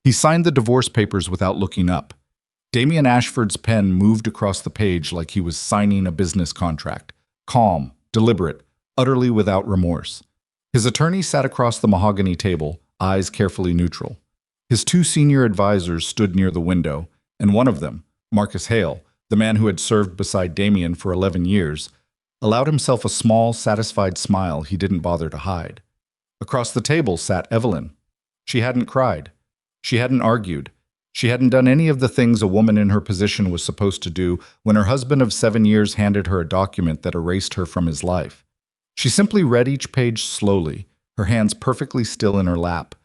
He signed the divorce papers without looking up. Damien Ashford's pen moved across the page like he was signing a business contract. Calm, deliberate, utterly without remorse. His attorney sat across the mahogany table, eyes carefully neutral. His two senior advisors stood near the window, and one of them, Marcus Hale, the man who had served beside Damien for 11 years, allowed himself a small, satisfied smile he didn't bother to hide. Across the table sat Evelyn. She hadn't cried. She hadn't argued. She hadn't done any of the things a woman in her position was supposed to do when her husband of 7 years handed her a document that erased her from his life. She simply read each page slowly, her hands perfectly still in her lap,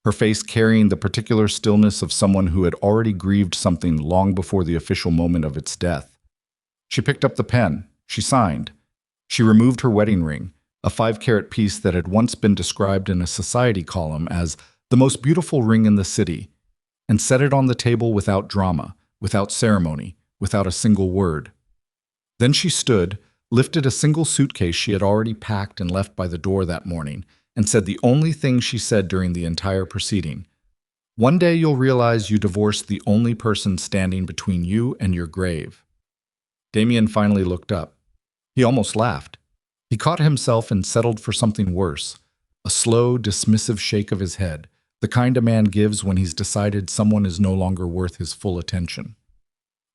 her face carrying the particular stillness of someone who had already grieved something long before the official moment of its death. She picked up the pen. She signed. She removed her wedding ring, a 5-carat piece that had once been described in a society column as the most beautiful ring in the city, and set it on the table without drama, without ceremony, without a single word. Then she stood, lifted a single suitcase she had already packed and left by the door that morning, and said the only thing she said during the entire proceeding. "One day you'll realize you divorced the only person standing between you and your grave." Damien finally looked up. He almost laughed. He caught himself and settled for something worse, a slow, dismissive shake of his head, the kind a man gives when he's decided someone is no longer worth his full attention.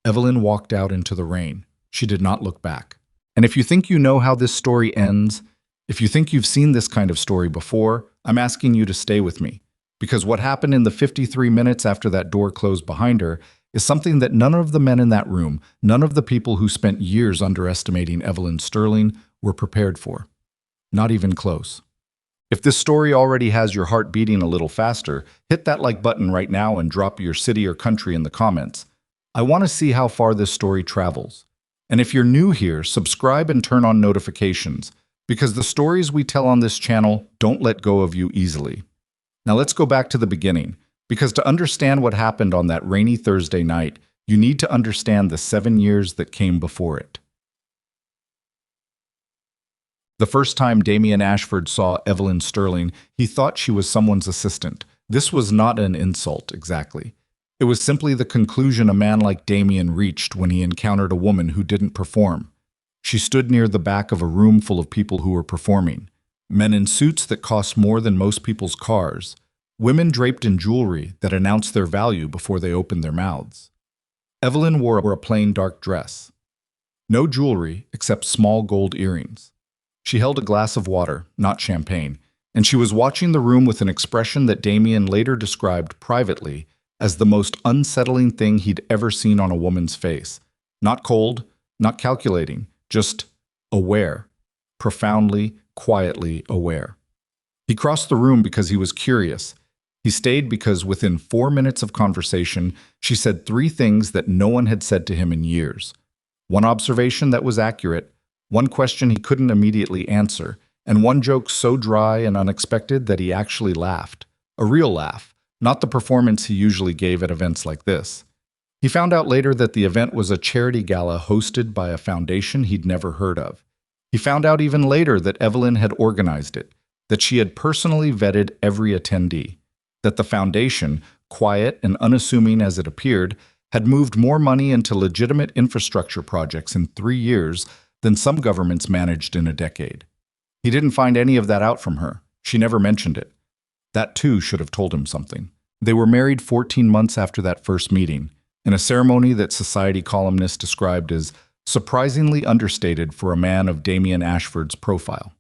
Evelyn walked out into the rain. She did not look back. And if you think you know how this story ends, if you think you've seen this kind of story before, I'm asking you to stay with me. Because what happened in the 53 minutes after that door closed behind her is something that none of the men in that room, none of the people who spent years underestimating Evelyn Sterling, were prepared for. Not even close. If this story already has your heart beating a little faster, hit that like button right now and drop your city or country in the comments. I want to see how far this story travels. And if you're new here, subscribe and turn on notifications, because the stories we tell on this channel don't let go of you easily. Now let's go back to the beginning, because to understand what happened on that rainy Thursday night, you need to understand the 7 years that came before it. The first time Damien Ashford saw Evelyn Sterling, he thought she was someone's assistant. This was not an insult, exactly. It was simply the conclusion a man like Damien reached when he encountered a woman who didn't perform. She stood near the back of a room full of people who were performing. Men in suits that cost more than most people's cars. Women draped in jewelry that announced their value before they opened their mouths. Evelyn wore a plain dark dress. No jewelry except small gold earrings. She held a glass of water, not champagne, and she was watching the room with an expression that Damien later described privately as the most unsettling thing he'd ever seen on a woman's face. Not cold, not calculating, just aware. Profoundly, quietly aware. He crossed the room because he was curious. He stayed because within 4 minutes of conversation, she said 3 things that no one had said to him in years. One observation that was accurate, one question he couldn't immediately answer, and one joke so dry and unexpected that he actually laughed. A real laugh, not the performance he usually gave at events like this. He found out later that the event was a charity gala hosted by a foundation he'd never heard of. He found out even later that Evelyn had organized it, that she had personally vetted every attendee, that the foundation, quiet and unassuming as it appeared, had moved more money into legitimate infrastructure projects in 3 years than some governments managed in a decade. He didn't find any of that out from her. She never mentioned it. That too should have told him something. They were married 14 months after that first meeting, in a ceremony that society columnists described as surprisingly understated for a man of Damien Ashford's profile.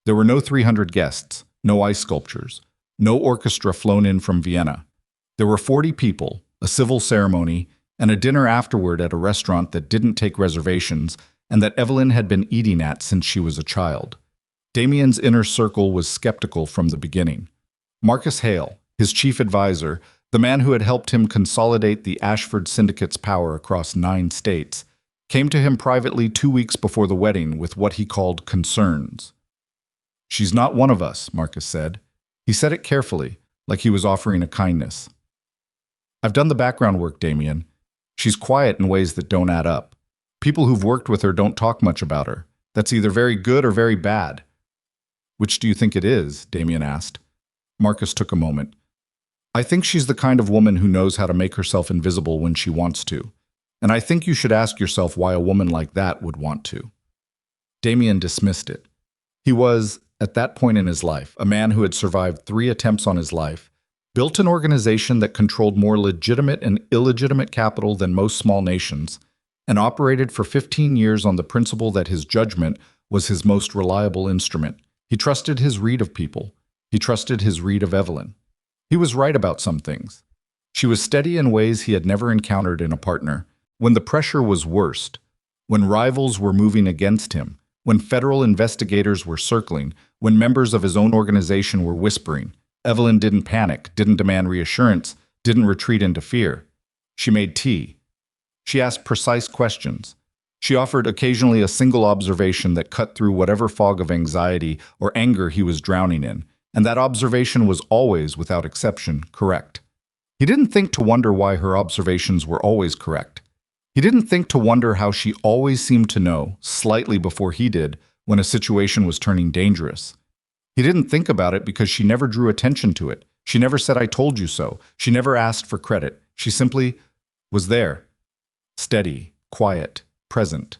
There were no 300 guests, no ice sculptures, no orchestra flown in from Vienna. There were 40 people, a civil ceremony, and a dinner afterward at a restaurant that didn't take reservations and that Evelyn had been eating at since she was a child. Damien's inner circle was skeptical from the beginning. Marcus Hale, his chief advisor, the man who had helped him consolidate the Ashford Syndicate's power across 9 states, came to him privately 2 weeks before the wedding with what he called concerns. "She's not one of us," Marcus said. He said it carefully, like he was offering a kindness. "I've done the background work, Damien. She's quiet in ways that don't add up. People who've worked with her don't talk much about her. That's either very good or very bad." "Which do you think it is?" Damien asked. Marcus took a moment. I think she's the kind of woman who knows how to make herself invisible when she wants to. And I think you should ask yourself why a woman like that would want to." Damien dismissed it. He was, at that point in his life, a man who had survived 3 attempts on his life, built an organization that controlled more legitimate and illegitimate capital than most small nations, and operated for 15 years on the principle that his judgment was his most reliable instrument. He trusted his read of people. He trusted his read of Evelyn. He was right about some things. She was steady in ways he had never encountered in a partner. When the pressure was worst, when rivals were moving against him, when federal investigators were circling, when members of his own organization were whispering, Evelyn didn't panic, didn't demand reassurance, didn't retreat into fear. She made tea. She asked precise questions. She offered occasionally a single observation that cut through whatever fog of anxiety or anger he was drowning in, and that observation was always, without exception, correct. He didn't think to wonder why her observations were always correct. He didn't think to wonder how she always seemed to know, slightly before he did, when a situation was turning dangerous. He didn't think about it because she never drew attention to it. She never said, "I told you so." She never asked for credit. She simply was there, steady, quiet, present.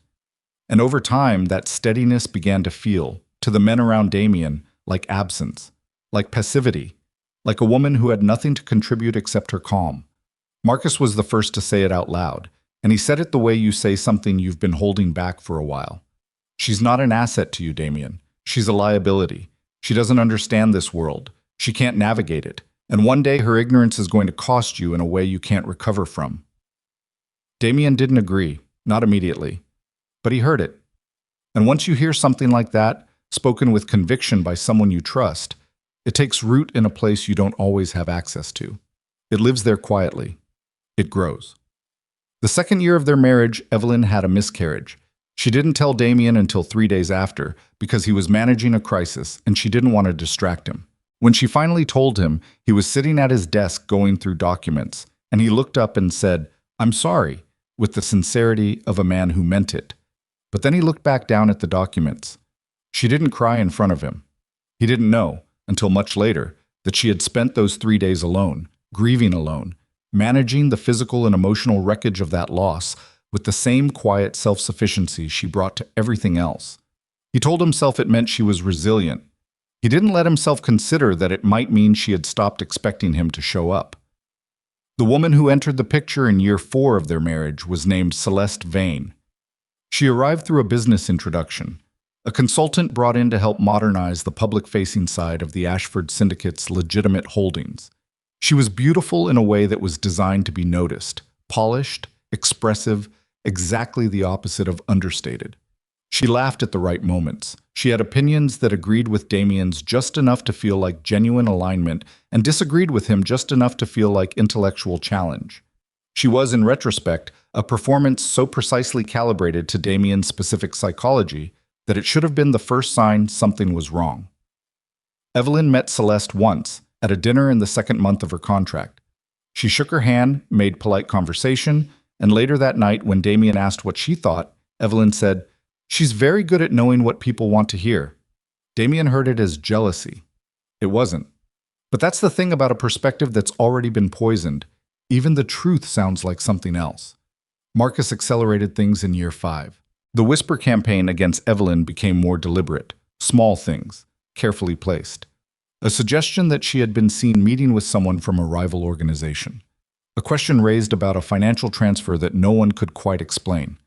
And over time, that steadiness began to feel, to the men around Damien, like absence, like passivity, like a woman who had nothing to contribute except her calm. Marcus was the first to say it out loud, and he said it the way you say something you've been holding back for a while. "She's not an asset to you, Damien. She's a liability. She doesn't understand this world. She can't navigate it. And one day her ignorance is going to cost you in a way you can't recover from." Damien didn't agree, not immediately. But he heard it. And once you hear something like that, spoken with conviction by someone you trust, it takes root in a place you don't always have access to. It lives there quietly. It grows. The second year of their marriage, Evelyn had a miscarriage. She didn't tell Damien until 3 days after, because he was managing a crisis and she didn't want to distract him. When she finally told him, he was sitting at his desk going through documents, and he looked up and said, "I'm sorry," with the sincerity of a man who meant it. But then he looked back down at the documents. She didn't cry in front of him. He didn't know, until much later, that she had spent those 3 days alone, grieving alone, managing the physical and emotional wreckage of that loss with the same quiet self-sufficiency she brought to everything else. He told himself it meant she was resilient. He didn't let himself consider that it might mean she had stopped expecting him to show up. The woman who entered the picture in year 4 of their marriage was named Celeste Vane. She arrived through a business introduction, a consultant brought in to help modernize the public-facing side of the Ashford Syndicate's legitimate holdings. She was beautiful in a way that was designed to be noticed, polished, expressive, exactly the opposite of understated. She laughed at the right moments. She had opinions that agreed with Damien's just enough to feel like genuine alignment and disagreed with him just enough to feel like intellectual challenge. She was, in retrospect, a performance so precisely calibrated to Damien's specific psychology that it should have been the first sign something was wrong. Evelyn met Celeste once, at a dinner in the 2nd month of her contract. She shook her hand, made polite conversation, and later that night, when Damien asked what she thought, Evelyn said, "She's very good at knowing what people want to hear." Damien heard it as jealousy. It wasn't. But that's the thing about a perspective that's already been poisoned. Even the truth sounds like something else. Marcus accelerated things in year 5. The whisper campaign against Evelyn became more deliberate, small things, carefully placed. A suggestion that she had been seen meeting with someone from a rival organization. A question raised about a financial transfer that no one could quite explain.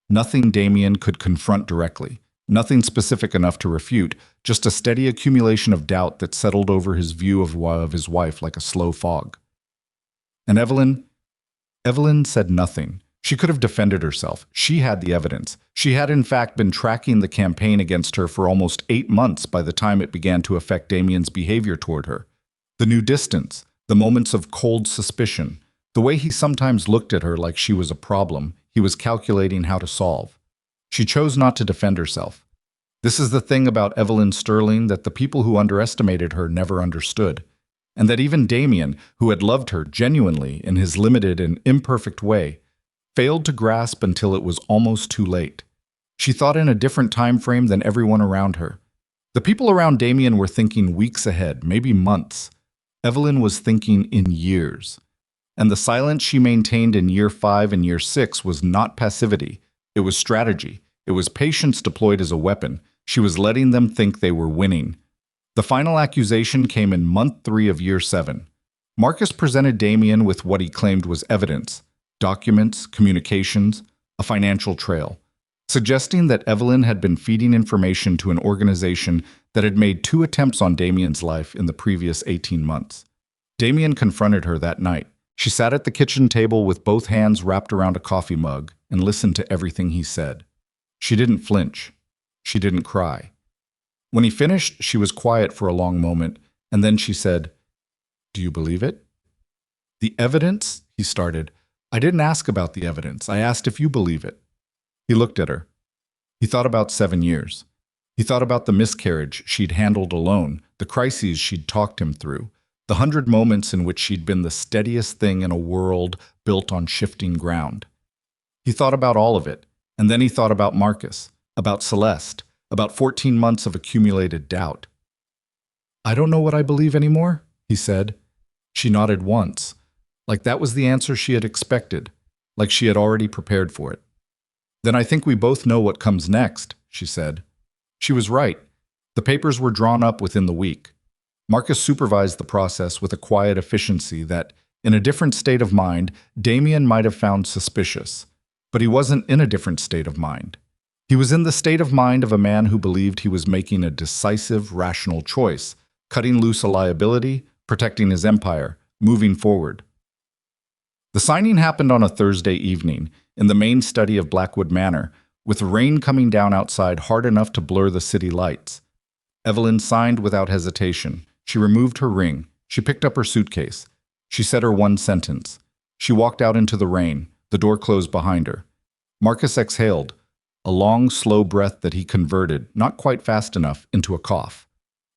Nothing Damien could confront directly. Nothing specific enough to refute, just a steady accumulation of doubt that settled over his view of his wife like a slow fog. And Evelyn said nothing. She could have defended herself. She had the evidence. She had in fact been tracking the campaign against her for almost 8 months by the time it began to affect Damien's behavior toward her. The new distance, the moments of cold suspicion, the way he sometimes looked at her like she was a problem he was calculating how to solve. She chose not to defend herself. This is the thing about Evelyn Sterling that the people who underestimated her never understood, and that even Damien, who had loved her genuinely in his limited and imperfect way, failed to grasp until it was almost too late. She thought in a different time frame than everyone around her. The people around Damien were thinking weeks ahead, maybe months. Evelyn was thinking in years. And the silence she maintained in year 5 and year 6 was not passivity. It was strategy. It was patience deployed as a weapon. She was letting them think they were winning. The final accusation came in month 3 of year 7. Marcus presented Damien with what he claimed was evidence, documents, communications, a financial trail, suggesting that Evelyn had been feeding information to an organization that had made 2 attempts on Damien's life in the previous 18 months. Damien confronted her that night. She sat at the kitchen table with both hands wrapped around a coffee mug and listened to everything he said. She didn't flinch. She didn't cry. When he finished, she was quiet for a long moment, and then she said, "Do you believe it?" "The evidence?" he started. "I didn't ask about the evidence. I asked if you believe it." He looked at her. He thought about 7 years. He thought about the miscarriage she'd handled alone, the crises she'd talked him through, the 100 moments in which she'd been the steadiest thing in a world built on shifting ground. He thought about all of it, and then he thought about Marcus, about Celeste, about 14 months of accumulated doubt. "I don't know what I believe anymore," he said. She nodded once, like that was the answer she had expected, like she had already prepared for it. "Then I think we both know what comes next," she said. She was right. The papers were drawn up within the week. Marcus supervised the process with a quiet efficiency that, in a different state of mind, Damien might have found suspicious. But he wasn't in a different state of mind. He was in the state of mind of a man who believed he was making a decisive, rational choice, cutting loose a liability, protecting his empire, moving forward. The signing happened on a Thursday evening in the main study of Blackwood Manor, with rain coming down outside hard enough to blur the city lights. Evelyn signed without hesitation. She removed her ring. She picked up her suitcase. She said her one sentence. She walked out into the rain. The door closed behind her. Marcus exhaled, a long, slow breath that he converted, not quite fast enough, into a cough.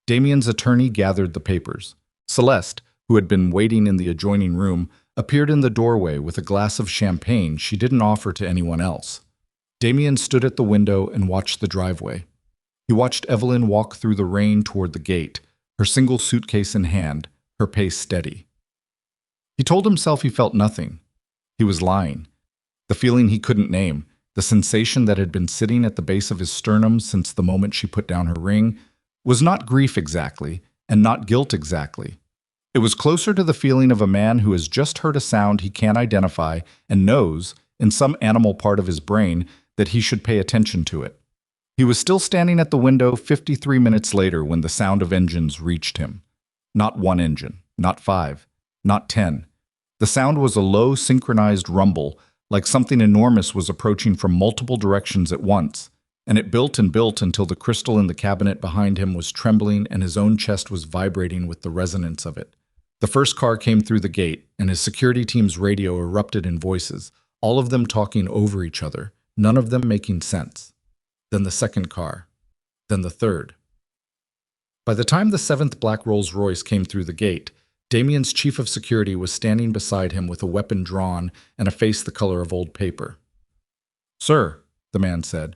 Damien's attorney gathered the papers. Celeste, who had been waiting in the adjoining room, appeared in the doorway with a glass of champagne she didn't offer to anyone else. Damien stood at the window and watched the driveway. He watched Evelyn walk through the rain toward the gate, her single suitcase in hand, her pace steady. He told himself he felt nothing. He was lying. The feeling he couldn't name, the sensation that had been sitting at the base of his sternum since the moment she put down her ring, was not grief exactly, and not guilt exactly. It was closer to the feeling of a man who has just heard a sound he can't identify and knows, in some animal part of his brain, that he should pay attention to it. He was still standing at the window 53 minutes later when the sound of engines reached him. Not one engine, not 5, not 10. The sound was a low, synchronized rumble, like something enormous was approaching from multiple directions at once, and it built and built until the crystal in the cabinet behind him was trembling and his own chest was vibrating with the resonance of it. The first car came through the gate, and his security team's radio erupted in voices, all of them talking over each other, none of them making sense. Then the second car. Then the third. By the time the 7th black Rolls-Royce came through the gate, Damien's chief of security was standing beside him with a weapon drawn and a face the color of old paper. "Sir," the man said.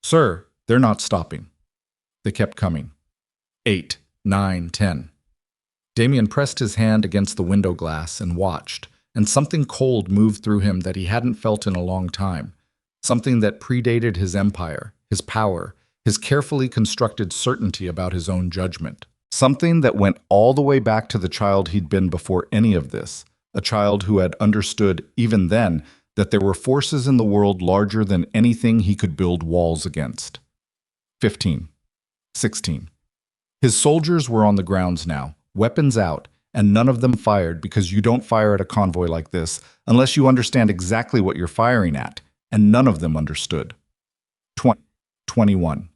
"Sir, they're not stopping." They kept coming. 8, 9, 10. Damien pressed his hand against the window glass and watched, and something cold moved through him that he hadn't felt in a long time, something that predated his empire, his power, his carefully constructed certainty about his own judgment. Something that went all the way back to the child he'd been before any of this, a child who had understood, even then, that there were forces in the world larger than anything he could build walls against. 15. 16. His soldiers were on the grounds now, weapons out, and none of them fired because you don't fire at a convoy like this unless you understand exactly what you're firing at, and none of them understood. 20. 21.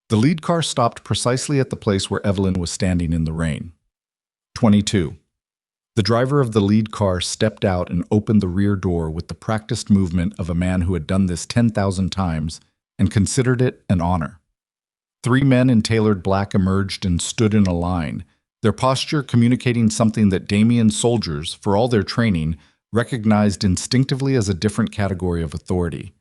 The lead car stopped precisely at the place where Evelyn was standing in the rain. 22. The driver of the lead car stepped out and opened the rear door with the practiced movement of a man who had done this 10,000 times and considered it an honor. 3 men in tailored black emerged and stood in a line, their posture communicating something that Damien's soldiers, for all their training, recognized instinctively as a different category of authority.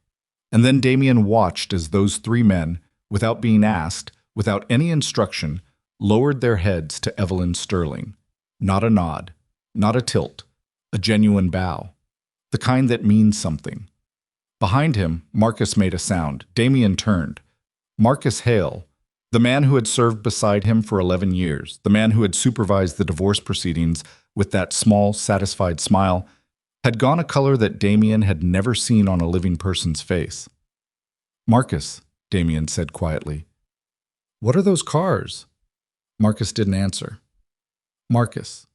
And then Damien watched as those 3 men, without being asked, without any instruction, lowered their heads to Evelyn Sterling. Not a nod, not a tilt, a genuine bow. The kind that means something. Behind him, Marcus made a sound. Damien turned. Marcus Hale, the man who had served beside him for 11 years, the man who had supervised the divorce proceedings with that small, satisfied smile, had gone a color that Damien had never seen on a living person's face. "Marcus," Damien said quietly. "What are those cars?" Marcus didn't answer. "Marcus."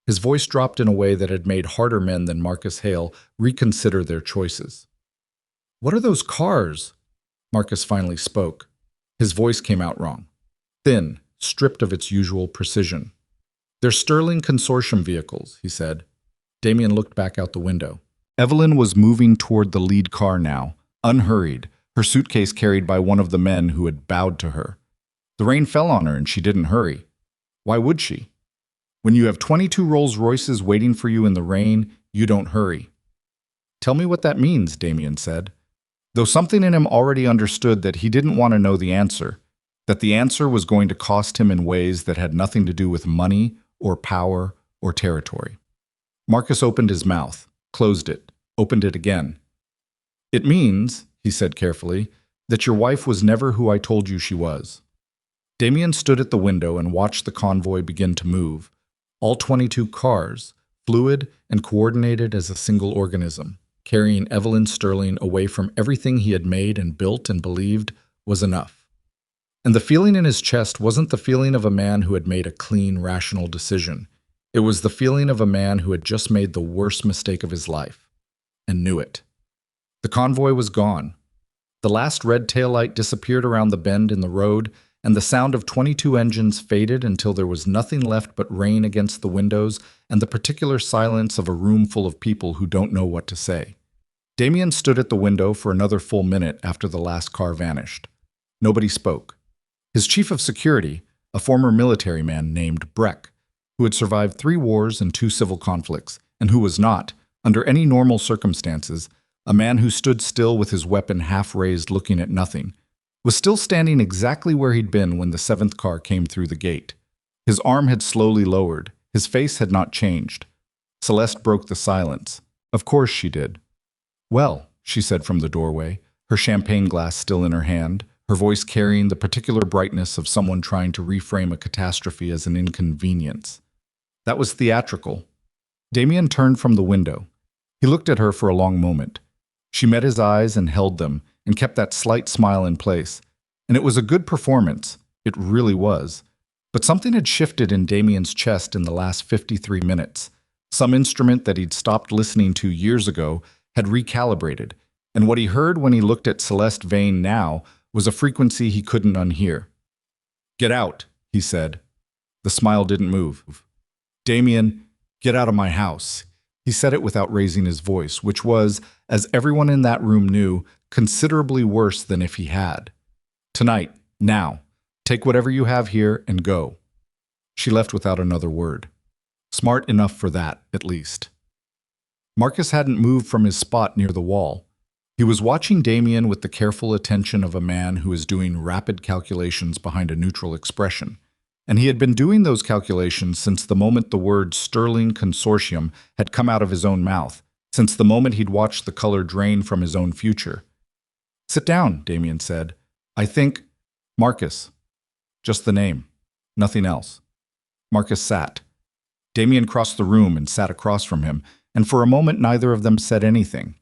His voice dropped in a way that had made harder men than Marcus Hale reconsider their choices. "What are those cars?" Marcus finally spoke. His voice came out wrong. Thin, stripped of its usual precision. "They're Sterling Consortium vehicles," he said. Damien looked back out the window. Evelyn was moving toward the lead car now, unhurried, her suitcase carried by one of the men who had bowed to her. The rain fell on her and she didn't hurry. Why would she? When you have 22 Rolls-Royces waiting for you in the rain, you don't hurry. "Tell me what that means," Damien said. Though something in him already understood that he didn't want to know the answer, that the answer was going to cost him in ways that had nothing to do with money or power or territory. Marcus opened his mouth, closed it, opened it again. "It means," he said carefully, "that your wife was never who I told you she was." Damien stood at the window and watched the convoy begin to move, all 22 cars, fluid and coordinated as a single organism, carrying Evelyn Sterling away from everything he had made and built and believed was enough. And the feeling in his chest wasn't the feeling of a man who had made a clean, rational decision. It was the feeling of a man who had just made the worst mistake of his life, and knew it. The convoy was gone. The last red taillight disappeared around the bend in the road, and the sound of 22 engines faded until there was nothing left but rain against the windows and the particular silence of a room full of people who don't know what to say. Damien stood at the window for another full minute after the last car vanished. Nobody spoke. His chief of security, a former military man named Breck, who had survived 3 wars and 2 civil conflicts, and who was not, under any normal circumstances, a man who stood still with his weapon half-raised looking at nothing, was still standing exactly where he'd been when the 7th car came through the gate. His arm had slowly lowered. His face had not changed. Celeste broke the silence. Of course she did. "Well," she said from the doorway, her champagne glass still in her hand, her voice carrying the particular brightness of someone trying to reframe a catastrophe as an inconvenience. That was theatrical. Damien turned from the window. He looked at her for a long moment. She met his eyes and held them, and kept that slight smile in place. And it was a good performance. It really was. But something had shifted in Damien's chest in the last 53 minutes. Some instrument that he'd stopped listening to years ago had recalibrated, and what he heard when he looked at Celeste Vane now was a frequency he couldn't unhear. "Get out," he said. The smile didn't move. "Damien, get out of my house." He said it without raising his voice, which was, as everyone in that room knew, considerably worse than if he had. "Tonight, now, take whatever you have here and go." She left without another word. Smart enough for that, at least. Marcus hadn't moved from his spot near the wall. He was watching Damien with the careful attention of a man who is doing rapid calculations behind a neutral expression. And he had been doing those calculations since the moment the word Sterling Consortium had come out of his own mouth, since the moment he'd watched the color drain from his own future. "Sit down," Damien said. "I think—" "Marcus." Just the name. Nothing else. Marcus sat. Damien crossed the room and sat across from him, and for a moment neither of them said anything.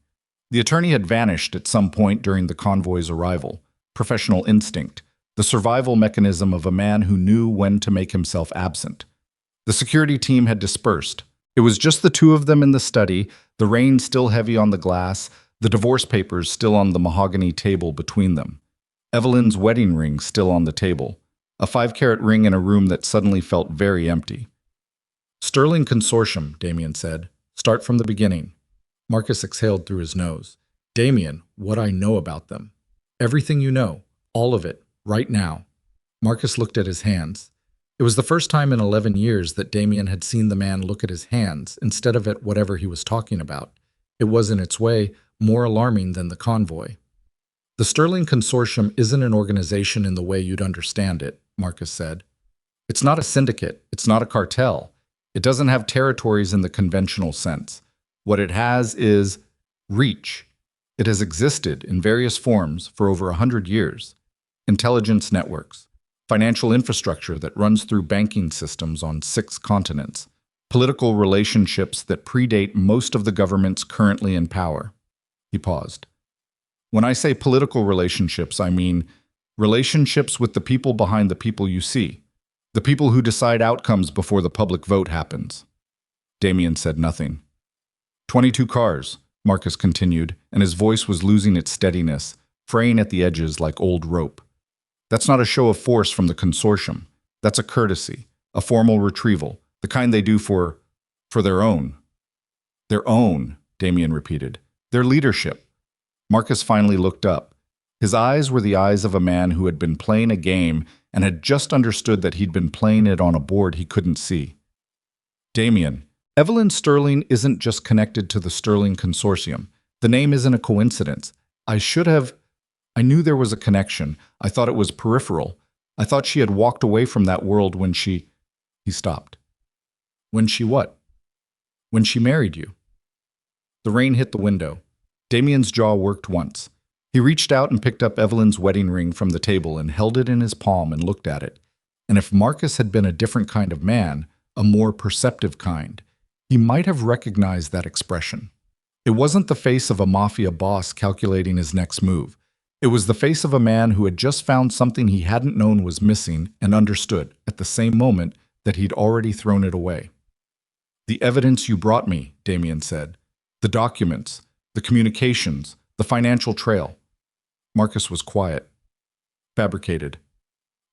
The attorney had vanished at some point during the convoy's arrival. Professional instinct. The survival mechanism of a man who knew when to make himself absent. The security team had dispersed. It was just the two of them in the study, the rain still heavy on the glass, the divorce papers still on the mahogany table between them. Evelyn's wedding ring still on the table. A 5-carat ring in a room that suddenly felt very empty. "Sterling Consortium," Damien said. "Start from the beginning." Marcus exhaled through his nose. "Damien, what I know about them. Everything you know. All of it. Right now." Marcus looked at his hands. It was the first time in 11 years that Damien had seen the man look at his hands instead of at whatever he was talking about. It was, in its way, more alarming than the convoy. "The Sterling Consortium isn't an organization in the way you'd understand it," Marcus said. "It's not a syndicate. It's not a cartel. It doesn't have territories in the conventional sense. What it has is reach. It has existed in various forms for over 100 years. Intelligence networks, financial infrastructure that runs through banking systems on 6 continents, political relationships that predate most of the governments currently in power. He paused. When I say political relationships, I mean relationships with the people behind the people you see, the people who decide outcomes before the public vote happens. Damien said nothing. 22 cars, Marcus continued, and his voice was losing its steadiness, fraying at the edges like old rope. That's not a show of force from the consortium. That's a courtesy, a formal retrieval, the kind they do for their own. Their own, Damien repeated. Their leadership. Marcus finally looked up. His eyes were the eyes of a man who had been playing a game and had just understood that he'd been playing it on a board he couldn't see. Damien, Evelyn Sterling isn't just connected to the Sterling Consortium. The name isn't a coincidence. I knew there was a connection. I thought it was peripheral. I thought she had walked away from that world when she... He stopped. When she what? When she married you. The rain hit the window. Damien's jaw worked once. He reached out and picked up Evelyn's wedding ring from the table and held it in his palm and looked at it. And if Marcus had been a different kind of man, a more perceptive kind, he might have recognized that expression. It wasn't the face of a mafia boss calculating his next move. It was the face of a man who had just found something he hadn't known was missing and understood at the same moment that he'd already thrown it away. The evidence you brought me, Damien said. The documents, the communications, the financial trail. Marcus was quiet. Fabricated.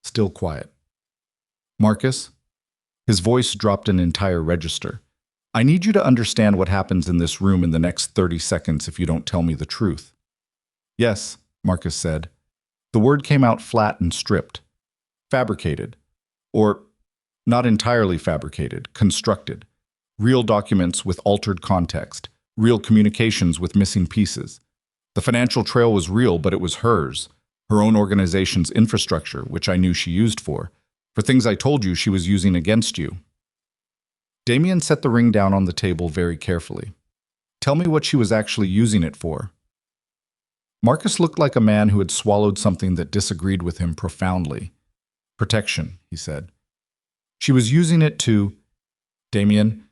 Still quiet. Marcus? His voice dropped an entire register. I need you to understand what happens in this room in the next 30 seconds if you don't tell me the truth. Yes, Marcus said. The word came out flat and stripped. Fabricated. Or not entirely fabricated, constructed. Real documents with altered context. Real communications with missing pieces. The financial trail was real, but it was hers. Her own organization's infrastructure, which I knew she used for things I told you she was using against you. Damien set the ring down on the table very carefully. Tell me what she was actually using it for. Marcus looked like a man who had swallowed something that disagreed with him profoundly. Protection, he said. She was using it to... Damien,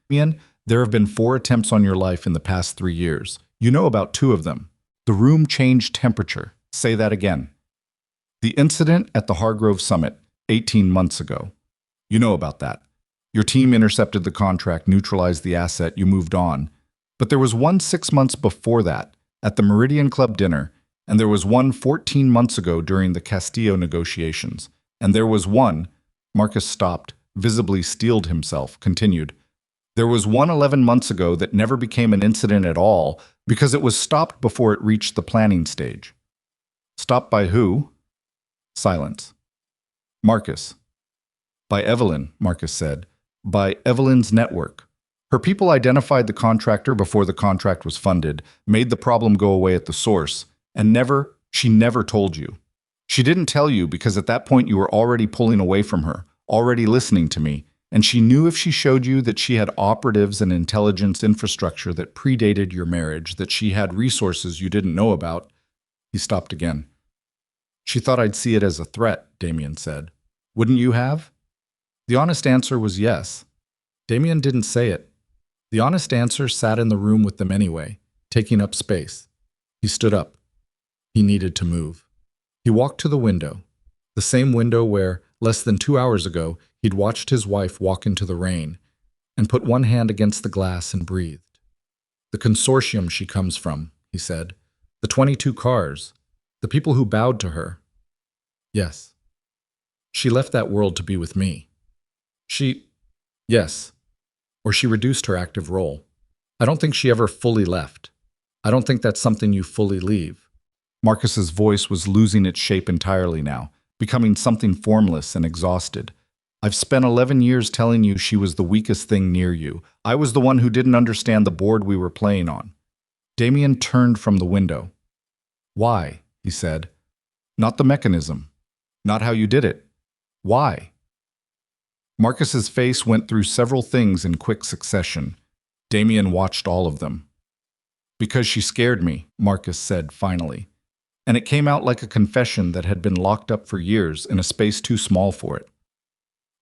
there have been 4 attempts on your life in the past 3 years. You know about 2 of them. The room changed temperature. Say that again. The incident at the Hargrove Summit, 18 months ago. You know about that. Your team intercepted the contract, neutralized the asset, you moved on. But there was one 6 months before that, at the Meridian Club dinner, and there was one 14 months ago during the Castillo negotiations. And there was one... Marcus stopped, visibly steeled himself, continued. There was one 11 months ago that never became an incident at all because it was stopped before it reached the planning stage. Stopped by who? Silence. Marcus. By Evelyn, Marcus said. By Evelyn's network. Her people identified the contractor before the contract was funded, made the problem go away at the source, and she never told you. She didn't tell you because at that point you were already pulling away from her, already listening to me, and she knew if she showed you that she had operatives and intelligence infrastructure that predated your marriage, that she had resources you didn't know about. He stopped again. She thought I'd see it as a threat, Damien said. Wouldn't you have? The honest answer was yes. Damien didn't say it. The honest answer sat in the room with them anyway, taking up space. He stood up. He needed to move. He walked to the window, the same window where, less than 2 hours ago, he'd watched his wife walk into the rain, and put one hand against the glass and breathed. The consortium she comes from, he said. The 22 cars. The people who bowed to her. Yes. She left that world to be with me. Yes. Or she reduced her active role. I don't think she ever fully left. I don't think that's something you fully leave. Marcus's voice was losing its shape entirely now, becoming something formless and exhausted. I've spent 11 years telling you she was the weakest thing near you. I was the one who didn't understand the board we were playing on. Damien turned from the window. Why? He said. Not the mechanism. Not how you did it. Why? Marcus's face went through several things in quick succession. Damien watched all of them. Because she scared me, Marcus said finally. And it came out like a confession that had been locked up for years in a space too small for it.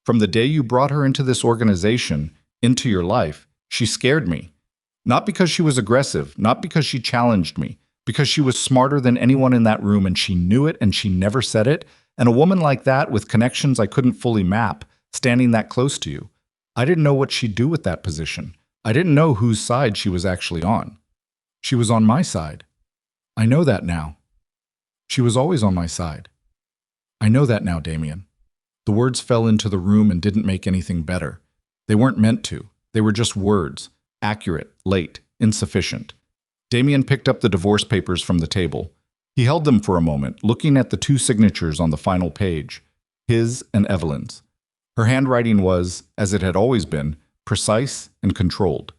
From the day you brought her into this organization, into your life, she scared me. Not because she was aggressive, not because she challenged me, because she was smarter than anyone in that room and she knew it and she never said it. And a woman like that with connections I couldn't fully map, standing that close to you, I didn't know what she'd do with that position. I didn't know whose side she was actually on. She was on my side. I know that now. She was always on my side. I know that now, Damien. The words fell into the room and didn't make anything better. They weren't meant to. They were just words. Accurate, late, insufficient. Damien picked up the divorce papers from the table. He held them for a moment, looking at the two signatures on the final page, his and Evelyn's. Her handwriting was, as it had always been, precise and controlled.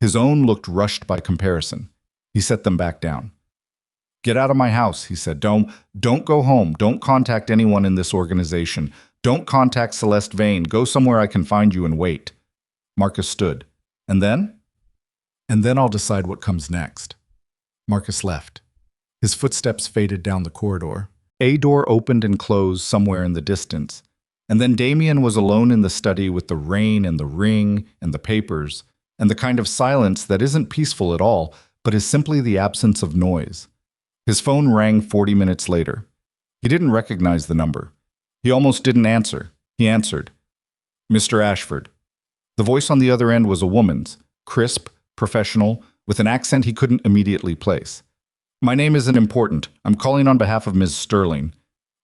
His own looked rushed by comparison. He set them back down. Get out of my house, he said. Don't go home. Don't contact anyone in this organization. Don't contact Celeste Vane. Go somewhere I can find you and wait. Marcus stood. And then? And then I'll decide what comes next. Marcus left. His footsteps faded down the corridor. A door opened and closed somewhere in the distance. And then Damien was alone in the study with the rain and the ring and the papers and the kind of silence that isn't peaceful at all, but is simply the absence of noise. His phone rang 40 minutes later. He didn't recognize the number. He almost didn't answer. He answered. Mr. Ashford. The voice on the other end was a woman's, crisp, professional, with an accent he couldn't immediately place. My name isn't important. I'm calling on behalf of Ms. Sterling.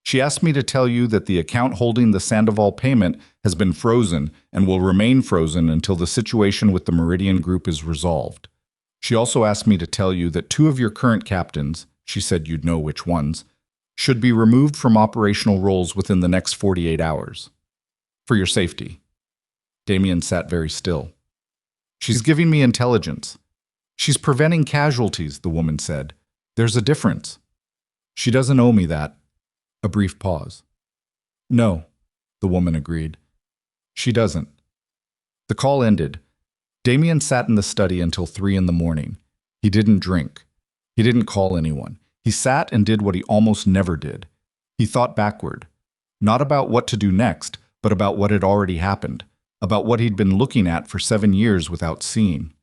She asked me to tell you that the account holding the Sandoval payment has been frozen and will remain frozen until the situation with the Meridian Group is resolved. She also asked me to tell you that 2 of your current captains, she said you'd know which ones, should be removed from operational roles within the next 48 hours. For your safety. Damien sat very still. She's giving me intelligence. She's preventing casualties, the woman said. There's a difference. She doesn't owe me that. A brief pause. No, the woman agreed. She doesn't. The call ended. Damien sat in the study until 3 in the morning. He didn't drink. He didn't call anyone. He sat and did what he almost never did. He thought backward. Not about what to do next, but about what had already happened. About what he'd been looking at for 7 years without seeing.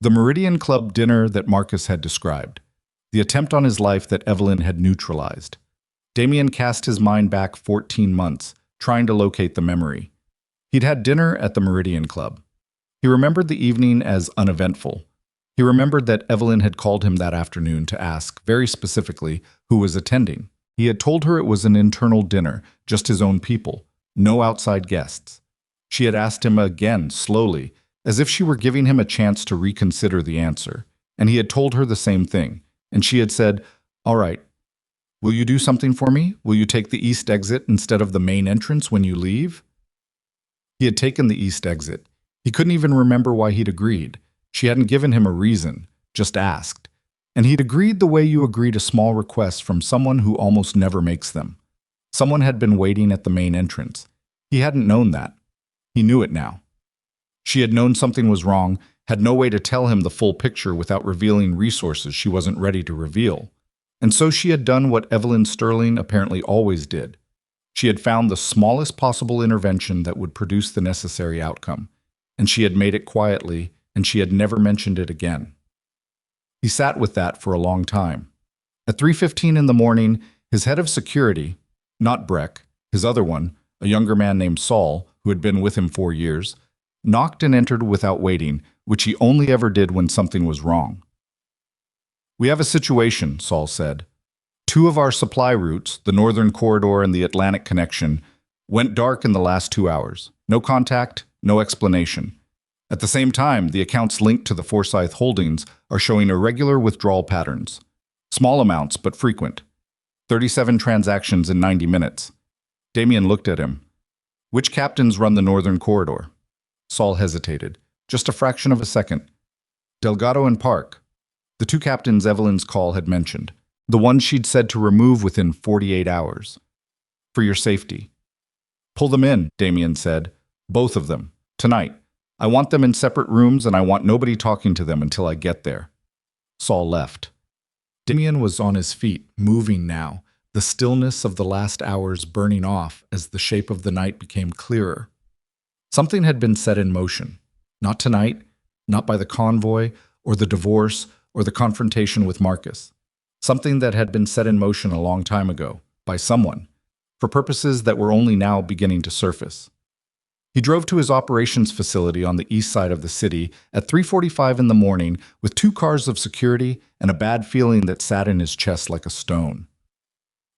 The Meridian Club dinner that Marcus had described. The attempt on his life that Evelyn had neutralized. Damien cast his mind back 14 months, trying to locate the memory. He'd had dinner at the Meridian Club. He remembered the evening as uneventful. He remembered that Evelyn had called him that afternoon to ask, very specifically, who was attending. He had told her it was an internal dinner, just his own people, no outside guests. She had asked him again, slowly, as if she were giving him a chance to reconsider the answer, and he had told her the same thing, and she had said, "All right, will you do something for me? Will you take the east exit instead of the main entrance when you leave?" He had taken the east exit. He couldn't even remember why he'd agreed. She hadn't given him a reason, just asked. And he'd agreed the way you agree to small requests from someone who almost never makes them. Someone had been waiting at the main entrance. He hadn't known that. He knew it now. She had known something was wrong, had no way to tell him the full picture without revealing resources she wasn't ready to reveal. And so she had done what Evelyn Sterling apparently always did. She had found the smallest possible intervention that would produce the necessary outcome. And she had made it quietly, and she had never mentioned it again. He sat with that for a long time. At 3:15 in the morning, his head of security, not Breck, his other one, a younger man named Saul, who had been with him 4 years, knocked and entered without waiting, which he only ever did when something was wrong. "We have a situation," Saul said. "2 of our supply routes, the Northern Corridor and the Atlantic Connection, went dark in the last 2 hours. No contact, no explanation. At the same time, the accounts linked to the Forsyth holdings are showing irregular withdrawal patterns. Small amounts, but frequent. 37 transactions in 90 minutes. Damien looked at him. "Which captains run the Northern Corridor?" Saul hesitated. Just a fraction of a second. "Delgado and Park. The 2 captains Evelyn's call had mentioned. The ones she'd said to remove within 48 hours. For your safety." Pull them in, Damien said. Both of them. Tonight. I want them in separate rooms and I want nobody talking to them until I get there. Saul left. Damien was on his feet, moving now, the stillness of the last hours burning off as the shape of the night became clearer. Something had been set in motion. Not tonight, not by the convoy, or the divorce, or the confrontation with Marcus. Something that had been set in motion a long time ago, by someone, for purposes that were only now beginning to surface. He drove to his operations facility on the east side of the city at 3:45 in the morning with 2 cars of security and a bad feeling that sat in his chest like a stone.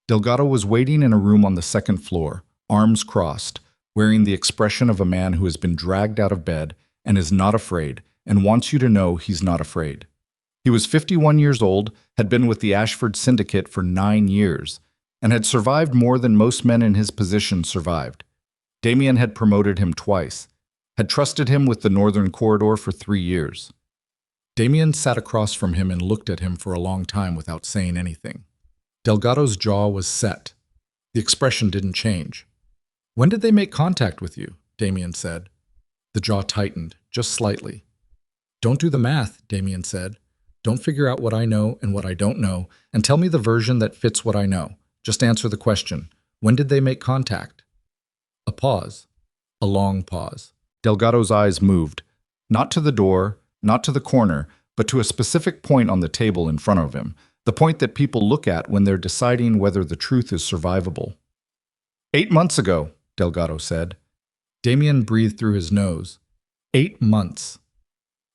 Delgado was waiting in a room on the second floor, arms crossed, wearing the expression of a man who has been dragged out of bed and is not afraid and wants you to know he's not afraid. He was 51 years old, had been with the Ashford Syndicate for 9 years, and had survived more than most men in his position survived. Damien had promoted him twice, had trusted him with the Northern Corridor for 3 years. Damien sat across from him and looked at him for a long time without saying anything. Delgado's jaw was set. The expression didn't change. "When did they make contact with you?" Damien said. The jaw tightened, just slightly. "Don't do the math," Damien said. "Don't figure out what I know and what I don't know, and tell me the version that fits what I know. Just answer the question. When did they make contact?" A pause. A long pause. Delgado's eyes moved. Not to the door, not to the corner, but to a specific point on the table in front of him. The point that people look at when they're deciding whether the truth is survivable. 8 months ago, Delgado said. Damien breathed through his nose. 8 months.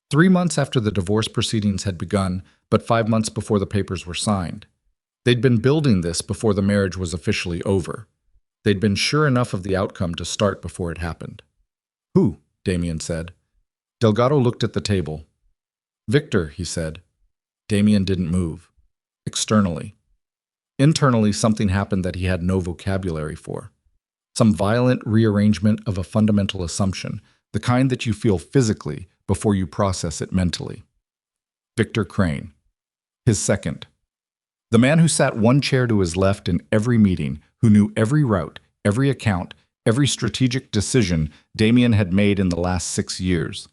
3 months after the divorce proceedings had begun, but 5 months before the papers were signed. They'd been building this before the marriage was officially over. They'd been sure enough of the outcome to start before it happened. "Who?" Damien said. Delgado looked at the table. "Victor," he said. Damien didn't move. Externally. Internally, something happened that he had no vocabulary for. Some violent rearrangement of a fundamental assumption, the kind that you feel physically before you process it mentally. Victor Crane. His second. The man who sat one chair to his left in every meeting, who knew every route, every account, every strategic decision Damien had made in the last 6 years.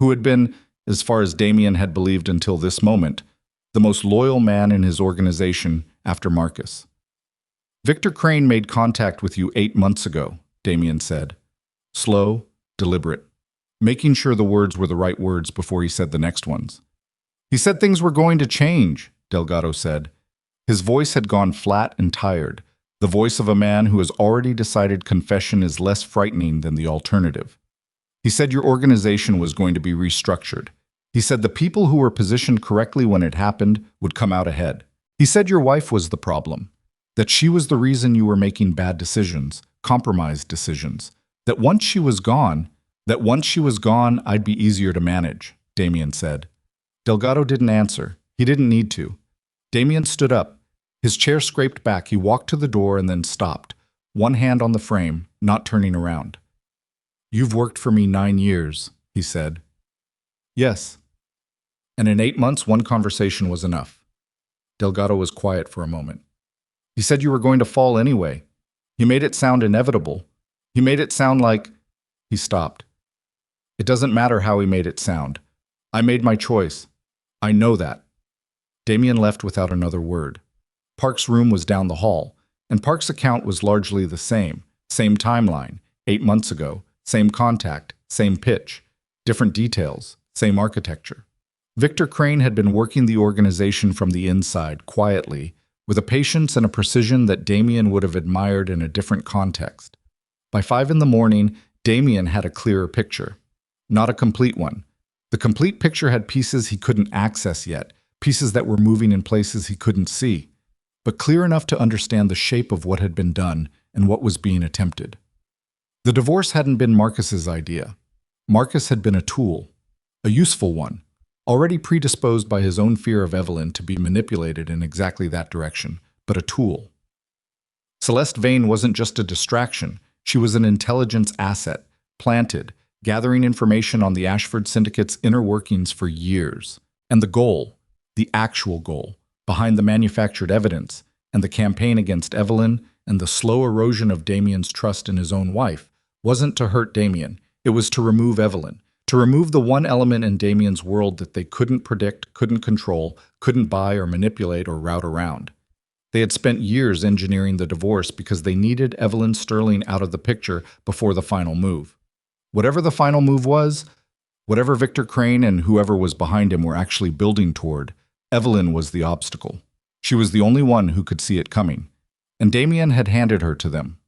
Who had been, as far as Damien had believed until this moment, the most loyal man in his organization after Marcus. "Victor Crane made contact with you 8 months ago," Damien said. Slow, deliberate, making sure the words were the right words before he said the next ones. "He said things were going to change," Delgado said. His voice had gone flat and tired, the voice of a man who has already decided confession is less frightening than the alternative. "He said your organization was going to be restructured. He said the people who were positioned correctly when it happened would come out ahead. He said your wife was the problem, that she was the reason you were making bad decisions, compromised decisions, that once she was gone, I'd be easier to manage," Damien said. Delgado didn't answer. He didn't need to. Damien stood up. His chair scraped back. He walked to the door and then stopped, one hand on the frame, not turning around. "You've worked for me 9 years," he said. "Yes." "And in 8 months, one conversation was enough." Delgado was quiet for a moment. "He said you were going to fall anyway. He made it sound inevitable. He made it sound like—" He stopped. "It doesn't matter how he made it sound. I made my choice. I know that." Damien left without another word. Park's room was down the hall, and Park's account was largely the same timeline, 8 months ago, same contact, same pitch, different details, same architecture. Victor Crane had been working the organization from the inside, quietly, with a patience and a precision that Damien would have admired in a different context. By 5 in the morning, Damien had a clearer picture. Not a complete one. The complete picture had pieces he couldn't access yet, pieces that were moving in places he couldn't see, but clear enough to understand the shape of what had been done and what was being attempted. The divorce hadn't been Marcus's idea. Marcus had been a tool, a useful one, already predisposed by his own fear of Evelyn to be manipulated in exactly that direction, but a tool. Celeste Vane wasn't just a distraction, she was an intelligence asset, planted, gathering information on the Ashford Syndicate's inner workings for years. And the goal, the actual goal, behind the manufactured evidence and the campaign against Evelyn and the slow erosion of Damien's trust in his own wife wasn't to hurt Damien. It was to remove Evelyn, to remove the one element in Damien's world that they couldn't predict, couldn't control, couldn't buy or manipulate or route around. They had spent years engineering the divorce because they needed Evelyn Sterling out of the picture before the final move. Whatever the final move was, whatever Victor Crane and whoever was behind him were actually building toward, Evelyn was the obstacle. She was the only one who could see it coming, and Damien had handed her to them.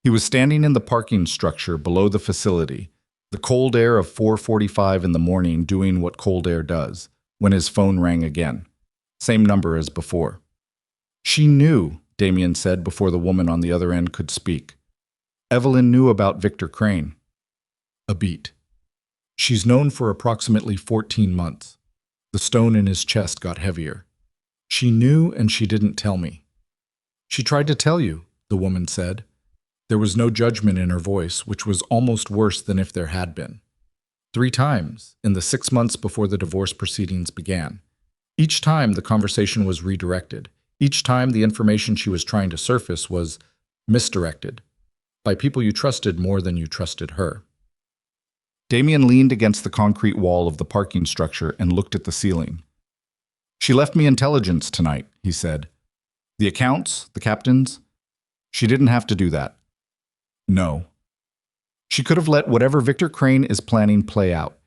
He was standing in the parking structure below the facility, the cold air of 4:45 in the morning doing what cold air does, when his phone rang again. Same number as before. She knew, Damien said before the woman on the other end could speak. Evelyn knew about Victor Crane. A beat. She's known for approximately 14 months. The stone in his chest got heavier. She knew and she didn't tell me. She tried to tell you, the woman said. There was no judgment in her voice, which was almost worse than if there had been. 3 times, in the 6 months before the divorce proceedings began. Each time the conversation was redirected. Each time the information she was trying to surface was misdirected by people you trusted more than you trusted her. Damien leaned against the concrete wall of the parking structure and looked at the ceiling. She left me intelligence tonight, he said. The accounts, the captains. She didn't have to do that. No. She could have let whatever Victor Crane is planning play out.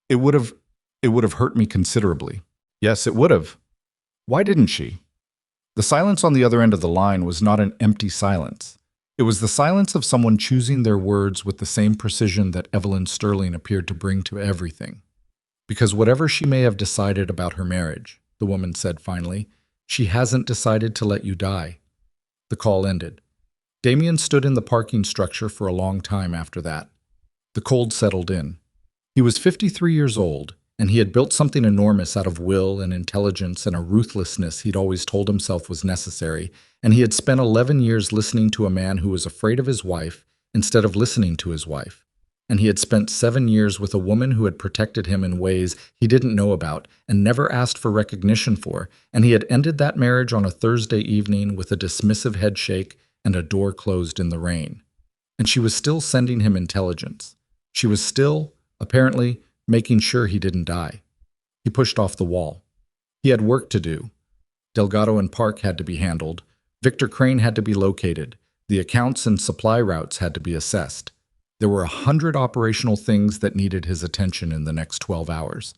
It would have hurt me considerably. Yes, it would have. Why didn't she? The silence on the other end of the line was not an empty silence. It was the silence of someone choosing their words with the same precision that Evelyn Sterling appeared to bring to everything. Because whatever she may have decided about her marriage, the woman said finally, she hasn't decided to let you die. The call ended. Damien stood in the parking structure for a long time after that. The cold settled in. He was 53 years old, and he had built something enormous out of will and intelligence and a ruthlessness he'd always told himself was necessary, and he had spent 11 years listening to a man who was afraid of his wife instead of listening to his wife. And he had spent 7 years with a woman who had protected him in ways he didn't know about and never asked for recognition for, and he had ended that marriage on a Thursday evening with a dismissive head shake and a door closed in the rain. And she was still sending him intelligence. She was still, apparently, making sure he didn't die. He pushed off the wall. He had work to do. Delgado and Park had to be handled. Victor Crane had to be located. The accounts and supply routes had to be assessed. There were 100 operational things that needed his attention in the next 12 hours.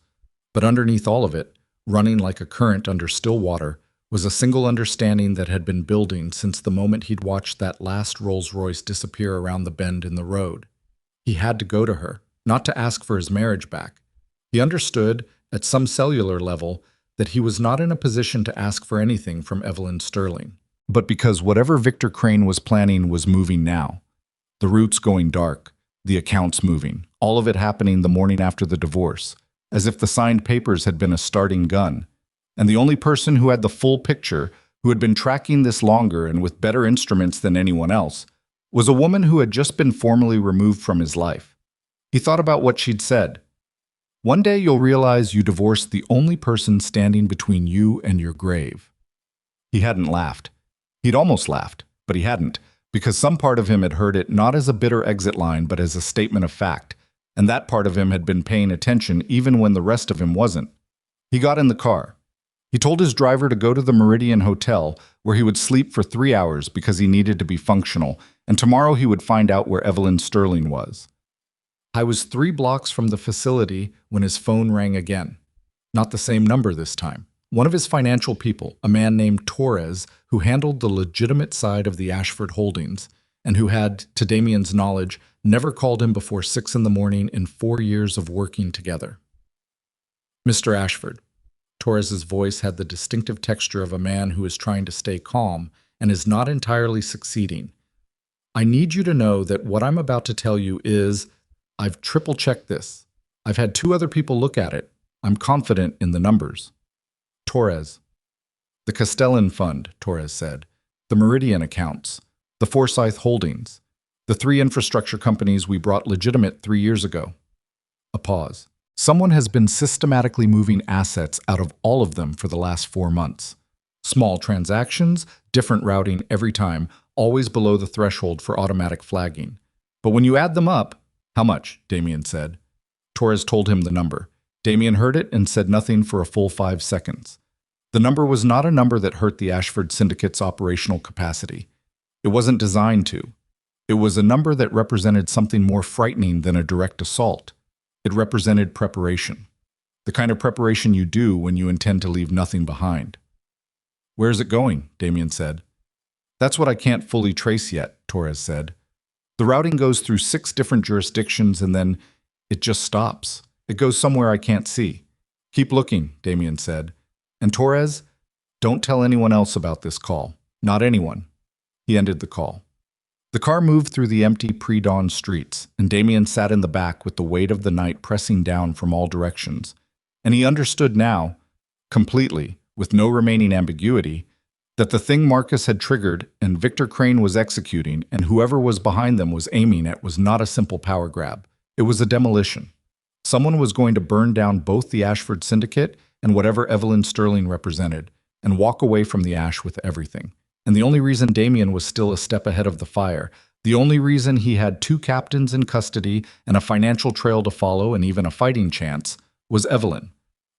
But underneath all of it, running like a current under still water, was a single understanding that had been building since the moment he'd watched that last Rolls-Royce disappear around the bend in the road. He had to go to her, not to ask for his marriage back. He understood, at some cellular level, that he was not in a position to ask for anything from Evelyn Sterling. But because whatever Victor Crane was planning was moving now, the routes going dark, the accounts moving, all of it happening the morning after the divorce, as if the signed papers had been a starting gun. And the only person who had the full picture, who had been tracking this longer and with better instruments than anyone else, was a woman who had just been formally removed from his life. He thought about what she'd said. One day you'll realize you divorced the only person standing between you and your grave. He hadn't laughed. He'd almost laughed, but he hadn't, because some part of him had heard it not as a bitter exit line but as a statement of fact, and that part of him had been paying attention even when the rest of him wasn't. He got in the car. He told his driver to go to the Meridian Hotel, where he would sleep for 3 hours because he needed to be functional, and tomorrow he would find out where Evelyn Sterling was. I was 3 blocks from the facility when his phone rang again. Not the same number this time. One of his financial people, a man named Torres, who handled the legitimate side of the Ashford holdings, and who had, to Damien's knowledge, never called him before 6 in the morning in 4 years of working together. Mr. Ashford. Torres's voice had the distinctive texture of a man who is trying to stay calm and is not entirely succeeding. I need you to know that what I'm about to tell you is, I've triple-checked this. I've had 2 other people look at it. I'm confident in the numbers. Torres. The Castellan Fund, Torres said. The Meridian accounts. The Forsyth Holdings. The 3 infrastructure companies we brought legitimate 3 years ago. A pause. Someone has been systematically moving assets out of all of them for the last 4 months. Small transactions, different routing every time, always below the threshold for automatic flagging. But when you add them up, how much? Damien said. Torres told him the number. Damien heard it and said nothing for a full 5 seconds. The number was not a number that hurt the Ashford Syndicate's operational capacity. It wasn't designed to. It was a number that represented something more frightening than a direct assault. It represented preparation. The kind of preparation you do when you intend to leave nothing behind. Where is it going? Damien said. That's what I can't fully trace yet, Torres said. The routing goes through 6 different jurisdictions and then it just stops. It goes somewhere I can't see. Keep looking, Damien said. And Torres, don't tell anyone else about this call. Not anyone. He ended the call. The car moved through the empty pre-dawn streets, and Damien sat in the back with the weight of the night pressing down from all directions. And he understood now, completely, with no remaining ambiguity, that the thing Marcus had triggered and Victor Crane was executing and whoever was behind them was aiming at was not a simple power grab. It was a demolition. Someone was going to burn down both the Ashford Syndicate and whatever Evelyn Sterling represented, and walk away from the ash with everything. And the only reason Damien was still a step ahead of the fire, the only reason he had 2 captains in custody and a financial trail to follow and even a fighting chance, was Evelyn,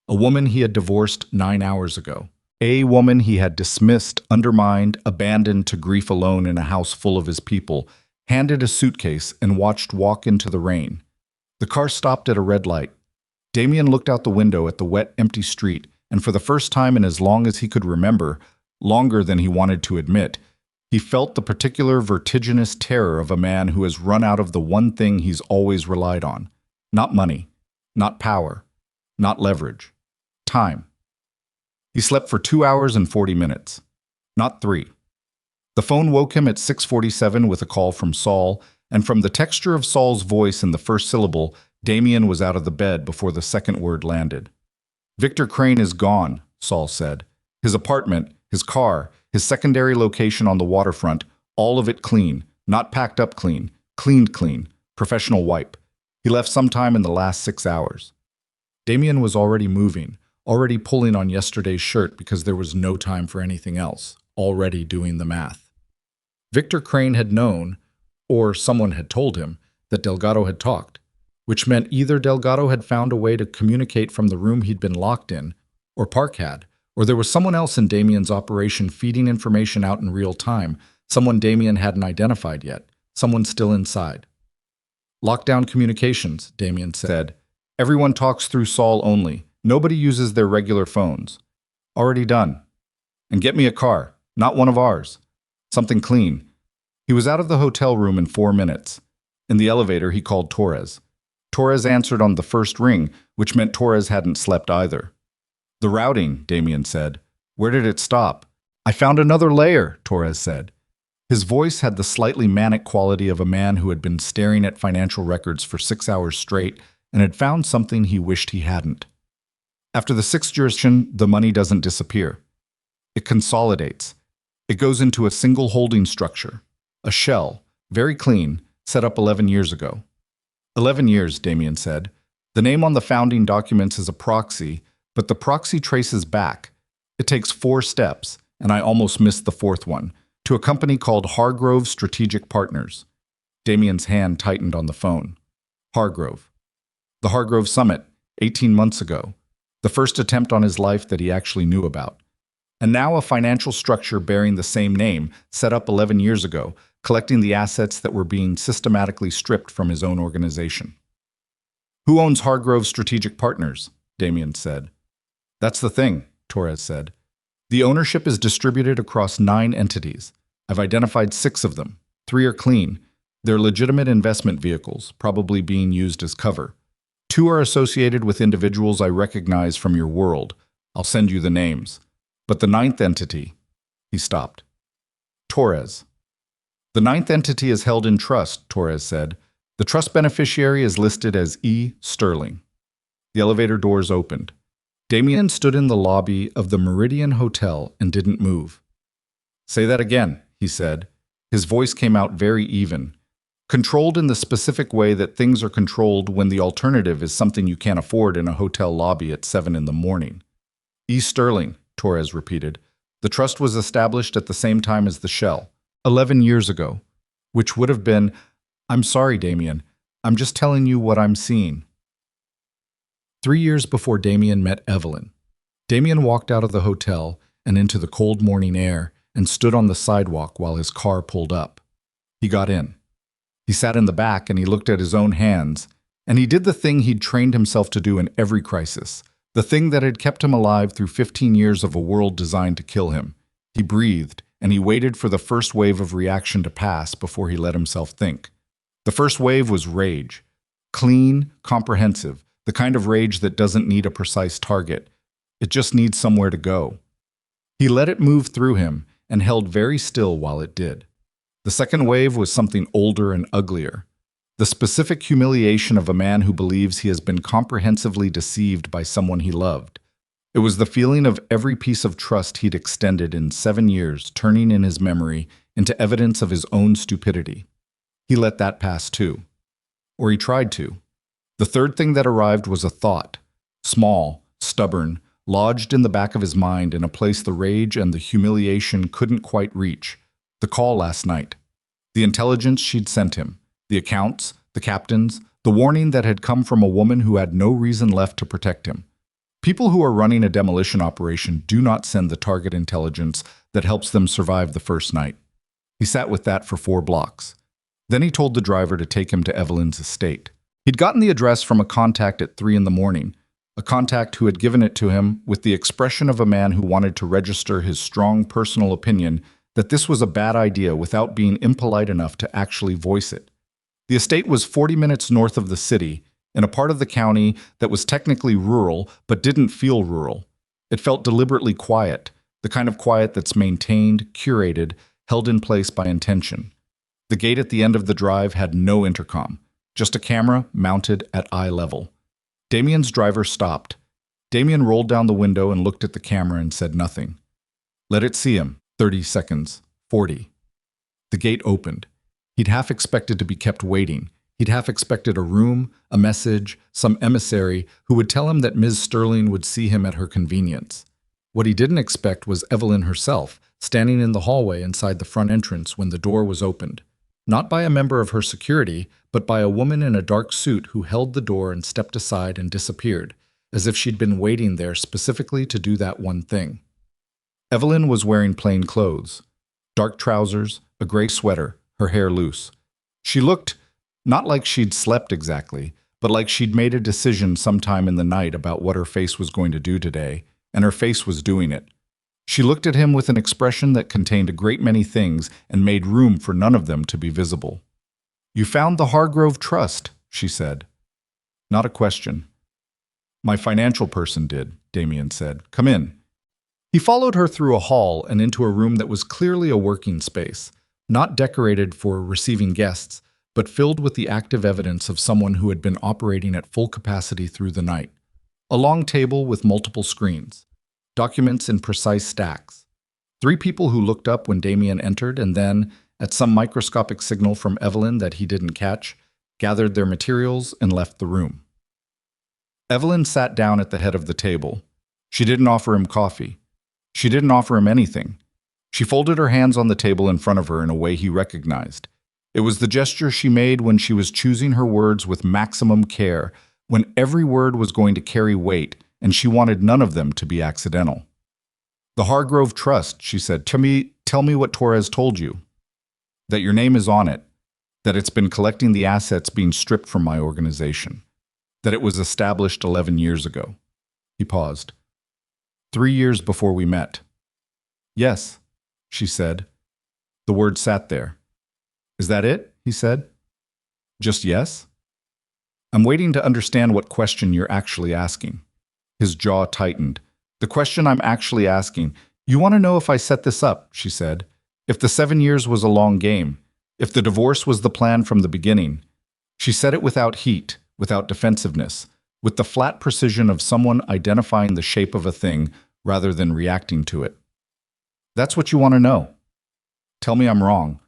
a woman he had divorced 9 hours ago. A woman he had dismissed, undermined, abandoned to grief alone in a house full of his people, handed a suitcase and watched walk into the rain. The car stopped at a red light. Damien looked out the window at the wet, empty street, and for the first time in as long as he could remember, longer than he wanted to admit, he felt the particular vertiginous terror of a man who has run out of the one thing he's always relied on. Not money, not power, not leverage. Time. He slept for 2 hours and 40 minutes. Not 3. The phone woke him at 6:47 with a call from Saul, and from the texture of Saul's voice in the first syllable, Damien was out of the bed before the second word landed. Victor Crane is gone, Saul said. His apartment, his car, his secondary location on the waterfront, all of it clean, not packed up clean, cleaned clean, professional wipe. He left sometime in the last 6 hours. Damien was already moving, already pulling on yesterday's shirt because there was no time for anything else, already doing the math. Victor Crane had known, or someone had told him, that Delgado had talked, which meant either Delgado had found a way to communicate from the room he'd been locked in, or Park had, or there was someone else in Damien's operation feeding information out in real time, someone Damien hadn't identified yet, someone still inside. Lockdown communications, Damien said. Everyone talks through Saul only. Nobody uses their regular phones. Already done. And get me a car, not one of ours. Something clean. He was out of the hotel room in 4 minutes. In the elevator, he called Torres. Torres answered on the first ring, which meant Torres hadn't slept either. The routing, Damien said. Where did it stop? I found another layer, Torres said. His voice had the slightly manic quality of a man who had been staring at financial records for 6 hours straight and had found something he wished he hadn't. After the 6th jurisdiction, the money doesn't disappear. It consolidates. It goes into a single holding structure, a shell, very clean, set up 11 years ago. 11 years, Damien said. The name on the founding documents is a proxy, but the proxy traces back. It takes 4 steps, and I almost missed the 4th one, to a company called Hargrove Strategic Partners. Damien's hand tightened on the phone. Hargrove. The Hargrove Summit, 18 months ago. The first attempt on his life that he actually knew about. And now a financial structure bearing the same name, set up 11 years ago, collecting the assets that were being systematically stripped from his own organization. Who owns Hargrove Strategic Partners? Damien said. That's the thing, Torres said. The ownership is distributed across 9 entities. I've identified 6 of them. 3 are clean. They're legitimate investment vehicles, probably being used as cover. 2 are associated with individuals I recognize from your world. I'll send you the names. But the 9th entity, he stopped. Torres. The 9th entity is held in trust, Torres said. The trust beneficiary is listed as E. Sterling. The elevator doors opened. Damien stood in the lobby of the Meridian Hotel and didn't move. Say that again, he said. His voice came out very even. Controlled in the specific way that things are controlled when the alternative is something you can't afford in a hotel lobby at 7 in the morning. E. Sterling, Torres repeated. The trust was established at the same time as the shell. 11 years ago, which would have been, I'm sorry, Damien. I'm just telling you what I'm seeing. 3 years before Damien met Evelyn. Damien walked out of the hotel and into the cold morning air and stood on the sidewalk while his car pulled up. He got in. He sat in the back and he looked at his own hands, and he did the thing he'd trained himself to do in every crisis, the thing that had kept him alive through 15 years of a world designed to kill him. He breathed, and he waited for the first wave of reaction to pass before he let himself think. The first wave was rage. Clean, comprehensive, the kind of rage that doesn't need a precise target. It just needs somewhere to go. He let it move through him and held very still while it did. The second wave was something older and uglier. The specific humiliation of a man who believes he has been comprehensively deceived by someone he loved. It was the feeling of every piece of trust he'd extended in 7 years turning in his memory into evidence of his own stupidity. He let that pass too. Or he tried to. The third thing that arrived was a thought. Small, stubborn, lodged in the back of his mind in a place the rage and the humiliation couldn't quite reach. The call last night. The intelligence she'd sent him. The accounts, the captains, the warning that had come from a woman who had no reason left to protect him. People who are running a demolition operation do not send the target intelligence that helps them survive the first night. He sat with that for 4 blocks. Then he told the driver to take him to Evelyn's estate. He'd gotten the address from a contact at 3 in the morning, a contact who had given it to him with the expression of a man who wanted to register his strong personal opinion that this was a bad idea without being impolite enough to actually voice it. The estate was 40 minutes north of the city, in a part of the county that was technically rural but didn't feel rural. It felt deliberately quiet, the kind of quiet that's maintained, curated, held in place by intention. The gate at the end of the drive had no intercom, just a camera mounted at eye level. Damien's driver stopped. Damien rolled down the window and looked at the camera and said nothing. Let it see him. 30 seconds. 40. The gate opened. He'd half expected to be kept waiting. He'd half expected a room, a message, some emissary who would tell him that Ms. Sterling would see him at her convenience. What he didn't expect was Evelyn herself, standing in the hallway inside the front entrance when the door was opened. Not by a member of her security, but by a woman in a dark suit who held the door and stepped aside and disappeared, as if she'd been waiting there specifically to do that one thing. Evelyn was wearing plain clothes. Dark trousers, a gray sweater, her hair loose. She looked not like she'd slept exactly, but like she'd made a decision sometime in the night about what her face was going to do today, and her face was doing it. She looked at him with an expression that contained a great many things and made room for none of them to be visible. "You found the Hargrove Trust," she said. Not a question. "My financial person did," Damien said. "Come in." He followed her through a hall and into a room that was clearly a working space, not decorated for receiving guests, but filled with the active evidence of someone who had been operating at full capacity through the night. A long table with multiple screens. Documents in precise stacks. 3 people who looked up when Damien entered and then, at some microscopic signal from Evelyn that he didn't catch, gathered their materials and left the room. Evelyn sat down at the head of the table. She didn't offer him coffee. She didn't offer him anything. She folded her hands on the table in front of her in a way he recognized. It was the gesture she made when she was choosing her words with maximum care, when every word was going to carry weight, and she wanted none of them to be accidental. "The Hargrove Trust," she said. Tell me what Torres told you. That your name is on it. That it's been collecting the assets being stripped from my organization. That it was established 11 years ago." He paused. 3 years before we met." "Yes," she said. The word sat there. "Is that it?" he said. "Just yes?" "I'm waiting to understand what question you're actually asking." His jaw tightened. "The question I'm actually asking, you want to know if I set this up," she said. "If the 7 years was a long game. If the divorce was the plan from the beginning." She said it without heat, without defensiveness, with the flat precision of someone identifying the shape of a thing rather than reacting to it. "That's what you want to know. Tell me I'm wrong."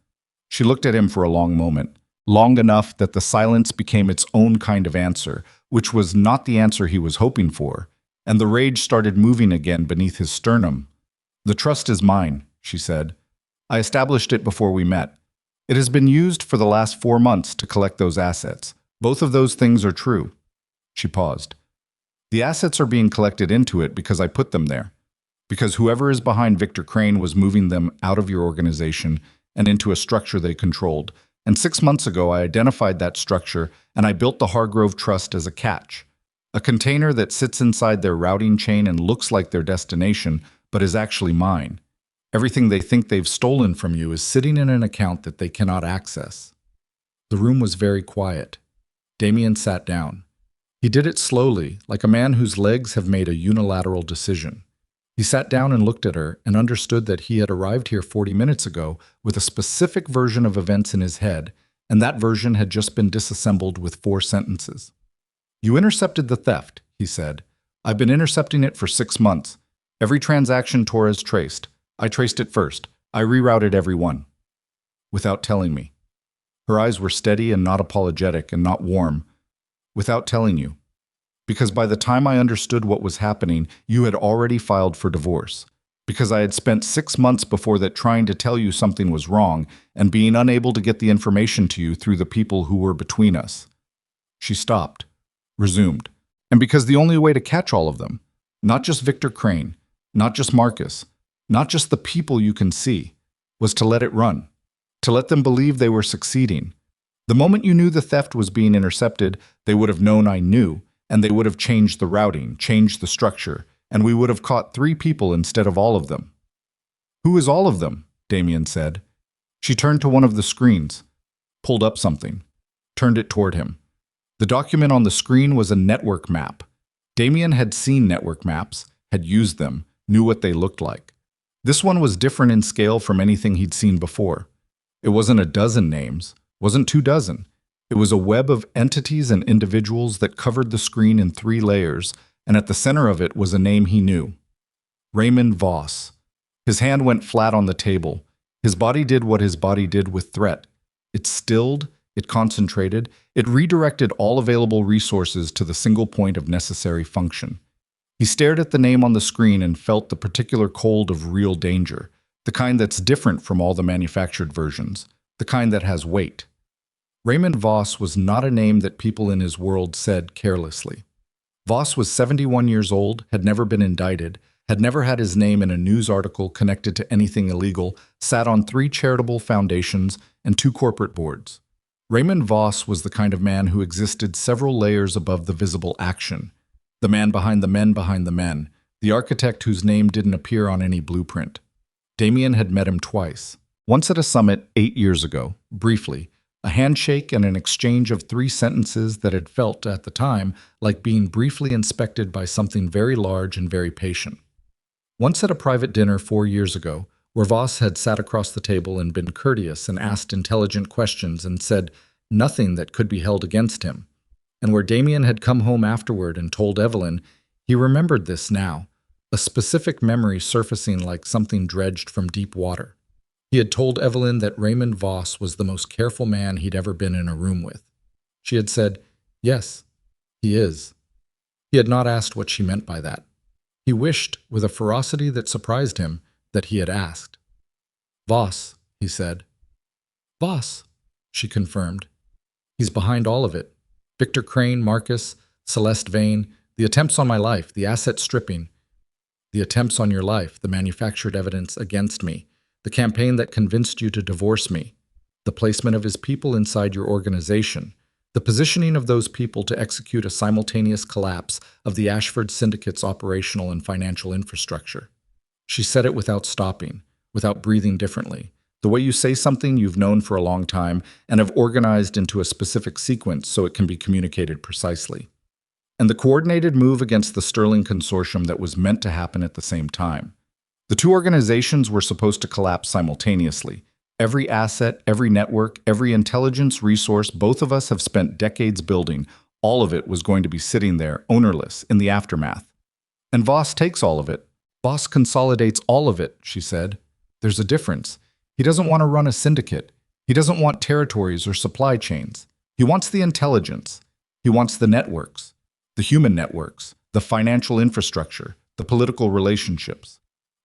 She looked at him for a long moment, long enough that the silence became its own kind of answer, which was not the answer he was hoping for, and the rage started moving again beneath his sternum. "The trust is mine," she said. I established it before we met. It has been used for the last 4 months to collect those assets. Both of those things are true." She paused. "The assets are being collected into it because I put them there. Because whoever is behind Victor Crane was moving them out of your organization and into a structure they controlled. And 6 months ago, I identified that structure and I built the Hargrove Trust as a catch. A container that sits inside their routing chain and looks like their destination, but is actually mine. Everything they think they've stolen from you is sitting in an account that they cannot access." The room was very quiet. Damien sat down. He did it slowly, like a man whose legs have made a unilateral decision. He sat down and looked at her and understood that he had arrived here 40 minutes ago with a specific version of events in his head, and that version had just been disassembled with 4 sentences. "You intercepted the theft," he said. "I've been intercepting it for 6 months. Every transaction Torres traced. I traced it first. I rerouted every one." "Without telling me." Her eyes were steady and not apologetic and not warm. "Without telling you. Because by the time I understood what was happening, you had already filed for divorce. Because I had spent 6 months before that trying to tell you something was wrong and being unable to get the information to you through the people who were between us." She stopped, resumed. "And because the only way to catch all of them, not just Victor Crane, not just Marcus, not just the people you can see, was to let it run, to let them believe they were succeeding. The moment you knew the theft was being intercepted, they would have known I knew, and they would have changed the routing, changed the structure, and we would have caught 3 people instead of all of them." "Who is all of them?" Damien said. She turned to one of the screens, pulled up something, turned it toward him. The document on the screen was a network map. Damien had seen network maps, had used them, knew what they looked like. This one was different in scale from anything he'd seen before. It wasn't a dozen names, wasn't 2 dozen. It was a web of entities and individuals that covered the screen in 3 layers, and at the center of it was a name he knew. Raymond Voss. His hand went flat on the table. His body did what his body did with threat. It stilled, it concentrated, it redirected all available resources to the single point of necessary function. He stared at the name on the screen and felt the particular cold of real danger, the kind that's different from all the manufactured versions, the kind that has weight. Raymond Voss was not a name that people in his world said carelessly. Voss was 71 years old, had never been indicted, had never had his name in a news article connected to anything illegal, sat on 3 charitable foundations and 2 corporate boards. Raymond Voss was the kind of man who existed several layers above the visible action. The man behind the men behind the men, the architect whose name didn't appear on any blueprint. Damien had met him twice. Once at a summit 8 years ago, briefly, a handshake and an exchange of 3 sentences that had felt, at the time, like being briefly inspected by something very large and very patient. Once at a private dinner 4 years ago, where Voss had sat across the table and been courteous and asked intelligent questions and said nothing that could be held against him, and where Damien had come home afterward and told Evelyn, he remembered this now, a specific memory surfacing like something dredged from deep water. He had told Evelyn that Raymond Voss was the most careful man he'd ever been in a room with. She had said, "Yes, he is." He had not asked what she meant by that. He wished, with a ferocity that surprised him, that he had asked. "Voss," he said. "Voss," she confirmed. "He's behind all of it. Victor Crane, Marcus, Celeste Vane, the attempts on my life, the asset stripping, the attempts on your life, the manufactured evidence against me, the campaign that convinced you to divorce me, the placement of his people inside your organization, the positioning of those people to execute a simultaneous collapse of the Ashford Syndicate's operational and financial infrastructure." She said it without stopping, without breathing differently. The way you say something you've known for a long time and have organized into a specific sequence so it can be communicated precisely. And the coordinated move against the Sterling Consortium that was meant to happen at the same time. The 2 organizations were supposed to collapse simultaneously. Every asset, every network, every intelligence resource both of us have spent decades building, all of it was going to be sitting there, ownerless, in the aftermath. And Voss takes all of it. Voss consolidates all of it, she said. There's a difference. He doesn't want to run a syndicate. He doesn't want territories or supply chains. He wants the intelligence. He wants the networks, the human networks, the financial infrastructure, the political relationships.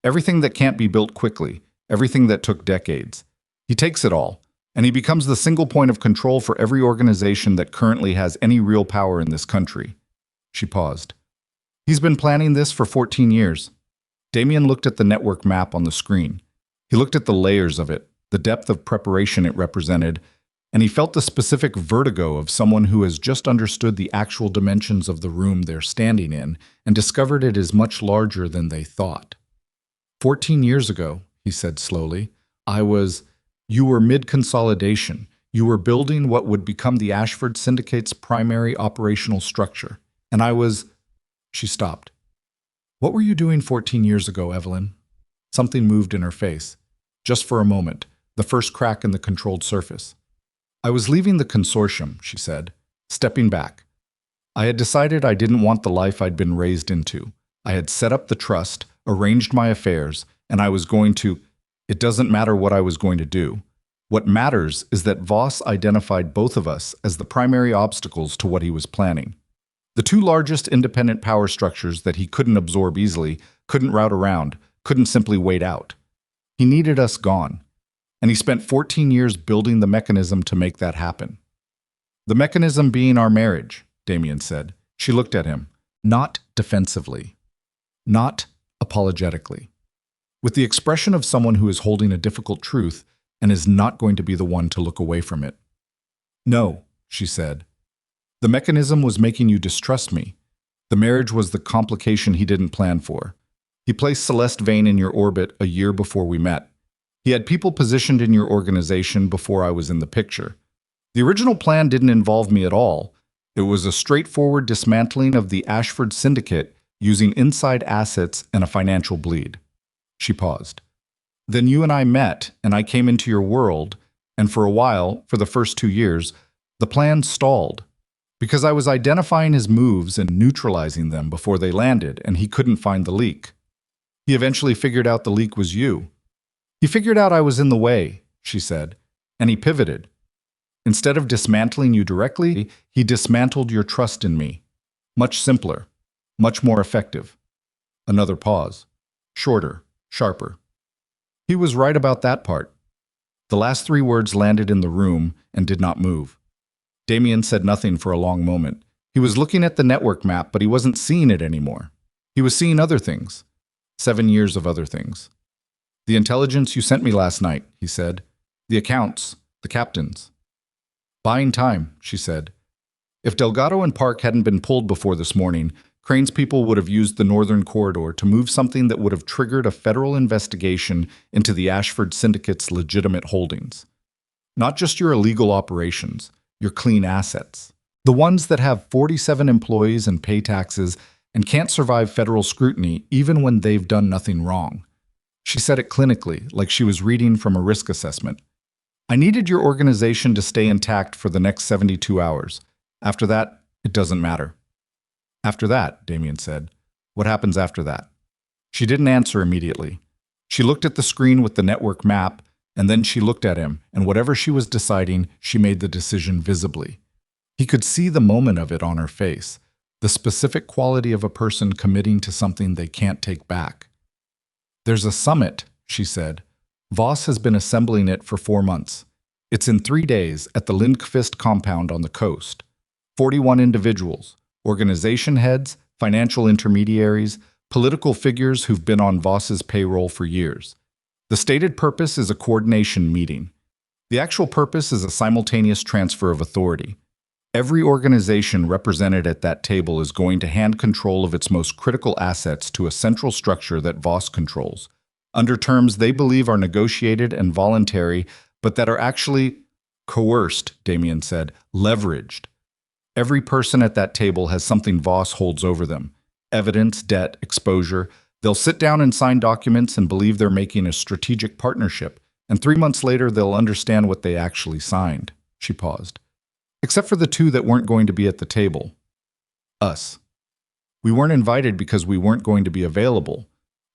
Everything that can't be built quickly, everything that took decades. He takes it all, and he becomes the single point of control for every organization that currently has any real power in this country. She paused. He's been planning this for 14 years. Damien looked at the network map on the screen. He looked at the layers of it, the depth of preparation it represented, and he felt the specific vertigo of someone who has just understood the actual dimensions of the room they're standing in and discovered it is much larger than they thought. 14 years ago, he said slowly, you were mid-consolidation. You were building what would become the Ashford Syndicate's primary operational structure. And She stopped. What were you doing 14 years ago, Evelyn? Something moved in her face. Just for a moment, the first crack in the controlled surface. I was leaving the consortium, she said, stepping back. I had decided I didn't want the life I'd been raised into. I had set up the trust, arranged my affairs, and I was going to. It doesn't matter what I was going to do. What matters is that Voss identified both of us as the primary obstacles to what he was planning. The two largest independent power structures that he couldn't absorb easily, couldn't route around, couldn't simply wait out. He needed us gone. And he spent 14 years building the mechanism to make that happen. The mechanism being our marriage, Damien said. She looked at him, not defensively, not apologetically, with the expression of someone who is holding a difficult truth and is not going to be the one to look away from it. No, she said. The mechanism was making you distrust me. The marriage was the complication he didn't plan for. He placed Celeste Vane in your orbit a year before we met. He had people positioned in your organization before I was in the picture. The original plan didn't involve me at all. It was a straightforward dismantling of the Ashford Syndicate using inside assets and a financial bleed. She paused. Then you and I met, and I came into your world, and for a while, for the first 2 years, the plan stalled. Because I was identifying his moves and neutralizing them before they landed, and he couldn't find the leak. He eventually figured out the leak was you. He figured out I was in the way, she said, and he pivoted. Instead of dismantling you directly, he dismantled your trust in me. Much simpler, much more effective. Another pause. Shorter, sharper. He was right about that part. The last 3 words landed in the room and did not move. Damien said nothing for a long moment. He was looking at the network map, but he wasn't seeing it anymore. He was seeing other things. 7 years of other things. The intelligence you sent me last night, he said. The accounts, the captains. Buying time, she said. If Delgado and Park hadn't been pulled before this morning, Crane's people would have used the northern corridor to move something that would have triggered a federal investigation into the Ashford Syndicate's legitimate holdings. Not just your illegal operations, your clean assets. The ones that have 47 employees and pay taxes and can't survive federal scrutiny even when they've done nothing wrong. She said it clinically, like she was reading from a risk assessment. I needed your organization to stay intact for the next 72 hours. After that, it doesn't matter. After that, Damien said. What happens after that? She didn't answer immediately. She looked at the screen with the network map, and then she looked at him, and whatever she was deciding, she made the decision visibly. He could see the moment of it on her face, the specific quality of a person committing to something they can't take back. There's a summit, she said. Voss has been assembling it for 4 months. It's in 3 days at the Lindqvist compound on the coast. 41 individuals, organization heads, financial intermediaries, political figures who've been on Voss's payroll for years. The stated purpose is a coordination meeting. The actual purpose is a simultaneous transfer of authority. Every organization represented at that table is going to hand control of its most critical assets to a central structure that Voss controls, under terms they believe are negotiated and voluntary, but that are actually coerced, Damien said, leveraged. Every person at that table has something Voss holds over them. Evidence, debt, exposure. They'll sit down and sign documents and believe they're making a strategic partnership, and 3 months later they'll understand what they actually signed. She paused. Except for the 2 that weren't going to be at the table. Us. We weren't invited because we weren't going to be available.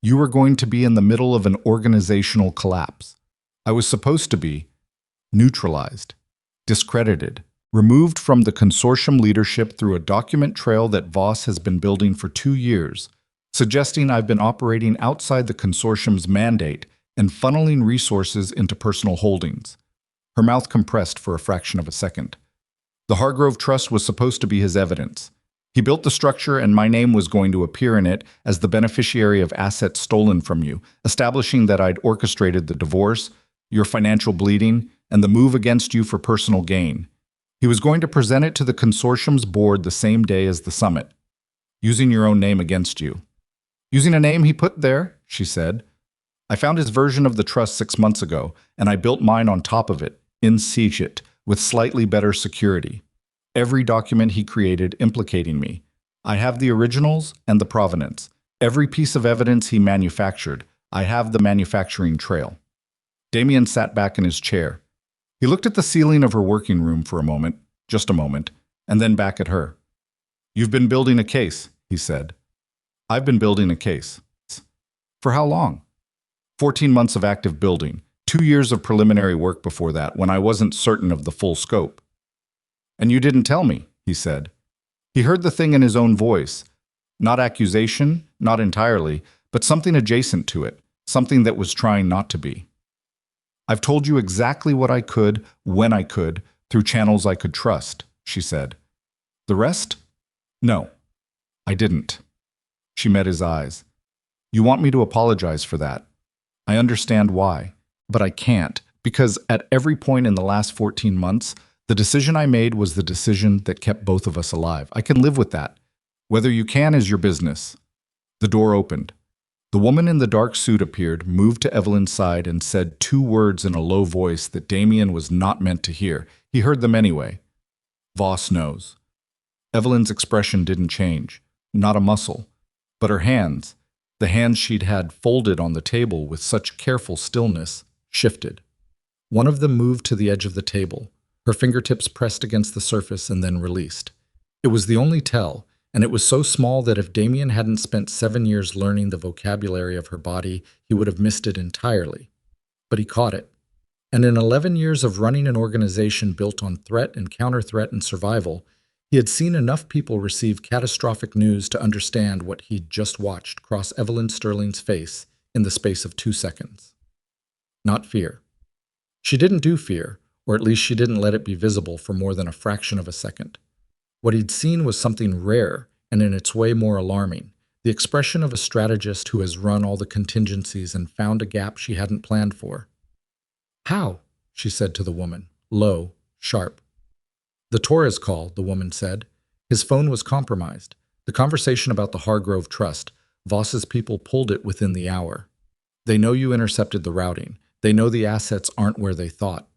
You were going to be in the middle of an organizational collapse. I was supposed to be neutralized, discredited, removed from the consortium leadership through a document trail that Voss has been building for 2 years, suggesting I've been operating outside the consortium's mandate and funneling resources into personal holdings. Her mouth compressed for a fraction of a second. The Hargrove Trust was supposed to be his evidence. He built the structure and my name was going to appear in it as the beneficiary of assets stolen from you, establishing that I'd orchestrated the divorce, your financial bleeding, and the move against you for personal gain. He was going to present it to the consortium's board the same day as the summit, using your own name against you. Using a name he put there, she said. I found his version of the trust 6 months ago, and I built mine on top of it, in secret, with slightly better security. Every document he created implicating me. I have the originals and the provenance. Every piece of evidence he manufactured, I have the manufacturing trail. Damien sat back in his chair. He looked at the ceiling of her working room for a moment, just a moment, and then back at her. You've been building a case, he said. I've been building a case. For how long? 14 months of active building, 2 years of preliminary work before that when I wasn't certain of the full scope. And you didn't tell me, he said. He heard the thing in his own voice. Not accusation, not entirely, but something adjacent to it, something that was trying not to be. I've told you exactly what I could, when I could, through channels I could trust, she said. The rest? No, I didn't. She met his eyes. You want me to apologize for that. I understand why, but I can't, because at every point in the last 14 months, the decision I made was the decision that kept both of us alive. I can live with that. Whether you can is your business. The door opened. The woman in the dark suit appeared, moved to Evelyn's side, and said 2 words in a low voice that Damien was not meant to hear. He heard them anyway. Voss knows. Evelyn's expression didn't change, not a muscle, but her hands, the hands she'd had folded on the table with such careful stillness, shifted. One of them moved to the edge of the table. Her fingertips pressed against the surface and then released. It was the only tell, and it was so small that if Damien hadn't spent 7 years learning the vocabulary of her body, he would have missed it entirely. But he caught it. And in 11 years of running an organization built on threat and counter-threat and survival, he had seen enough people receive catastrophic news to understand what he'd just watched cross Evelyn Sterling's face in the space of 2 seconds. Not fear. She didn't do fear, or at least she didn't let it be visible for more than a fraction of a second. What he'd seen was something rare and in its way more alarming, the expression of a strategist who has run all the contingencies and found a gap she hadn't planned for. How? She said to the woman, low, sharp. The Torres call, the woman said. His phone was compromised. The conversation about the Hargrove Trust, Voss's people pulled it within the hour. They know you intercepted the routing. They know the assets aren't where they thought.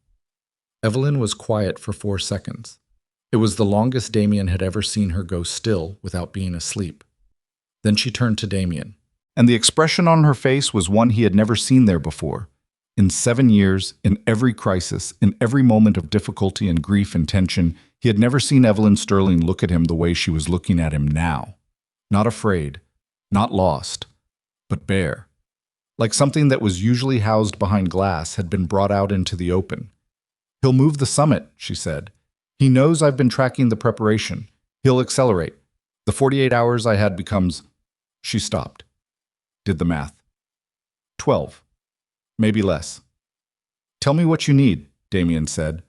Evelyn was quiet for 4 seconds. It was the longest Damien had ever seen her go still without being asleep. Then she turned to Damien, and the expression on her face was one he had never seen there before. In 7 years, in every crisis, in every moment of difficulty and grief and tension, he had never seen Evelyn Sterling look at him the way she was looking at him now. Not afraid, not lost, but bare. Like something that was usually housed behind glass had been brought out into the open. He'll move the summit, she said. He knows I've been tracking the preparation. He'll accelerate. The 48 hours I had becomes... She stopped. Did the math. 12. Maybe less. Tell me what you need, Damien said.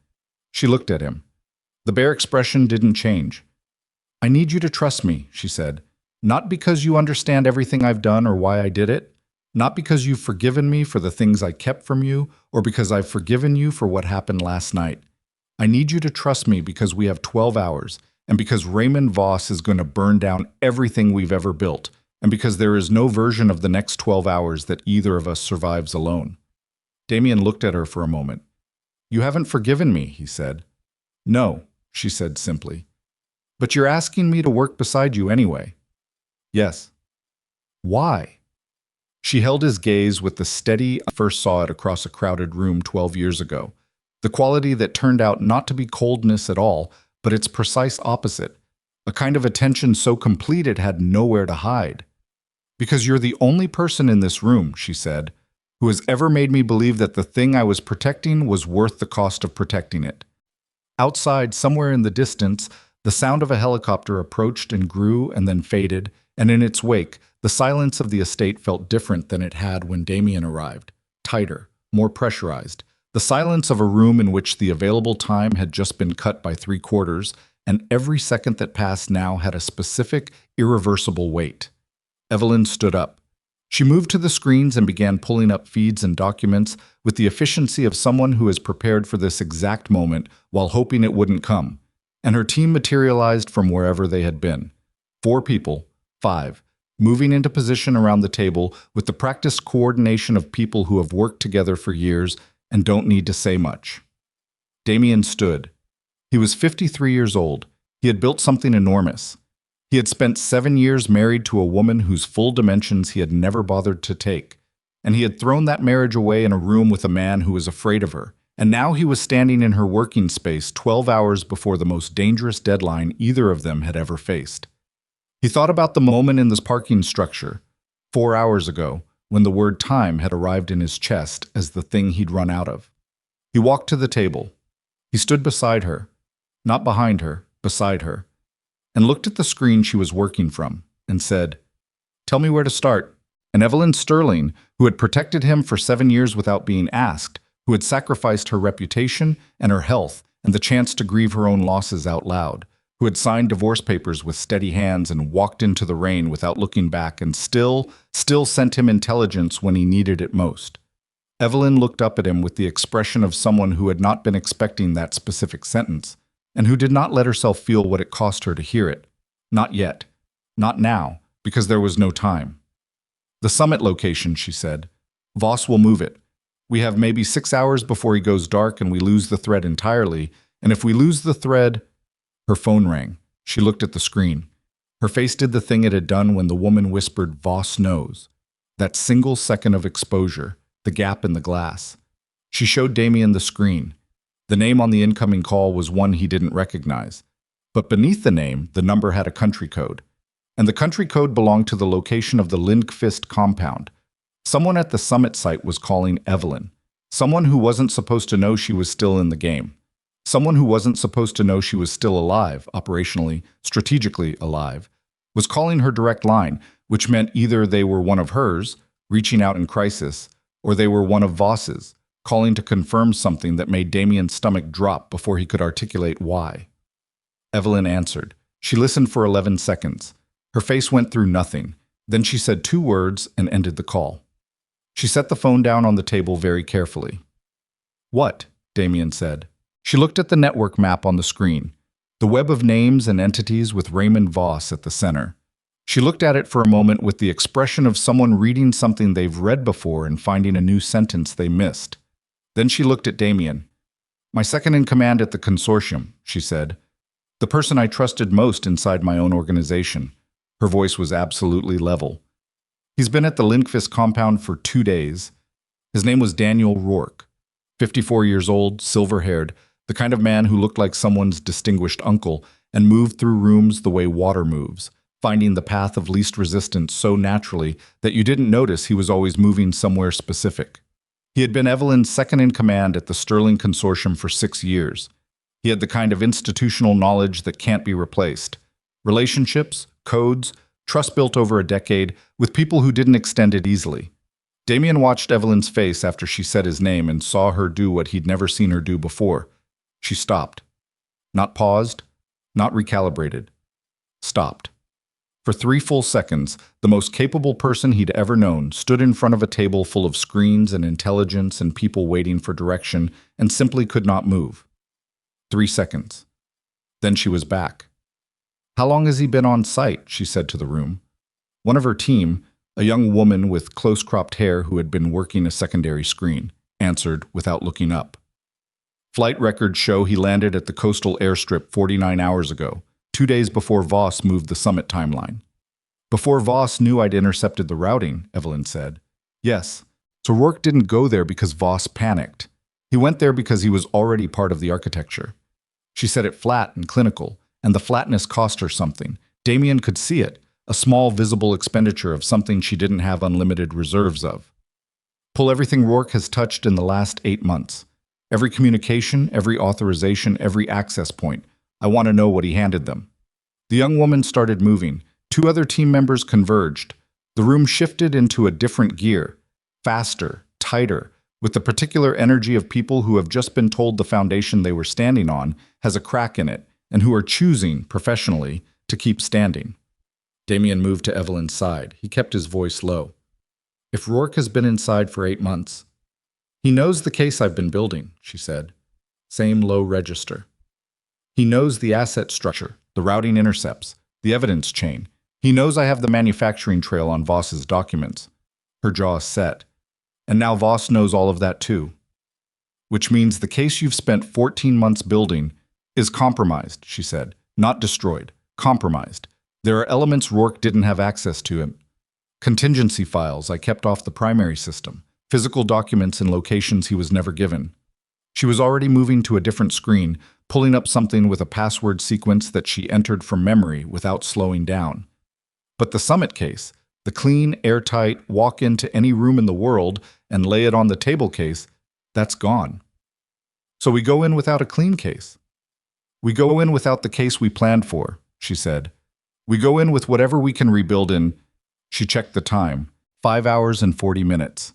She looked at him. The bare expression didn't change. I need you to trust me, she said. Not because you understand everything I've done or why I did it. Not because you've forgiven me for the things I kept from you, or because I've forgiven you for what happened last night. I need you to trust me because we have 12 hours, and because Raymond Voss is going to burn down everything we've ever built, and because there is no version of the next 12 hours that either of us survives alone. Damien looked at her for a moment. You haven't forgiven me, he said. No, she said simply. But you're asking me to work beside you anyway. Yes. Why? She held his gaze with the steady I first saw it across a crowded room 12 years ago, the quality that turned out not to be coldness at all, but its precise opposite, a kind of attention so complete it had nowhere to hide. Because you're the only person in this room, she said, who has ever made me believe that the thing I was protecting was worth the cost of protecting it. Outside, somewhere in the distance, the sound of a helicopter approached and grew and then faded, and in its wake, the silence of the estate felt different than it had when Damien arrived, tighter, more pressurized. The silence of a room in which the available time had just been cut by 3/4, and every second that passed now had a specific, irreversible weight. Evelyn stood up. She moved to the screens and began pulling up feeds and documents with the efficiency of someone who is prepared for this exact moment while hoping it wouldn't come. And her team materialized from wherever they had been. 4 people, 5, moving into position around the table with the practiced coordination of people who have worked together for years and don't need to say much. Damien stood. He was 53 years old. He had built something enormous. He had spent 7 years married to a woman whose full dimensions he had never bothered to take, and he had thrown that marriage away in a room with a man who was afraid of her. And now he was standing in her working space 12 hours before the most dangerous deadline either of them had ever faced. He thought about the moment in this parking structure, 4 hours ago, when the word time had arrived in his chest as the thing he'd run out of. He walked to the table. He stood beside her, not behind her, beside her, and looked at the screen she was working from, and said, "Tell me where to start." And Evelyn Sterling, who had protected him for 7 years without being asked, who had sacrificed her reputation and her health and the chance to grieve her own losses out loud, who had signed divorce papers with steady hands and walked into the rain without looking back and still sent him intelligence when he needed it most. Evelyn looked up at him with the expression of someone who had not been expecting that specific sentence, and who did not let herself feel what it cost her to hear it. Not yet. Not now, because there was no time. "The summit location," she said. "Voss will move it. We have maybe 6 hours before he goes dark and we lose the thread entirely, and if we lose the thread—" Her phone rang. She looked at the screen. Her face did the thing it had done when the woman whispered, "Voss knows." That single second of exposure, the gap in the glass. She showed Damien the screen. The name on the incoming call was one he didn't recognize. But beneath the name, the number had a country code. And the country code belonged to the location of the Lindqvist compound. Someone at the summit site was calling Evelyn. Someone who wasn't supposed to know she was still in the game. Someone who wasn't supposed to know she was still alive, operationally, strategically alive, was calling her direct line, which meant either they were one of hers, reaching out in crisis, or they were one of Voss's, calling to confirm something that made Damien's stomach drop before he could articulate why. Evelyn answered. She listened for 11 seconds. Her face went through nothing. Then she said 2 words and ended the call. She set the phone down on the table very carefully. "What?" Damien said. She looked at the network map on the screen, the web of names and entities with Raymond Voss at the center. She looked at it for a moment with the expression of someone reading something they've read before and finding a new sentence they missed. Then she looked at Damien. "My second in command at the consortium," she said. "The person I trusted most inside my own organization." Her voice was absolutely level. "He's been at the Lindqvist compound for 2 days. His name was Daniel Rourke. 54 years old, silver-haired, the kind of man who looked like someone's distinguished uncle and moved through rooms the way water moves, finding the path of least resistance so naturally that you didn't notice he was always moving somewhere specific. He had been Evelyn's second in command at the Sterling Consortium for 6 years. He had the kind of institutional knowledge that can't be replaced. Relationships, codes, trust built over a decade with people who didn't extend it easily. Damien watched Evelyn's face after she said his name and saw her do what he'd never seen her do before. She stopped. Not paused, not recalibrated. Stopped. For 3 full seconds, the most capable person he'd ever known stood in front of a table full of screens and intelligence and people waiting for direction and simply could not move. 3 seconds. Then she was back. "How long has he been on site?" she said to the room. One of her team, a young woman with close-cropped hair who had been working a secondary screen, answered without looking up. "Flight records show he landed at the coastal airstrip 49 hours ago, 2 days before Voss moved the summit timeline." "Before Voss knew I'd intercepted the routing," Evelyn said. "Yes, so Rourke didn't go there because Voss panicked. He went there because he was already part of the architecture." She said it flat and clinical, and the flatness cost her something. Damien could see it, a small visible expenditure of something she didn't have unlimited reserves of. "Pull everything Rourke has touched in the last 8 months. Every communication, every authorization, every access point. I want to know what he handed them." The young woman started moving. 2 other team members converged. The room shifted into a different gear. Faster, tighter, with the particular energy of people who have just been told the foundation they were standing on has a crack in it and who are choosing, professionally, to keep standing. Damien moved to Evelyn's side. He kept his voice low. If Rourke has been inside for 8 months, he knows the case I've been building, she said. Same low register. He knows the asset structure, the routing intercepts, the evidence chain. He knows I have the manufacturing trail on Voss's documents. Her jaw set. And now Voss knows all of that too. Which means the case you've spent 14 months building is compromised, she said. Not destroyed. Compromised. There are elements Rourke didn't have access to him. Contingency files I kept off the primary system. Physical documents in locations he was never given. She was already moving to a different screen, pulling up something with a password sequence that she entered from memory without slowing down. But the Summit case, the clean, airtight, walk into any room in the world and lay it on the table case, that's gone. So we go in without a clean case. We go in without the case we planned for, she said. We go in with whatever we can rebuild in. She checked the time. 5 hours and 40 minutes.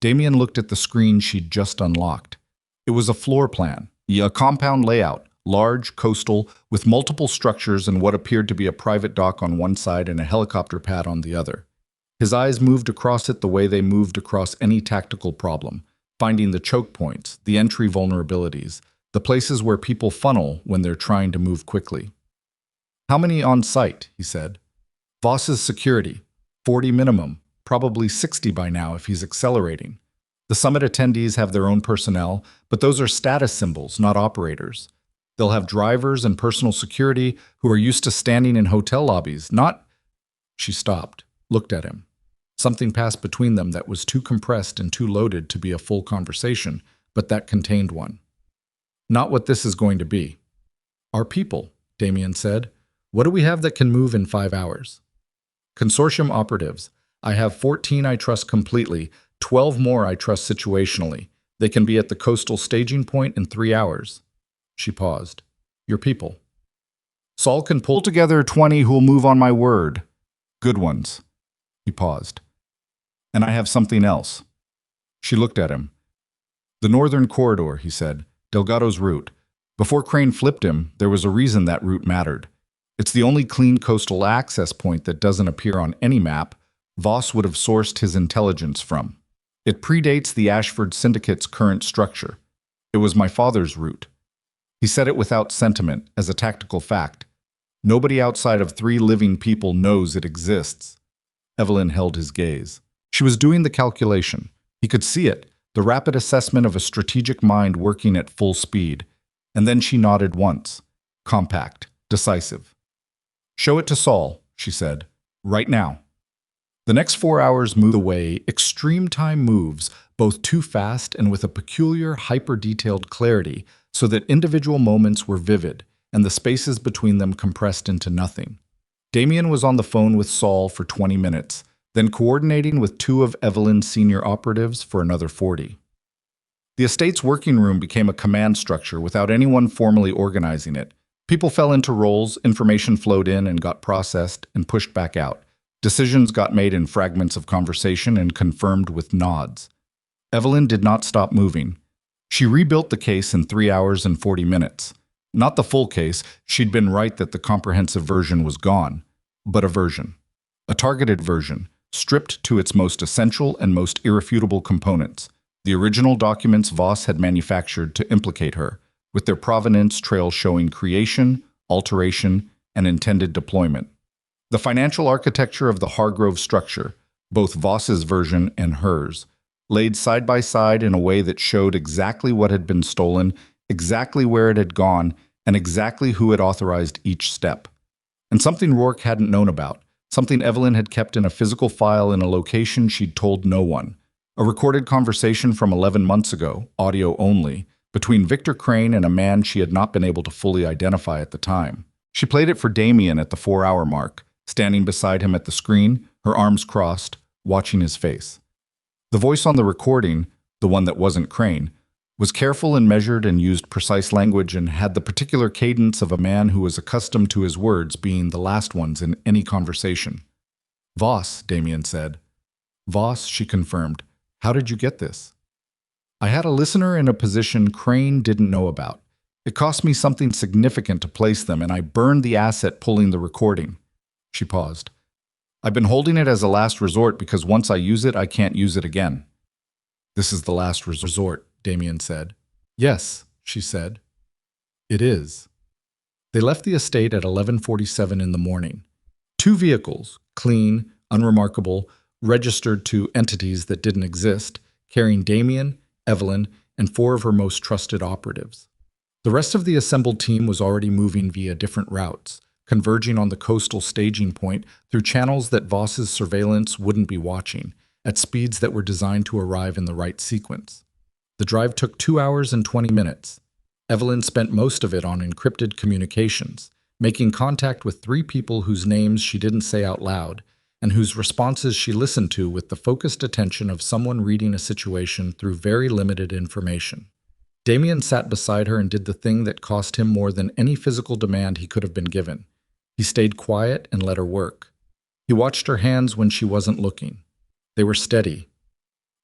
Damien looked at the screen she'd just unlocked. It was a floor plan, a compound layout, large, coastal, with multiple structures and what appeared to be a private dock on one side and a helicopter pad on the other. His eyes moved across it the way they moved across any tactical problem, finding the choke points, the entry vulnerabilities, the places where people funnel when they're trying to move quickly. How many on site, he said. Voss's security, 40 minimum, probably 60 by now if he's accelerating. The summit attendees have their own personnel, but those are status symbols, not operators. They'll have drivers and personal security who are used to standing in hotel lobbies, not... She stopped, looked at him. Something passed between them that was too compressed and too loaded to be a full conversation, but that contained one. Not what this is going to be. Our people, Damien said. What do we have that can move in 5 hours? Consortium operatives. I have 14 I trust completely, 12 more I trust situationally. They can be at the coastal staging point in 3 hours. She paused. Your people. Saul can pull together 20 who'll move on my word. Good ones. He paused. And I have something else. She looked at him. The northern corridor, he said. Delgado's route. Before Crane flipped him, there was a reason that route mattered. It's the only clean coastal access point that doesn't appear on any map Voss would have sourced his intelligence from. It predates the Ashford Syndicate's current structure. It was my father's route. He said it without sentiment, as a tactical fact. Nobody outside of 3 living people knows it exists. Evelyn held his gaze. She was doing the calculation. He could see it, the rapid assessment of a strategic mind working at full speed. And then she nodded once. Compact, decisive. Show it to Saul, she said. Right now. The next 4 hours moved the way extreme time moves, both too fast and with a peculiar, hyper-detailed clarity, so that individual moments were vivid, and the spaces between them compressed into nothing. Damien was on the phone with Saul for 20 minutes, then coordinating with 2 of Evelyn's senior operatives for another 40. The estate's working room became a command structure without anyone formally organizing it. People fell into roles, information flowed in and got processed and pushed back out. Decisions got made in fragments of conversation and confirmed with nods. Evelyn did not stop moving. She rebuilt the case in 3 hours and 40 minutes. Not the full case, she'd been right that the comprehensive version was gone, but a version. A targeted version, stripped to its most essential and most irrefutable components. The original documents Voss had manufactured to implicate her, with their provenance trail showing creation, alteration, and intended deployment. The financial architecture of the Hargrove structure, both Voss's version and hers, laid side by side in a way that showed exactly what had been stolen, exactly where it had gone, and exactly who had authorized each step. And something Rourke hadn't known about, something Evelyn had kept in a physical file in a location she'd told no one. A recorded conversation from 11 months ago, audio only, between Victor Crane and a man she had not been able to fully identify at the time. She played it for Damien at the 4-hour mark, standing beside him at the screen, her arms crossed, watching his face. The voice on the recording, the one that wasn't Crane, was careful and measured and used precise language and had the particular cadence of a man who was accustomed to his words being the last ones in any conversation. Voss, Damien said. Voss, she confirmed. How did you get this? I had a listener in a position Crane didn't know about. It cost me something significant to place them, and I burned the asset pulling the recording. She paused. I've been holding it as a last resort because once I use it, I can't use it again. This is the last resort, Damien said. Yes, she said. It is. They left the estate at 11:47 in the morning. 2 vehicles, clean, unremarkable, registered to entities that didn't exist, carrying Damien, Evelyn, and 4 of her most trusted operatives. The rest of the assembled team was already moving via different routes, converging on the coastal staging point through channels that Voss's surveillance wouldn't be watching, at speeds that were designed to arrive in the right sequence. The drive took 2 hours and 20 minutes. Evelyn spent most of it on encrypted communications, making contact with 3 people whose names she didn't say out loud, and whose responses she listened to with the focused attention of someone reading a situation through very limited information. Damien sat beside her and did the thing that cost him more than any physical demand he could have been given. He stayed quiet and let her work. He watched her hands when she wasn't looking. They were steady.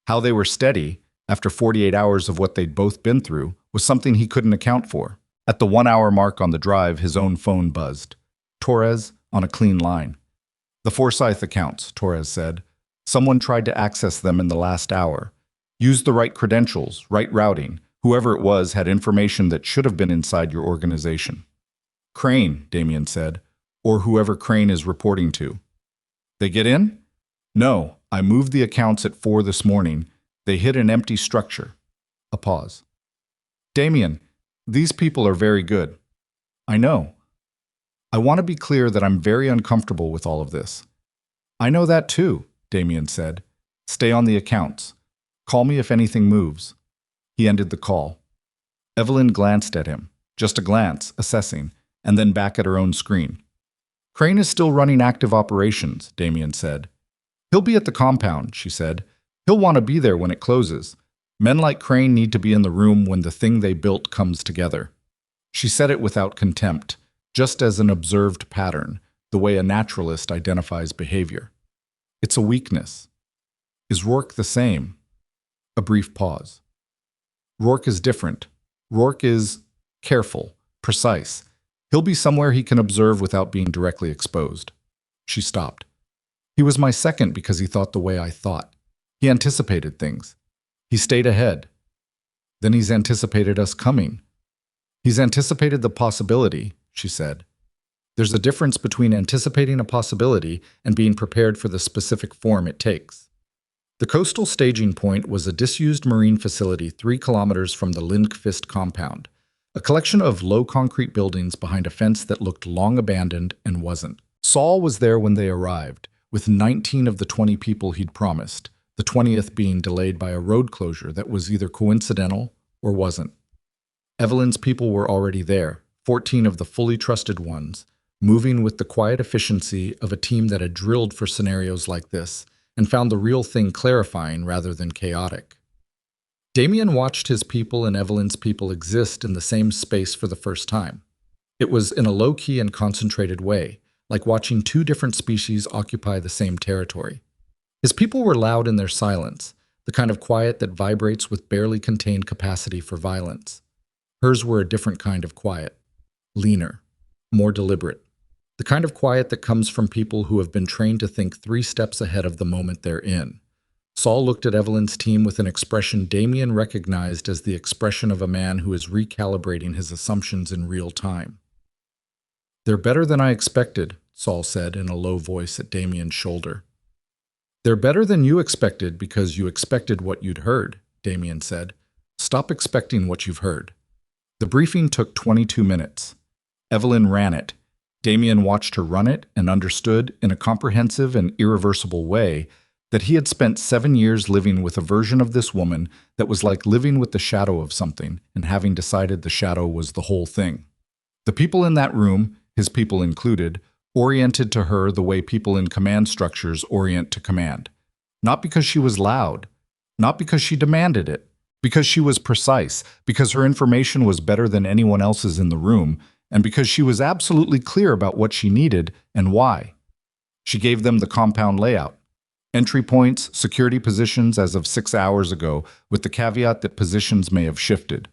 How they were steady, after 48 hours of what they'd both been through, was something he couldn't account for. At the 1-hour mark on the drive, his own phone buzzed. Torres, on a clean line. The Forsyth accounts, Torres said. Someone tried to access them in the last hour. Used the right credentials, right routing. Whoever it was had information that should have been inside your organization. Crane, Damien said, or whoever Crane is reporting to. They get in? No, I moved the accounts at 4 this morning. They hit an empty structure. A pause. Damien, these people are very good. I know. I want to be clear that I'm very uncomfortable with all of this. I know that too, Damien said. Stay on the accounts. Call me if anything moves. He ended the call. Evelyn glanced at him, just a glance, assessing, and then back at her own screen. Crane is still running active operations, Damien said. He'll be at the compound, she said. He'll want to be there when it closes. Men like Crane need to be in the room when the thing they built comes together. She said it without contempt, just as an observed pattern, the way a naturalist identifies behavior. It's a weakness. Is Rourke the same? A brief pause. Rourke is different. Rourke is careful, precise. He'll be somewhere he can observe without being directly exposed. She stopped. He was my second because he thought the way I thought. He anticipated things. He stayed ahead. Then he's anticipated us coming. He's anticipated the possibility, she said. There's a difference between anticipating a possibility and being prepared for the specific form it takes. The coastal staging point was a disused marine facility 3 kilometers from the Lindqvist compound, a collection of low concrete buildings behind a fence that looked long abandoned and wasn't. Saul was there when they arrived, with 19 of the 20 people he'd promised, the 20th being delayed by a road closure that was either coincidental or wasn't. Evelyn's people were already there, 14 of the fully trusted ones, moving with the quiet efficiency of a team that had drilled for scenarios like this and found the real thing clarifying rather than chaotic. Damien watched his people and Evelyn's people exist in the same space for the first time. It was in a low-key and concentrated way, like watching 2 different species occupy the same territory. His people were loud in their silence, the kind of quiet that vibrates with barely contained capacity for violence. Hers were a different kind of quiet, leaner, more deliberate. The kind of quiet that comes from people who have been trained to think 3 steps ahead of the moment they're in. Saul looked at Evelyn's team with an expression Damien recognized as the expression of a man who is recalibrating his assumptions in real time. They're better than I expected, Saul said in a low voice at Damien's shoulder. They're better than you expected because you expected what you'd heard, Damien said. Stop expecting what you've heard. The briefing took 22 minutes. Evelyn ran it. Damien watched her run it and understood, in a comprehensive and irreversible way, that he had spent 7 years living with a version of this woman that was like living with the shadow of something and having decided the shadow was the whole thing. The people in that room, his people included, oriented to her the way people in command structures orient to command. Not because she was loud, not because she demanded it, because she was precise, because her information was better than anyone else's in the room, and because she was absolutely clear about what she needed and why. She gave them the compound layout. Entry points, security positions as of 6 hours ago, with the caveat that positions may have shifted.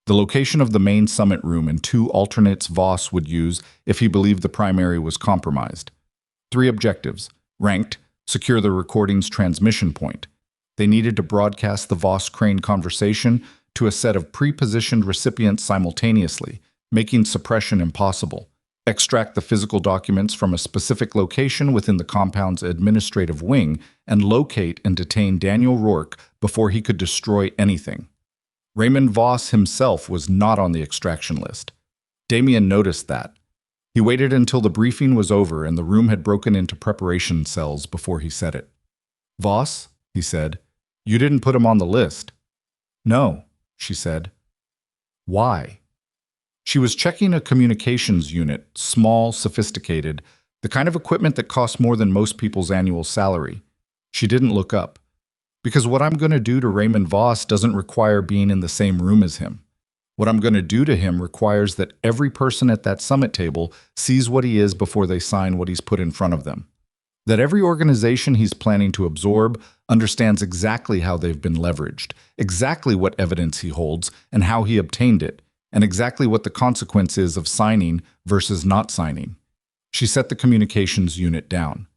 The location of the main summit room and 2 alternates Voss would use if he believed the primary was compromised. 3 objectives. Ranked, secure the recording's transmission point. They needed to broadcast the Voss-Crane conversation to a set of pre-positioned recipients simultaneously, making suppression impossible. Extract the physical documents from a specific location within the compound's administrative wing and locate and detain Daniel Rourke before he could destroy anything. Raymond Voss himself was not on the extraction list. Damien noticed that. He waited until the briefing was over and the room had broken into preparation cells before he said it. "Voss," he said, "you didn't put him on the list." "No," she said. "Why?" She was checking a communications unit, small, sophisticated, the kind of equipment that costs more than most people's annual salary. She didn't look up. "Because what I'm going to do to Raymond Voss doesn't require being in the same room as him. What I'm going to do to him requires that every person at that summit table sees what he is before they sign what he's put in front of them. That every organization he's planning to absorb understands exactly how they've been leveraged, exactly what evidence he holds and how he obtained it, and exactly what the consequence is of signing versus not signing." She set the communications unit down.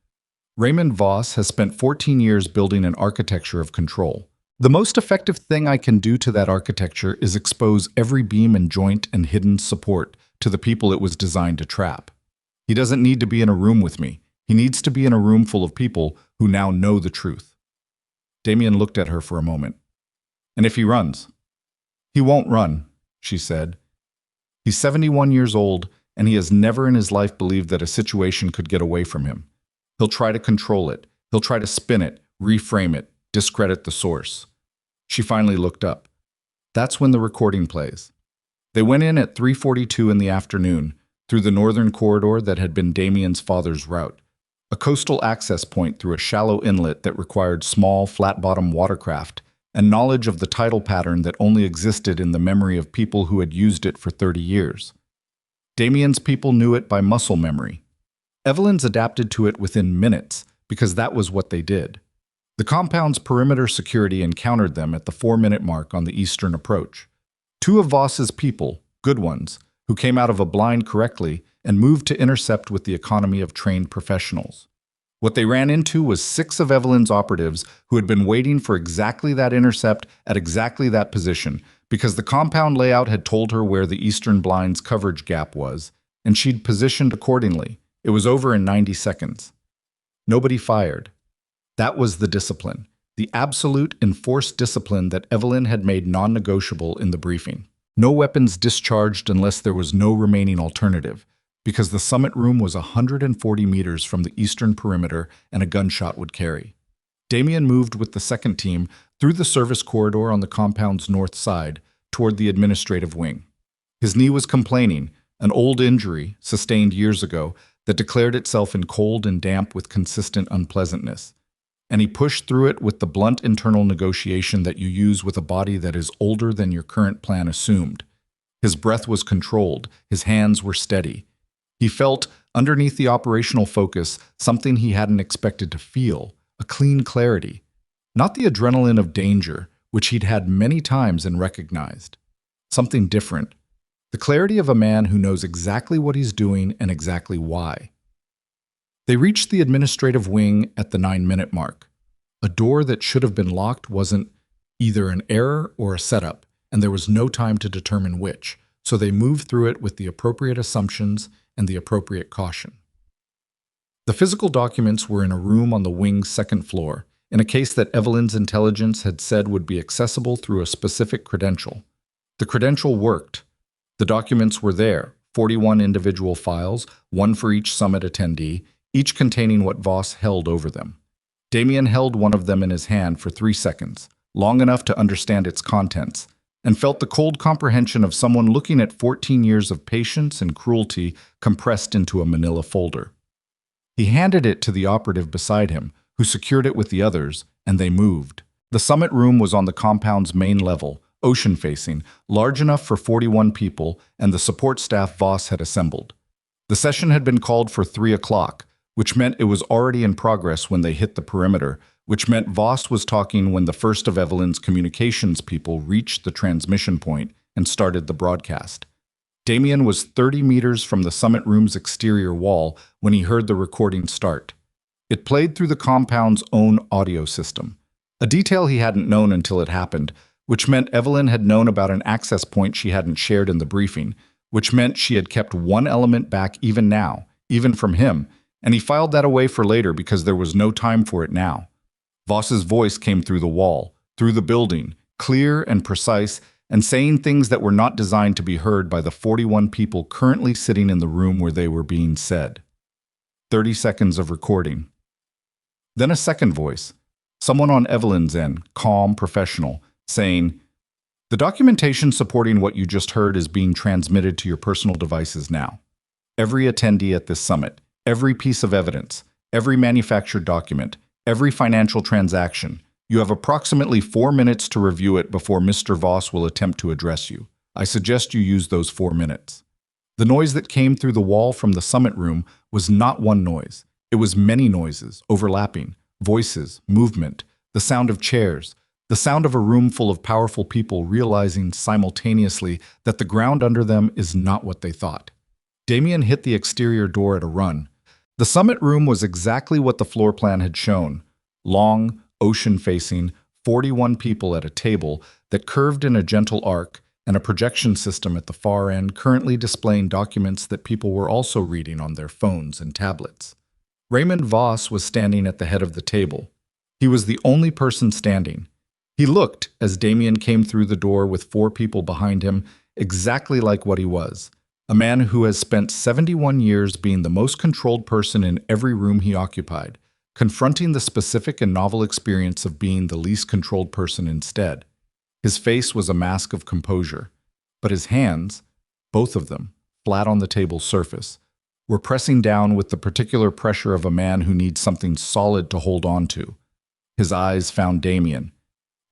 "Raymond Voss has spent 14 years building an architecture of control. The most effective thing I can do to that architecture is expose every beam and joint and hidden support to the people it was designed to trap. He doesn't need to be in a room with me. He needs to be in a room full of people who now know the truth." Damien looked at her for a moment. "And if he runs?" "He won't run," she said. "He's 71 years old, and he has never in his life believed that a situation could get away from him. He'll try to control it. He'll try to spin it, reframe it, discredit the source." She finally looked up. That's when the recording plays. They went in at 3:42 in the afternoon, through the northern corridor that had been Damien's father's route, a coastal access point through a shallow inlet that required small, flat-bottom watercraft, and knowledge of the tidal pattern that only existed in the memory of people who had used it for 30 years. Damien's people knew it by muscle memory. Evelyn's adapted to it within minutes, because that was what they did. The compound's perimeter security encountered them at the 4-minute mark on the eastern approach. 2 of Voss's people, good ones, who came out of a blind correctly and moved to intercept with the economy of trained professionals. What they ran into was 6 of Evelyn's operatives who had been waiting for exactly that intercept at exactly that position, because the compound layout had told her where the eastern blind's coverage gap was, and she'd positioned accordingly. It was over in 90 seconds. Nobody fired. That was the discipline, the absolute enforced discipline that Evelyn had made non-negotiable in the briefing. No weapons discharged unless there was no remaining alternative, because the summit room was 140 meters from the eastern perimeter and a gunshot would carry. Damien moved with the second team through the service corridor on the compound's north side toward the administrative wing. His knee was complaining, an old injury sustained years ago that declared itself in cold and damp with consistent unpleasantness. And he pushed through it with the blunt internal negotiation that you use with a body that is older than your current plan assumed. His breath was controlled, his hands were steady. He felt, underneath the operational focus, something he hadn't expected to feel, a clean clarity. Not the adrenaline of danger, which he'd had many times and recognized. Something different. The clarity of a man who knows exactly what he's doing and exactly why. They reached the administrative wing at the 9-minute mark. A door that should have been locked wasn't, either an error or a setup, and there was no time to determine which, so they moved through it with the appropriate assumptions and the appropriate caution. The physical documents were in a room on the wing's second floor, in a case that Evelyn's intelligence had said would be accessible through a specific credential. The credential worked. The documents were there, 41 individual files, one for each summit attendee, each containing what Voss held over them. Damien held one of them in his hand for 3 seconds, long enough to understand its contents, and felt the cold comprehension of someone looking at 14 years of patience and cruelty compressed into a manila folder. He handed it to the operative beside him, who secured it with the others, and they moved. The summit room was on the compound's main level, ocean-facing, large enough for 41 people and the support staff Voss had assembled. The session had been called for 3 o'clock, which meant it was already in progress when they hit the perimeter, which meant Voss was talking when the first of Evelyn's communications people reached the transmission point and started the broadcast. Damien was 30 meters from the summit room's exterior wall when he heard the recording start. It played through the compound's own audio system, a detail he hadn't known until it happened, which meant Evelyn had known about an access point she hadn't shared in the briefing, which meant she had kept one element back even now, even from him, and he filed that away for later because there was no time for it now. Voss's voice came through the wall, through the building, clear and precise, and saying things that were not designed to be heard by the 41 people currently sitting in the room where they were being said. 30 seconds of recording. Then a second voice, someone on Evelyn's end, calm, professional, saying, "The documentation supporting what you just heard is being transmitted to your personal devices now. Every attendee at this summit, every piece of evidence, every manufactured document, every financial transaction. You have approximately 4 minutes to review it before Mr. Voss will attempt to address you. I suggest you use those 4 minutes." The noise that came through the wall from the summit room was not one noise. It was many noises, overlapping, voices, movement, the sound of chairs, the sound of a room full of powerful people realizing simultaneously that the ground under them is not what they thought. Damien hit the exterior door at a run. The summit room was exactly what the floor plan had shown. Long, ocean-facing, 41 people at a table that curved in a gentle arc, and a projection system at the far end currently displaying documents that people were also reading on their phones and tablets. Raymond Voss was standing at the head of the table. He was the only person standing. He looked, as Damien came through the door with 4 people behind him, exactly like what he was. A man who has spent 71 years being the most controlled person in every room he occupied, confronting the specific and novel experience of being the least controlled person instead. His face was a mask of composure, but his hands, both of them, flat on the table's surface, were pressing down with the particular pressure of a man who needs something solid to hold on to. His eyes found Damien.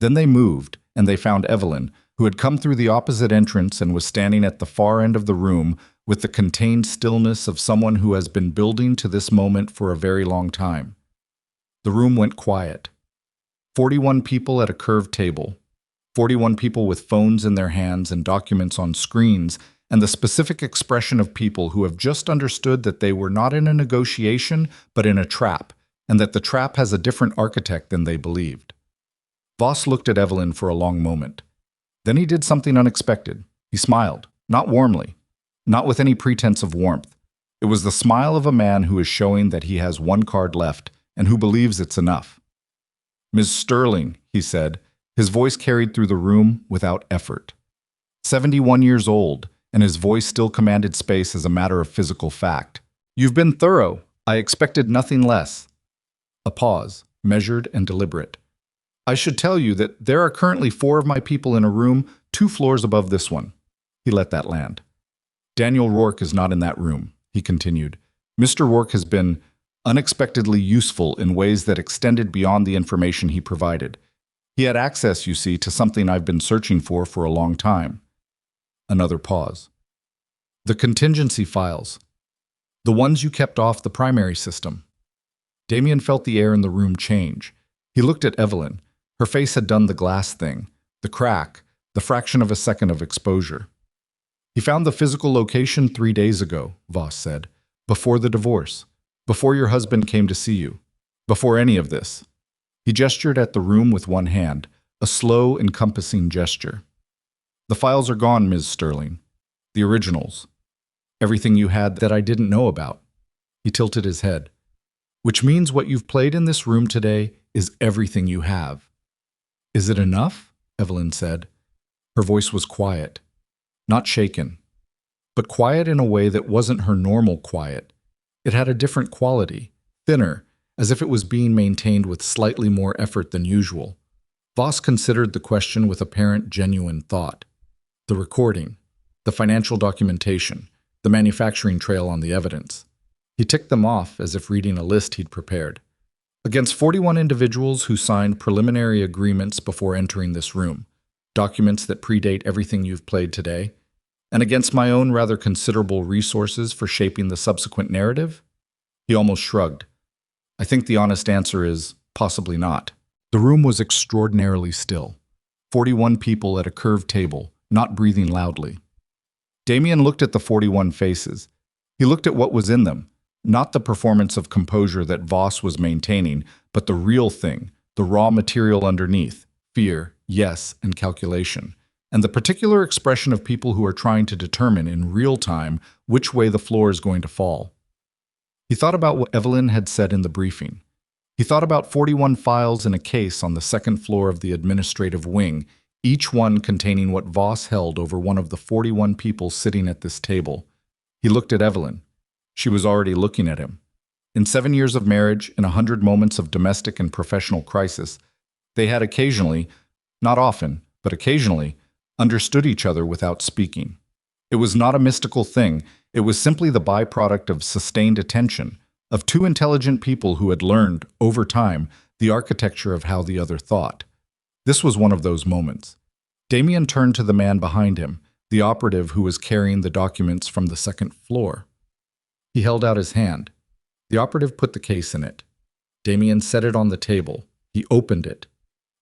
Then they moved, and they found Evelyn, who had come through the opposite entrance and was standing at the far end of the room with the contained stillness of someone who has been building to this moment for a very long time. The room went quiet. 41 people at a curved table. 41 people with phones in their hands and documents on screens, and the specific expression of people who have just understood that they were not in a negotiation, but in a trap, and that the trap has a different architect than they believed. Voss looked at Evelyn for a long moment. Then he did something unexpected. He smiled, not warmly, not with any pretense of warmth. It was the smile of a man who is showing that he has one card left and who believes it's enough. "Ms. Sterling," he said, his voice carried through the room without effort. 71 years old, and his voice still commanded space as a matter of physical fact. "You've been thorough. I expected nothing less." A pause, measured and deliberate. "I should tell you that there are currently 4 of my people in a room 2 floors above this one." He let that land. "Daniel Rourke is not in that room," he continued. "Mr. Rourke has been unexpectedly useful in ways that extended beyond the information he provided. He had access, you see, to something I've been searching for a long time." Another pause. "The contingency files. The ones you kept off the primary system." Damien felt the air in the room change. He looked at Evelyn. Her face had done the glass thing, the crack, the fraction of a second of exposure. "He found the physical location 3 days ago," Voss said, "before the divorce, before your husband came to see you, before any of this." He gestured at the room with one hand, a slow, encompassing gesture. "The files are gone, Ms. Sterling. The originals. Everything you had that I didn't know about." He tilted his head. "Which means what you've played in this room today is everything you have." "Is it enough?" Evelyn said. Her voice was quiet, not shaken, but quiet in a way that wasn't her normal quiet. It had a different quality, thinner, as if it was being maintained with slightly more effort than usual. Voss considered the question with apparent genuine thought. The recording, the financial documentation, the manufacturing trail on the evidence. He ticked them off as if reading a list he'd prepared. Against 41 individuals who signed preliminary agreements before entering this room, documents that predate everything you've played today, and against my own rather considerable resources for shaping the subsequent narrative, He almost shrugged. I think the honest answer is possibly not. The room was extraordinarily still. 41 people at a curved table, not breathing loudly. Damien looked at the 41 faces. He looked at what was in them, not the performance of composure that Voss was maintaining, but the real thing, the raw material underneath, fear, yes, and calculation, and the particular expression of people who are trying to determine in real time which way the floor is going to fall. He thought about what Evelyn had said in the briefing. He thought about 41 files in a case on the second floor of the administrative wing, each one containing what Voss held over one of the 41 people sitting at this table. He looked at Evelyn. She was already looking at him. In 7 years of marriage, in 100 moments of domestic and professional crisis, they had occasionally, not often, but occasionally, understood each other without speaking. It was not a mystical thing. It was simply the byproduct of sustained attention, of two intelligent people who had learned, over time, the architecture of how the other thought. This was one of those moments. Damien turned to the man behind him, the operative who was carrying the documents from the second floor. He held out his hand. The operative put the case in it. Damien set it on the table. He opened it.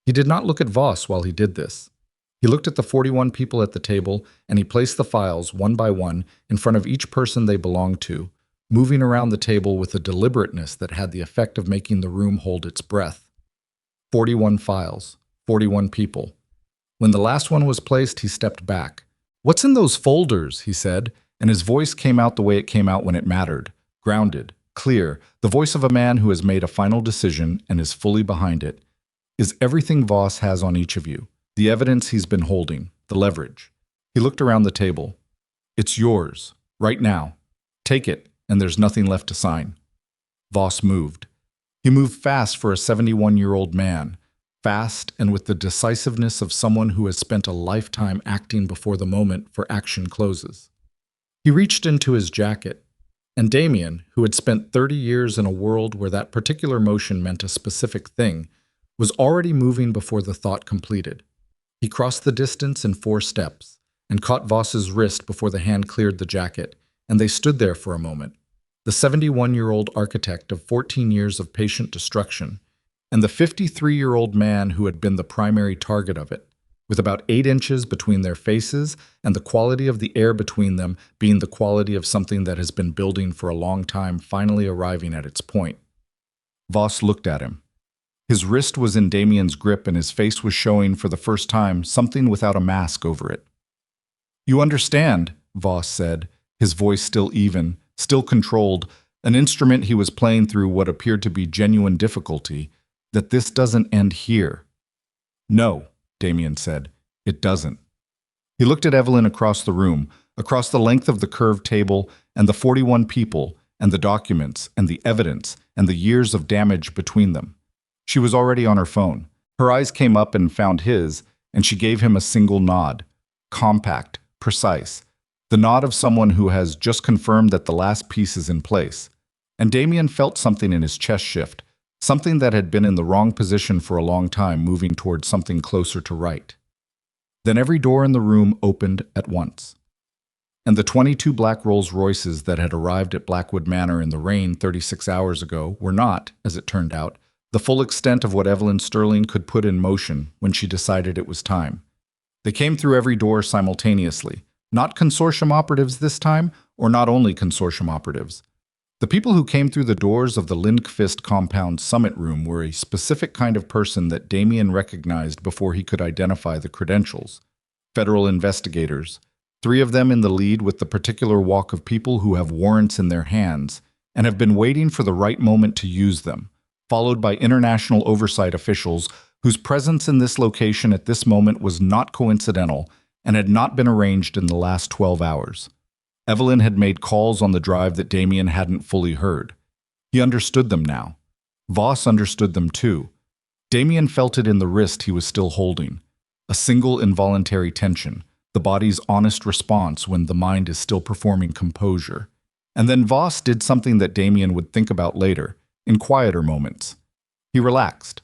He did not look at Voss while he did this. He looked at the 41 people at the table, and he placed the files, one by one, in front of each person they belonged to, moving around the table with a deliberateness that had the effect of making the room hold its breath. 41 files, 41 people. When the last one was placed, he stepped back. "What's in those folders?" he said, and his voice came out the way it came out when it mattered, grounded, clear, the voice of a man who has made a final decision and is fully behind it. "Is everything Voss has on each of you, the evidence he's been holding, the leverage." He looked around the table. "It's yours, right now. Take it, and there's nothing left to sign." Voss moved. He moved fast for a 71-year-old man, fast and with the decisiveness of someone who has spent a lifetime acting before the moment for action closes. He reached into his jacket, and Damien, who had spent 30 years in a world where that particular motion meant a specific thing, was already moving before the thought completed. He crossed the distance in 4 steps, and caught Voss's wrist before the hand cleared the jacket, and they stood there for a moment. The 71-year-old architect of 14 years of patient destruction, and the 53-year-old man who had been the primary target of it, with about 8 inches between their faces and the quality of the air between them being the quality of something that has been building for a long time finally arriving at its point. Voss looked at him. His wrist was in Damien's grip and his face was showing for the first time something without a mask over it. "You understand," Voss said, his voice still even, still controlled, an instrument he was playing through what appeared to be genuine difficulty, "that this doesn't end here." "No," Damien said, "it doesn't." He looked at Evelyn across the room, across the length of the curved table, and the 41 people, and the documents, and the evidence, and the years of damage between them. She was already on her phone. Her eyes came up and found his, and she gave him a single nod. Compact, precise. The nod of someone who has just confirmed that the last piece is in place. And Damien felt something in his chest shift, something that had been in the wrong position for a long time moving towards something closer to right. Then every door in the room opened at once. And the 22 black Rolls-Royces that had arrived at Blackwood Manor in the rain 36 hours ago were not, as it turned out, the full extent of what Evelyn Sterling could put in motion when she decided it was time. They came through every door simultaneously, not consortium operatives this time, or not only consortium operatives. The people who came through the doors of the Lindqvist compound summit room were a specific kind of person that Damien recognized before he could identify the credentials. Federal investigators, 3 of them in the lead with the particular walk of people who have warrants in their hands and have been waiting for the right moment to use them, followed by international oversight officials whose presence in this location at this moment was not coincidental and had not been arranged in the last 12 hours. Evelyn had made calls on the drive that Damien hadn't fully heard. He understood them now. Voss understood them too. Damien felt it in the wrist he was still holding. A single involuntary tension, the body's honest response when the mind is still performing composure. And then Voss did something that Damien would think about later, in quieter moments. He relaxed.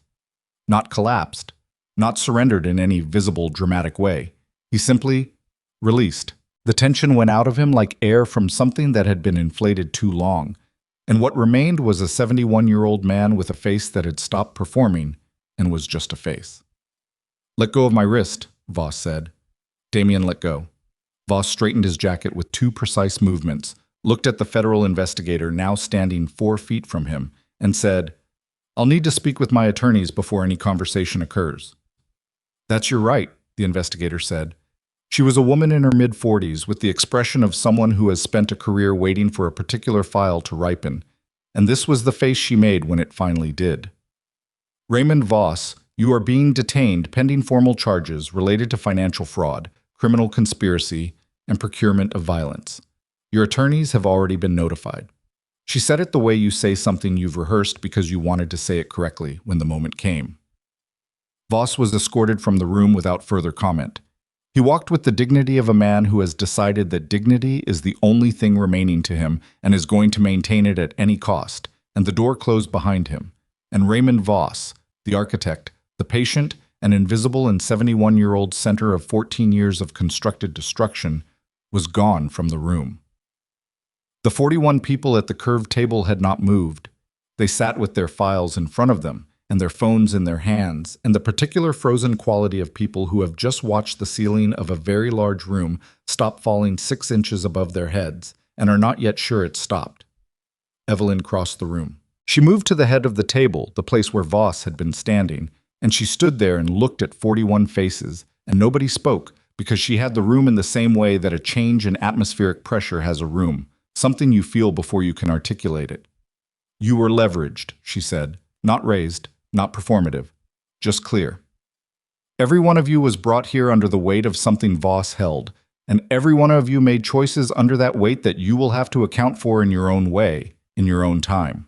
Not collapsed. Not surrendered in any visible, dramatic way. He simply released. The tension went out of him like air from something that had been inflated too long. and what remained was a 71-year-old man with a face that had stopped performing and was just a face. "Let go of my wrist," Voss said. Damien let go. Voss straightened his jacket with 2 precise movements, looked at the federal investigator now standing 4 feet from him, and said, "I'll need to speak with my attorneys before any conversation occurs." "That's your right," the investigator said. She was a woman in her mid-40s with the expression of someone who has spent a career waiting for a particular file to ripen, and this was the face she made when it finally did. "Raymond Voss, you are being detained pending formal charges related to financial fraud, criminal conspiracy, and procurement of violence. Your attorneys have already been notified." She said it the way you say something you've rehearsed because you wanted to say it correctly when the moment came. Voss was escorted from the room without further comment. He walked with the dignity of a man who has decided that dignity is the only thing remaining to him and is going to maintain it at any cost, and the door closed behind him. And Raymond Voss, the architect, the patient, and invisible and 71-year-old center of 14 years of constructed destruction, was gone from the room. The 41 people at the curved table had not moved. They sat with their files in front of them, and their phones in their hands, and the particular frozen quality of people who have just watched the ceiling of a very large room stop falling 6 inches above their heads, and are not yet sure it stopped. Evelyn crossed the room. She moved to the head of the table, the place where Voss had been standing, and she stood there and looked at 41 faces, and nobody spoke, because she had the room in the same way that a change in atmospheric pressure has a room, something you feel before you can articulate it. "You were leveraged," she said, "not raised, not performative, just clear. Every one of you was brought here under the weight of something Voss held, and every one of you made choices under that weight that you will have to account for in your own way, in your own time."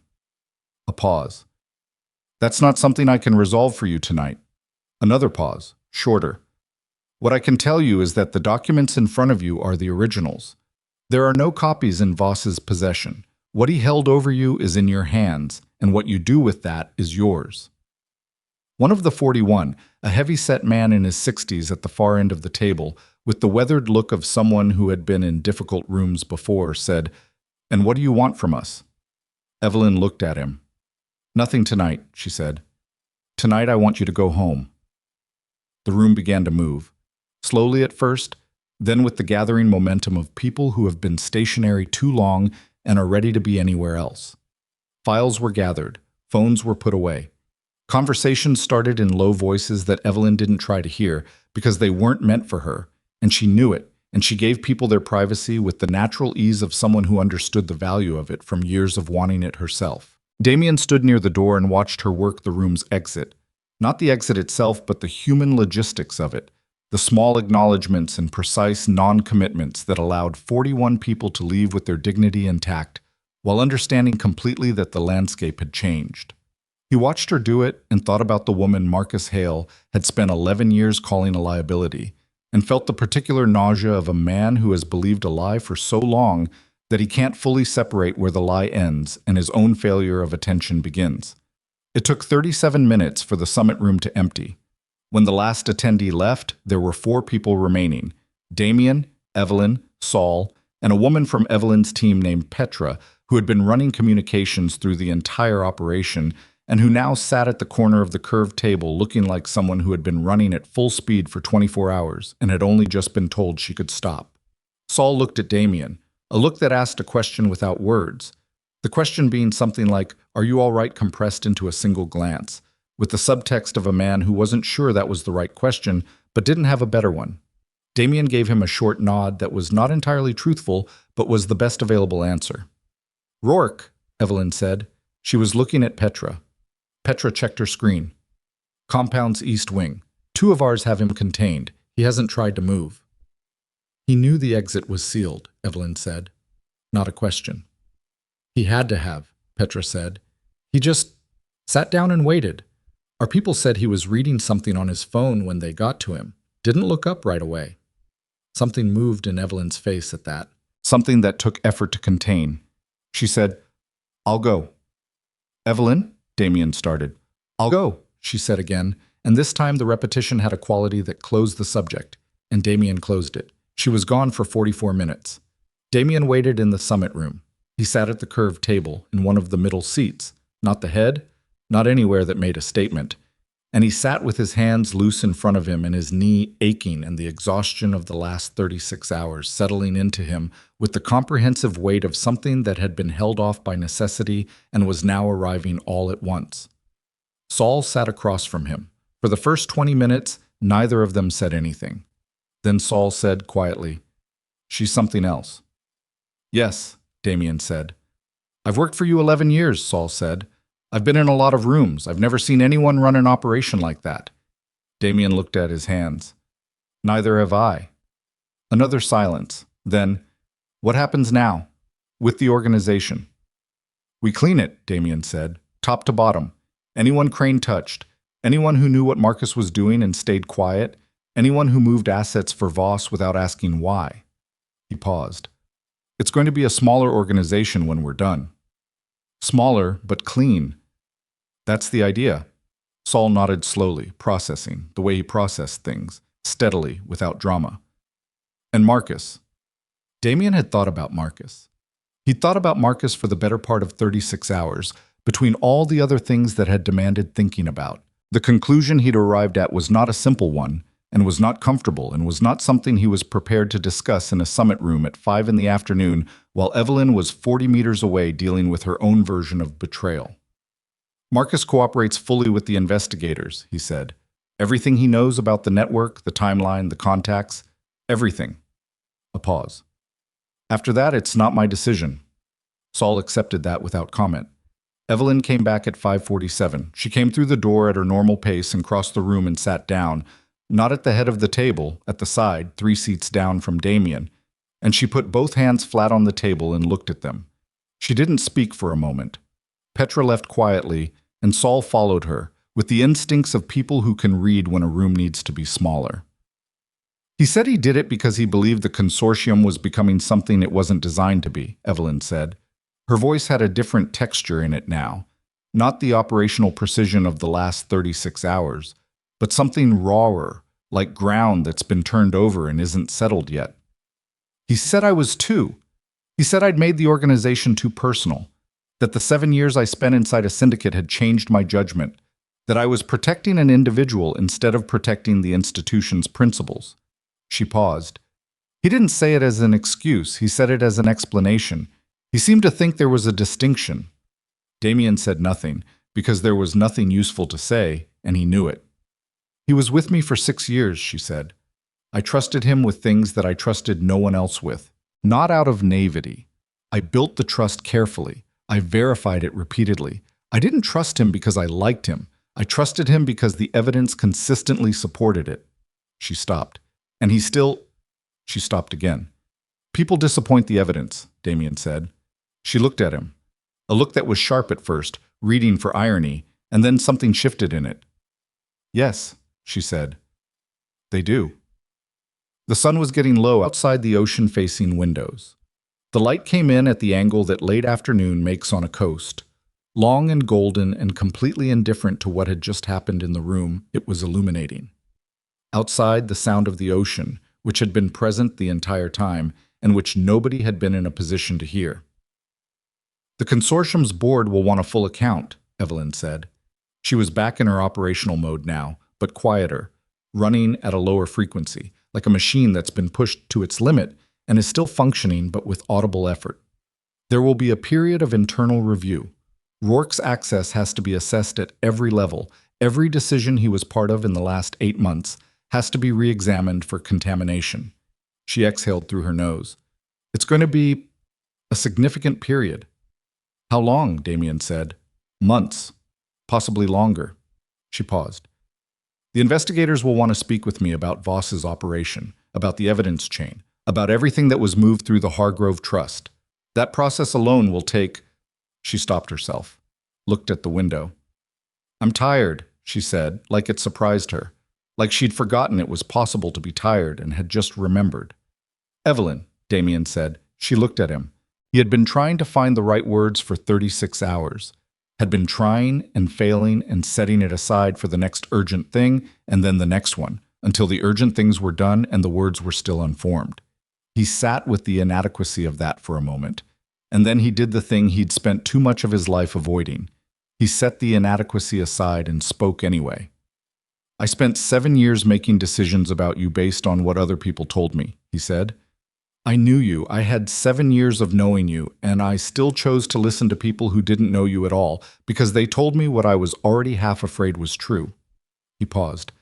A pause. "That's not something I can resolve for you tonight." Another pause, shorter. "What I can tell you is that the documents in front of you are the originals. There are no copies in Voss's possession. What he held over you is in your hands, and what you do with that is yours." One of the 41, a heavy-set man in his 60s at the far end of the table, with the weathered look of someone who had been in difficult rooms before, said, "And what do you want from us?" Evelyn looked at him. "Nothing tonight," she said. "Tonight I want you to go home." The room began to move, slowly at first, then with the gathering momentum of people who have been stationary too long and are ready to be anywhere else. Files were gathered, phones were put away. Conversations started in low voices that Evelyn didn't try to hear because they weren't meant for her, and she knew it, and she gave people their privacy with the natural ease of someone who understood the value of it from years of wanting it herself. Damien stood near the door and watched her work the room's exit. Not the exit itself, but the human logistics of it, the small acknowledgments and precise non-commitments that allowed 41 people to leave with their dignity intact, while understanding completely that the landscape had changed. He watched her do it and thought about the woman Marcus Hale had spent 11 years calling a liability, and felt the particular nausea of a man who has believed a lie for so long that he can't fully separate where the lie ends and his own failure of attention begins. It took 37 minutes for the summit room to empty. When the last attendee left, there were 4 people remaining: Damien, Evelyn, Saul, and a woman from Evelyn's team named Petra, who had been running communications through the entire operation and who now sat at the corner of the curved table looking like someone who had been running at full speed for 24 hours and had only just been told she could stop. Saul looked at Damien, a look that asked a question without words, the question being something like, "Are you all right?" compressed into a single glance, with the subtext of a man who wasn't sure that was the right question, but didn't have a better one. Damien gave him a short nod that was not entirely truthful, but was the best available answer. "Rourke," Evelyn said. She was looking at Petra. Petra checked her screen. "Compound's east wing. 2 of ours have him contained. He hasn't tried to move." "He knew the exit was sealed," Evelyn said. Not a question. "He had to have," Petra said. "He just sat down and waited. Our people said he was reading something on his phone when they got to him. Didn't look up right away." Something moved in Evelyn's face at that. Something that took effort to contain. She said, "I'll go." "Evelyn?" Damien started. "I'll go," she said again, and this time the repetition had a quality that closed the subject, and Damien closed it. She was gone for 44 minutes. Damien waited in the summit room. He sat at the curved table in one of the middle seats, not the head, not anywhere that made a statement. And he sat with his hands loose in front of him and his knee aching and the exhaustion of the last 36 hours settling into him with the comprehensive weight of something that had been held off by necessity and was now arriving all at once. Saul sat across from him. For the first 20 minutes, neither of them said anything. Then Saul said quietly, "She's something else." "Yes," Damien said. "I've worked for you 11 years, Saul said. I've been in a lot of rooms. I've never seen anyone run an operation like that." Damien looked at his hands. "Neither have I." Another silence. Then, "What happens now? With the organization?" "We clean it," Damien said, "top to bottom. Anyone Crane touched, anyone who knew what Marcus was doing and stayed quiet, anyone who moved assets for Voss without asking why." He paused. "It's going to be a smaller organization when we're done." "Smaller, but clean." "That's the idea." Saul nodded slowly, processing, the way he processed things, steadily, without drama. "And Marcus?" Damien had thought about Marcus. He'd thought about Marcus for the better part of 36 hours, between all the other things that had demanded thinking about. The conclusion he'd arrived at was not a simple one, and was not comfortable, and was not something he was prepared to discuss in a summit room at 5 in the afternoon while Evelyn was 40 meters away dealing with her own version of betrayal. "Marcus cooperates fully with the investigators," he said. "Everything he knows about the network, the timeline, the contacts, everything." A pause. "After that, it's not my decision." Saul accepted that without comment. Evelyn came back at 5:47. She came through the door at her normal pace and crossed the room and sat down, not at the head of the table, at the side, 3 seats down from Damien, and she put both hands flat on the table and looked at them. She didn't speak for a moment. Petra left quietly, and Saul followed her, with the instincts of people who can read when a room needs to be smaller. "He said he did it because he believed the consortium was becoming something it wasn't designed to be," Evelyn said. Her voice had a different texture in it now, not the operational precision of the last 36 hours, but something rawer, like ground that's been turned over and isn't settled yet. "He said I was too. He said I'd made the organization too personal, that the 7 years I spent inside a syndicate had changed my judgment, that I was protecting an individual instead of protecting the institution's principles." She paused. "He didn't say it as an excuse, he said it as an explanation. He seemed to think there was a distinction." Damien said nothing, because there was nothing useful to say, and he knew it. "He was with me for 6 years, she said. I trusted him with things that I trusted no one else with. Not out of naivety. I built the trust carefully. I verified it repeatedly. I didn't trust him because I liked him. I trusted him because the evidence consistently supported it." She stopped. "And he still—" She stopped again. "People disappoint the evidence," Damien said. She looked at him. A look that was sharp at first, reading for irony, and then something shifted in it. "Yes," she said. "They do." The sun was getting low outside the ocean-facing windows. The light came in at the angle that late afternoon makes on a coast. Long and golden and completely indifferent to what had just happened in the room, it was illuminating. Outside, the sound of the ocean, which had been present the entire time, and which nobody had been in a position to hear. "The consortium's board will want a full account," Evelyn said. She was back in her operational mode now, but quieter, running at a lower frequency, like a machine that's been pushed to its limit and is still functioning but with audible effort. "There will be a period of internal review. Rourke's access has to be assessed at every level. Every decision he was part of in the last 8 months has to be re-examined for contamination." She exhaled through her nose. "It's going to be a significant period." "How long?" Damien said. "Months. Possibly longer." She paused. "The investigators will want to speak with me about Voss's operation, about the evidence chain, about everything that was moved through the Hargrove Trust. That process alone will take—" She stopped herself, looked at the window. "I'm tired," she said, like it surprised her, like she'd forgotten it was possible to be tired and had just remembered. "Evelyn," Damien said. She looked at him. He had been trying to find the right words for 36 hours, had been trying and failing and setting it aside for the next urgent thing and then the next one, until the urgent things were done and the words were still unformed. He sat with the inadequacy of that for a moment. And then he did the thing he'd spent too much of his life avoiding. He set the inadequacy aside and spoke anyway. I spent 7 years making decisions about you based on what other people told me, he said. I knew you. I had 7 years of knowing you, and I still chose to listen to people who didn't know you at all because they told me what I was already half afraid was true. He paused.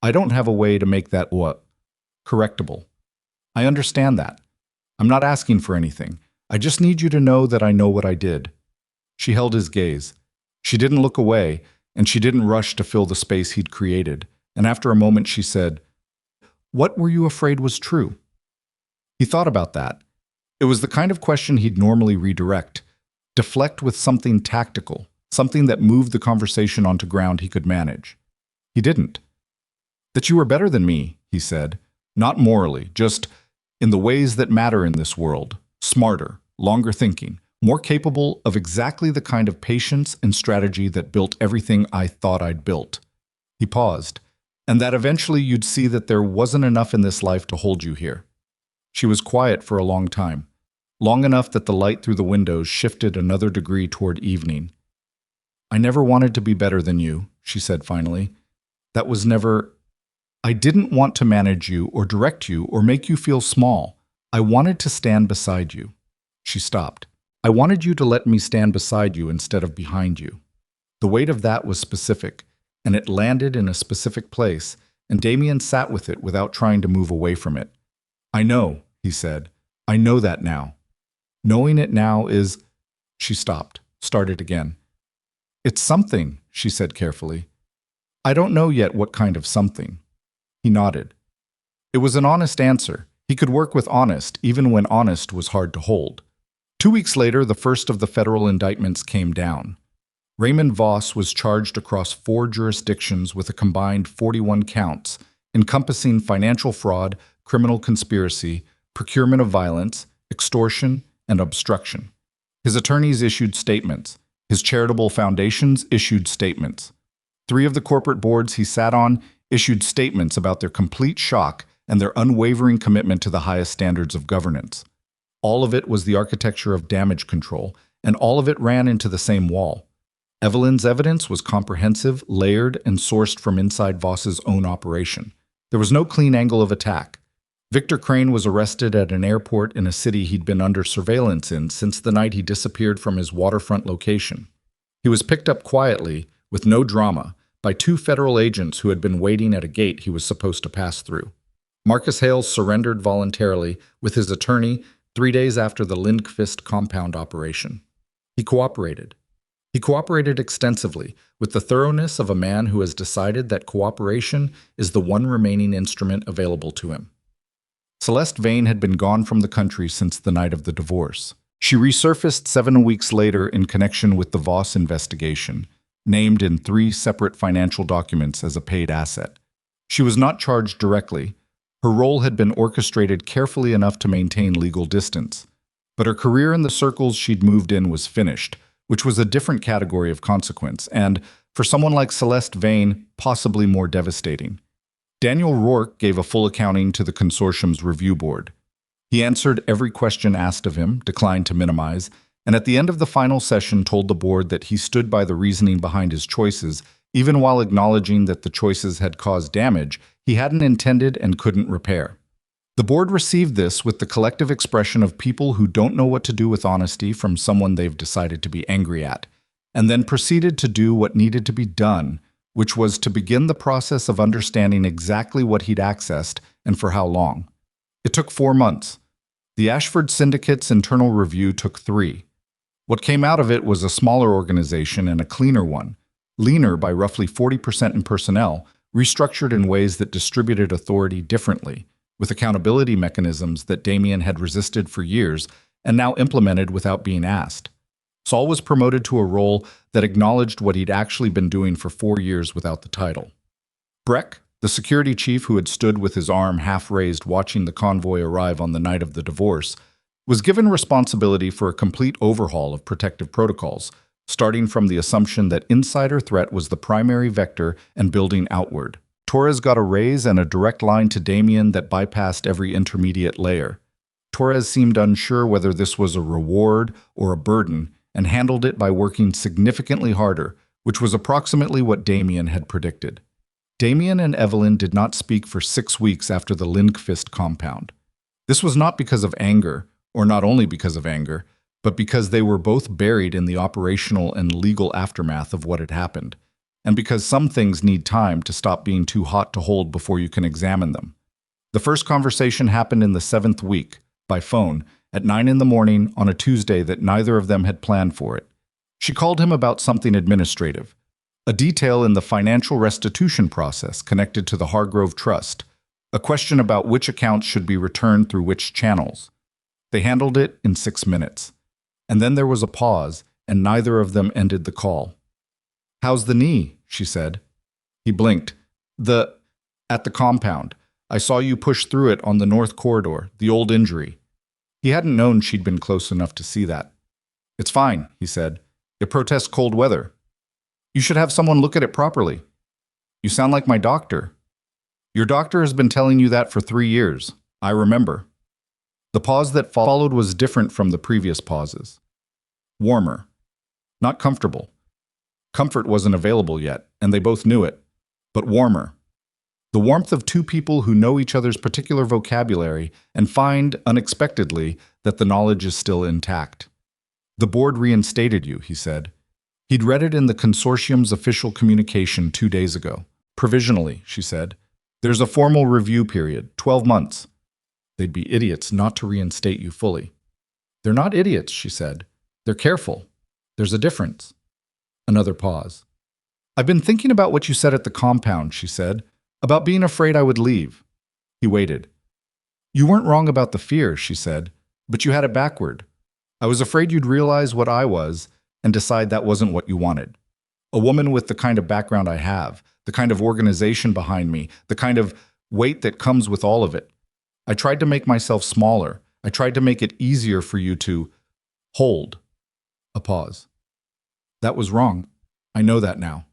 I don't have a way to make that correctable. I understand that. I'm not asking for anything. I just need you to know that I know what I did. She held his gaze. She didn't look away, and she didn't rush to fill the space he'd created. And after a moment, she said, "What were you afraid was true?" He thought about that. It was the kind of question he'd normally redirect, deflect with something tactical, something that moved the conversation onto ground he could manage. He didn't. That you were better than me, he said, not morally, just in the ways that matter in this world, smarter, longer thinking, more capable of exactly the kind of patience and strategy that built everything I thought I'd built. He paused, and that eventually you'd see that there wasn't enough in this life to hold you here. She was quiet for a long time, long enough that the light through the windows shifted another degree toward evening. I never wanted to be better than you, she said finally. That was never... I didn't want to manage you or direct you or make you feel small. I wanted to stand beside you. She stopped. I wanted you to let me stand beside you instead of behind you. The weight of that was specific, and it landed in a specific place, and Damien sat with it without trying to move away from it. I know, he said. I know that now. Knowing it now is... She stopped, started again. It's something, she said carefully. I don't know yet what kind of something. He nodded. It was an honest answer. He could work with honest, even when honest was hard to hold. 2 weeks later, the first of the federal indictments came down. Raymond Voss was charged across 4 jurisdictions with a combined 41 counts, encompassing financial fraud, criminal conspiracy, procurement of violence, extortion, and obstruction. His attorneys issued statements. His charitable foundations issued statements. 3 of the corporate boards he sat on issued statements about their complete shock and their unwavering commitment to the highest standards of governance. All of it was the architecture of damage control, and all of it ran into the same wall. Evelyn's evidence was comprehensive, layered, and sourced from inside Voss's own operation. There was no clean angle of attack. Victor Crane was arrested at an airport in a city he'd been under surveillance in since the night he disappeared from his waterfront location. He was picked up quietly, with no drama, by 2 federal agents who had been waiting at a gate he was supposed to pass through. Marcus Hales surrendered voluntarily with his attorney 3 days after the Lindqvist compound operation. He cooperated. He cooperated extensively, with the thoroughness of a man who has decided that cooperation is the one remaining instrument available to him. Celeste Vane had been gone from the country since the night of the divorce. She resurfaced 7 weeks later in connection with the Voss investigation, named in 3 separate financial documents as a paid asset. She was not charged directly. Her role had been orchestrated carefully enough to maintain legal distance. But her career in the circles she'd moved in was finished, which was a different category of consequence, and, for someone like Celeste Vane, possibly more devastating. Daniel Rourke gave a full accounting to the consortium's review board. He answered every question asked of him, declined to minimize, and at the end of the final session told the board that he stood by the reasoning behind his choices, even while acknowledging that the choices had caused damage he hadn't intended and couldn't repair. The board received this with the collective expression of people who don't know what to do with honesty from someone they've decided to be angry at, and then proceeded to do what needed to be done, which was to begin the process of understanding exactly what he'd accessed and for how long. It took 4 months. The Ashford Syndicate's internal review took 3. What came out of it was a smaller organization and a cleaner one, leaner by roughly 40% in personnel, restructured in ways that distributed authority differently, with accountability mechanisms that Damien had resisted for years and now implemented without being asked. Saul was promoted to a role that acknowledged what he'd actually been doing for 4 years without the title. Breck, the security chief who had stood with his arm half raised watching the convoy arrive on the night of the divorce, was given responsibility for a complete overhaul of protective protocols, starting from the assumption that insider threat was the primary vector and building outward. Torres got a raise and a direct line to Damien that bypassed every intermediate layer. Torres seemed unsure whether this was a reward or a burden and handled it by working significantly harder, which was approximately what Damien had predicted. Damien and Evelyn did not speak for 6 weeks after the Lindqvist compound. This was not because of anger, or not only because of anger, but because they were both buried in the operational and legal aftermath of what had happened, and because some things need time to stop being too hot to hold before you can examine them. The first conversation happened in the 7th week, by phone, at 9 in the morning on a Tuesday that neither of them had planned for it. She called him about something administrative, a detail in the financial restitution process connected to the Hargrove Trust, a question about which accounts should be returned through which channels. They handled it in 6 minutes. And then there was a pause, and neither of them ended the call. "How's the knee?" she said. He blinked. At the compound. I saw you push through it on the north corridor, the old injury." He hadn't known she'd been close enough to see that. "It's fine," he said. "It protests cold weather. You should have someone look at it properly." "You sound like my doctor." "Your doctor has been telling you that for 3 years. I remember." The pause that followed was different from the previous pauses. Warmer. Not comfortable. Comfort wasn't available yet, and they both knew it. But warmer. The warmth of two people who know each other's particular vocabulary and find, unexpectedly, that the knowledge is still intact. "The board reinstated you," he said. He'd read it in the consortium's official communication 2 days ago. "Provisionally," she said. "There's a formal review period, 12 months. They'd be idiots not to reinstate you fully." "They're not idiots," she said. "They're careful. There's a difference." Another pause. "I've been thinking about what you said at the compound," she said, "about being afraid I would leave." He waited. "You weren't wrong about the fear," she said, "but you had it backward. I was afraid you'd realize what I was and decide that wasn't what you wanted. A woman with the kind of background I have, the kind of organization behind me, the kind of weight that comes with all of it. I tried to make myself smaller. I tried to make it easier for you to hold." A pause. "That was wrong. I know that now."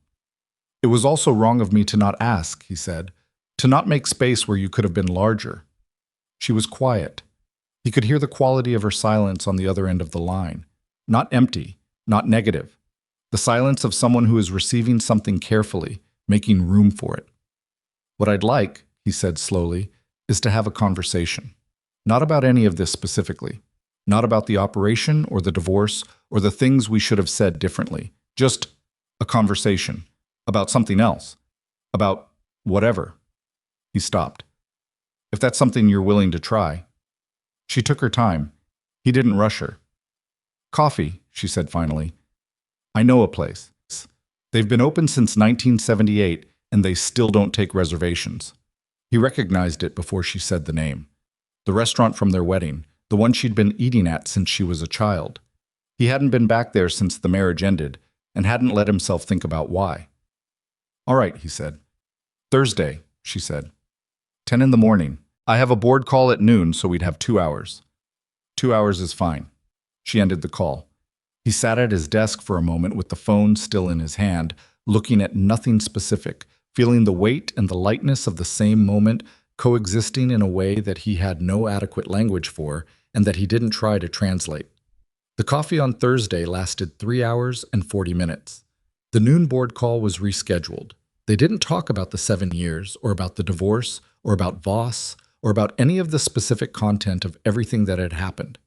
"It was also wrong of me to not ask," he said, "to not make space where you could have been larger." She was quiet. He could hear the quality of her silence on the other end of the line. Not empty, not negative. The silence of someone who is receiving something carefully, making room for it. "What I'd like," he said slowly, "is to have a conversation. Not about any of this specifically. Not about the operation or the divorce or the things we should have said differently. Just a conversation. About something else. About whatever." He stopped. "If that's something you're willing to try." She took her time. He didn't rush her. "Coffee," she said finally. "I know a place. They've been open since 1978, and they still don't take reservations." He recognized it before she said the name. The restaurant from their wedding, the one she'd been eating at since she was a child. He hadn't been back there since the marriage ended, and hadn't let himself think about why. "All right," he said. "Thursday," she said. 10 in the morning. I have a board call at noon, so we'd have 2 hours. 2 hours is fine." She ended the call. He sat at his desk for a moment with the phone still in his hand, looking at nothing specific, feeling the weight and the lightness of the same moment coexisting in a way that he had no adequate language for and that he didn't try to translate. The coffee on Thursday lasted 3 hours and 40 minutes. The noon board call was rescheduled. They didn't talk about the 7 years, or about the divorce, or about Voss, or about any of the specific content of everything that had happened.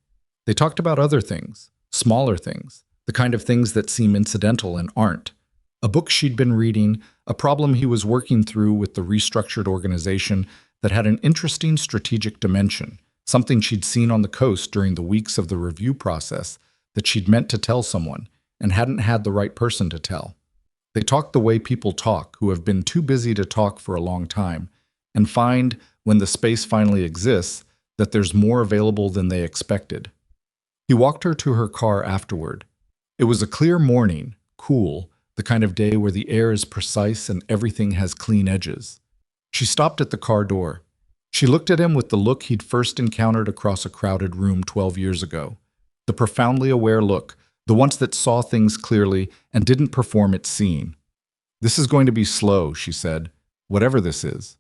They talked about other things, smaller things, the kind of things that seem incidental and aren't. A book she'd been reading, a problem he was working through with the restructured organization that had an interesting strategic dimension, something she'd seen on the coast during the weeks of the review process that she'd meant to tell someone and hadn't had the right person to tell. They talked the way people talk who have been too busy to talk for a long time and find, when the space finally exists, that there's more available than they expected. He walked her to her car afterward. It was a clear morning, cool, the kind of day where the air is precise and everything has clean edges. She stopped at the car door. She looked at him with the look he'd first encountered across a crowded room 12 years ago. The profoundly aware look, the one that saw things clearly and didn't perform its seeing. "This is going to be slow," she said, "whatever this is."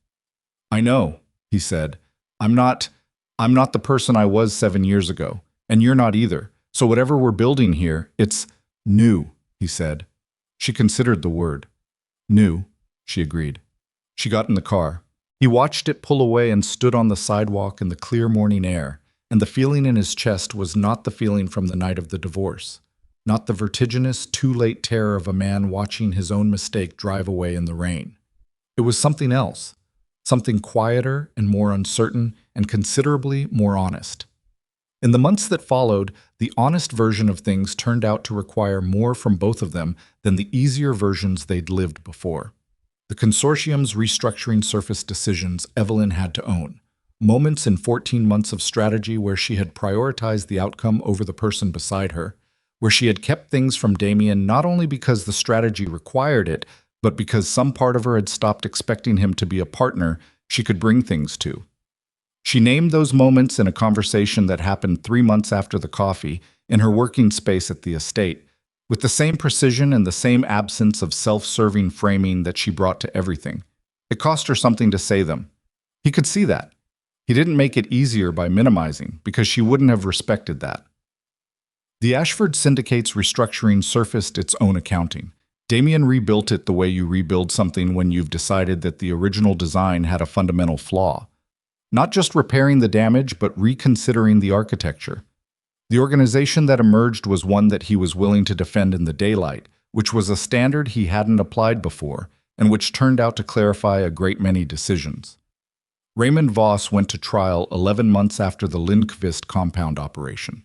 "I know," he said. I'm not I'm not the person I was 7 years ago, and you're not either. So whatever we're building here, it's new, he said. She considered the word. New, she agreed. She got in the car. He watched it pull away and stood on the sidewalk in the clear morning air, and the feeling in his chest was not the feeling from the night of the divorce, not the vertiginous, too-late terror of a man watching his own mistake drive away in the rain. It was something else, something quieter and more uncertain and considerably more honest. In the months that followed, the honest version of things turned out to require more from both of them than the easier versions they'd lived before. The consortium's restructuring surfaced decisions Evelyn had to own, moments in 14 months of strategy where she had prioritized the outcome over the person beside her, where she had kept things from Damien not only because the strategy required it, but because some part of her had stopped expecting him to be a partner she could bring things to. She named those moments in a conversation that happened 3 months after the coffee in her working space at the estate, with the same precision and the same absence of self-serving framing that she brought to everything. It cost her something to say them. He could see that. He didn't make it easier by minimizing, because she wouldn't have respected that. The Ashford Syndicate's restructuring surfaced its own accounting. Damien rebuilt it the way you rebuild something when you've decided that the original design had a fundamental flaw. Not just repairing the damage, but reconsidering the architecture. The organization that emerged was one that he was willing to defend in the daylight, which was a standard he hadn't applied before, and which turned out to clarify a great many decisions. Raymond Voss went to trial 11 months after the Lindqvist compound operation.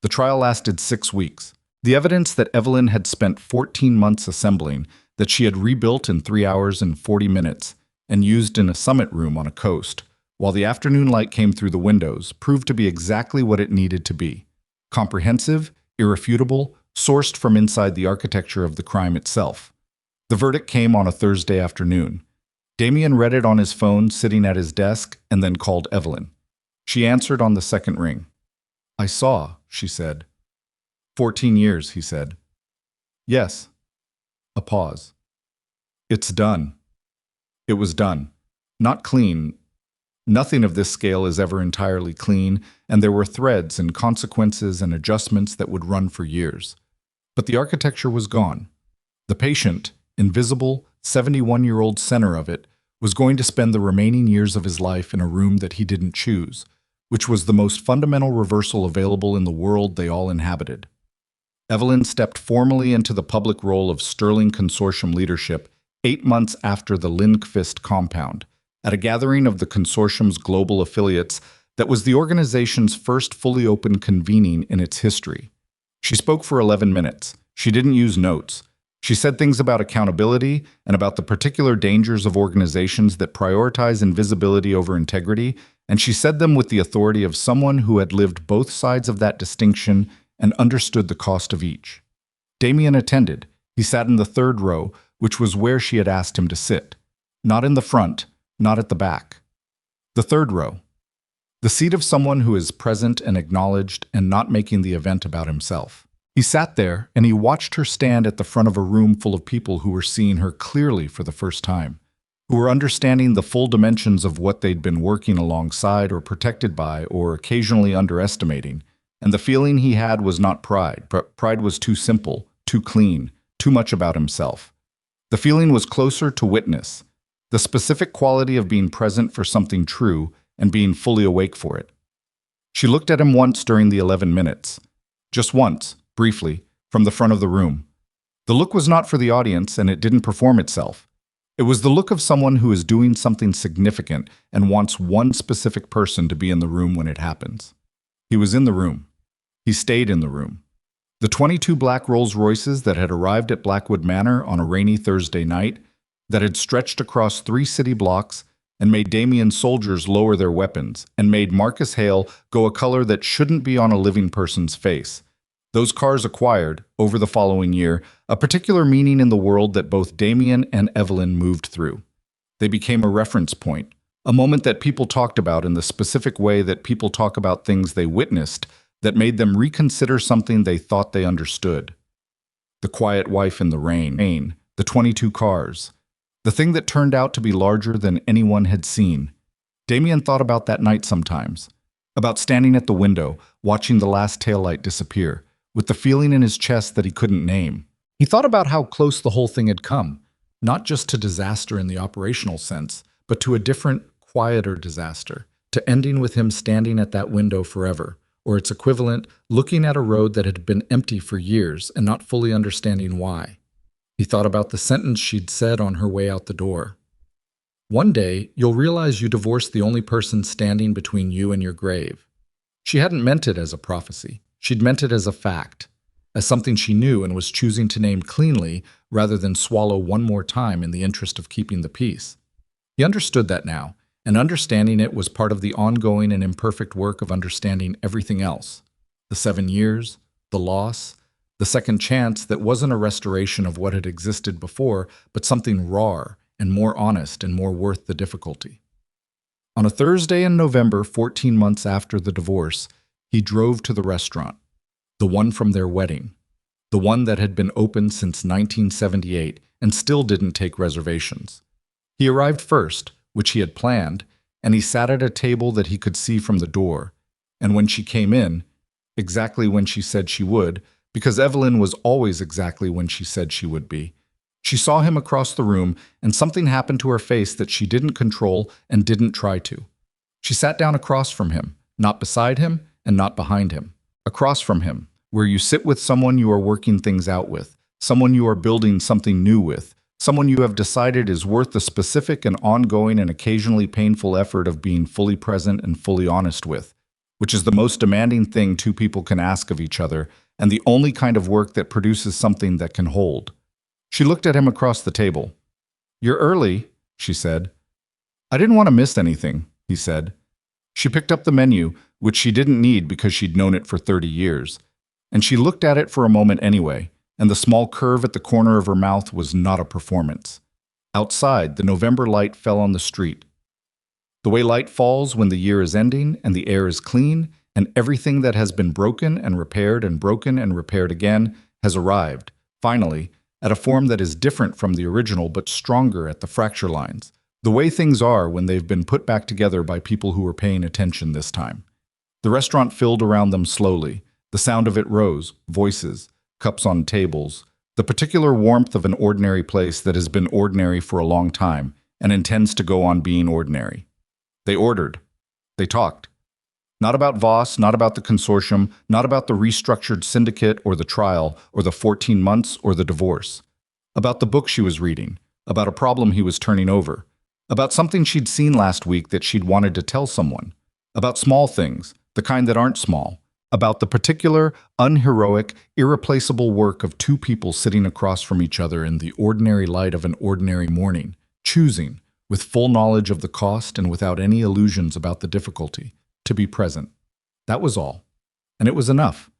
The trial lasted 6 weeks. The evidence that Evelyn had spent 14 months assembling, that she had rebuilt in 3 hours and 40 minutes, and used in a summit room on a coast, while the afternoon light came through the windows, proved to be exactly what it needed to be. Comprehensive, irrefutable, sourced from inside the architecture of the crime itself. The verdict came on a Thursday afternoon. Damien read it on his phone sitting at his desk and then called Evelyn. She answered on the second ring. "I saw," she said. 14 years, he said. "Yes." A pause. "It's done." It was done. Not clean. Nothing of this scale is ever entirely clean, and there were threads and consequences and adjustments that would run for years. But the architecture was gone. The patient, invisible, 71-year-old center of it, was going to spend the remaining years of his life in a room that he didn't choose, which was the most fundamental reversal available in the world they all inhabited. Evelyn stepped formally into the public role of Sterling Consortium leadership 8 months after the Lindqvist compound, at a gathering of the consortium's global affiliates that was the organization's first fully open convening in its history. She spoke for 11 minutes. She didn't use notes. She said things about accountability and about the particular dangers of organizations that prioritize invisibility over integrity, and she said them with the authority of someone who had lived both sides of that distinction and understood the cost of each. Damien attended. He sat in the third row, which was where she had asked him to sit. Not in the front, not at the back. The third row. The seat of someone who is present and acknowledged and not making the event about himself. He sat there and he watched her stand at the front of a room full of people who were seeing her clearly for the first time, who were understanding the full dimensions of what they'd been working alongside or protected by or occasionally underestimating. And the feeling he had was not pride. Pride was too simple, too clean, too much about himself. The feeling was closer to witness, the specific quality of being present for something true and being fully awake for it. She looked at him once during the 11 minutes. Just once, briefly, from the front of the room. The look was not for the audience, and it didn't perform itself. It was the look of someone who is doing something significant and wants one specific person to be in the room when it happens. He was in the room. He stayed in the room. The 22 black Rolls-Royces that had arrived at Blackwood Manor on a rainy Thursday night, that had stretched across 3 city blocks and made Damien's soldiers lower their weapons and made Marcus Hale go a color that shouldn't be on a living person's face. Those cars acquired, over the following year, a particular meaning in the world that both Damien and Evelyn moved through. They became a reference point, a moment that people talked about in the specific way that people talk about things they witnessed that made them reconsider something they thought they understood. The quiet wife in the rain, the 22 cars, the thing that turned out to be larger than anyone had seen. Damien thought about that night sometimes. about standing at the window, watching the last taillight disappear, with the feeling in his chest that he couldn't name. He thought about how close the whole thing had come, not just to disaster in the operational sense, but to a different, quieter disaster, to ending with him standing at that window forever, or its equivalent, looking at a road that had been empty for years and not fully understanding why. He thought about the sentence she'd said on her way out the door. One day, you'll realize you divorced the only person standing between you and your grave. She hadn't meant it as a prophecy. She'd meant it as a fact, as something she knew and was choosing to name cleanly rather than swallow one more time in the interest of keeping the peace. He understood that now, and understanding it was part of the ongoing and imperfect work of understanding everything else. The 7 years, the loss, the second chance that wasn't a restoration of what had existed before, but something rawer and more honest and more worth the difficulty. On a Thursday in November, 14 months after the divorce, he drove to the restaurant, the one from their wedding, the one that had been open since 1978 and still didn't take reservations. He arrived first, which he had planned, and he sat at a table that he could see from the door. And when she came in, exactly when she said she would, because Evelyn was always exactly when she said she would be, she saw him across the room, and something happened to her face that she didn't control and didn't try to. She sat down across from him, not beside him and not behind him. Across from him, where you sit with someone you are working things out with, someone you are building something new with, someone you have decided is worth the specific and ongoing and occasionally painful effort of being fully present and fully honest with, which is the most demanding thing two people can ask of each other, and the only kind of work that produces something that can hold. She looked at him across the table. "You're early," she said. "I didn't want to miss anything," he said. She picked up the menu, which she didn't need because she'd known it for 30 years, and she looked at it for a moment anyway, and the small curve at the corner of her mouth was not a performance. Outside, the November light fell on the street. The way light falls when the year is ending and the air is clean, and everything that has been broken and repaired and broken and repaired again has arrived, finally, at a form that is different from the original but stronger at the fracture lines, the way things are when they've been put back together by people who were paying attention this time. The restaurant filled around them slowly. The sound of it rose, voices, cups on tables, the particular warmth of an ordinary place that has been ordinary for a long time and intends to go on being ordinary. They ordered. They talked. Not about Voss, not about the consortium, not about the restructured syndicate or the trial or the 14 months or the divorce. About the book she was reading, about a problem he was turning over, about something she'd seen last week that she'd wanted to tell someone, about small things, the kind that aren't small, about the particular, unheroic, irreplaceable work of two people sitting across from each other in the ordinary light of an ordinary morning, choosing, with full knowledge of the cost and without any illusions about the difficulty, to be present. That was all. And it was enough.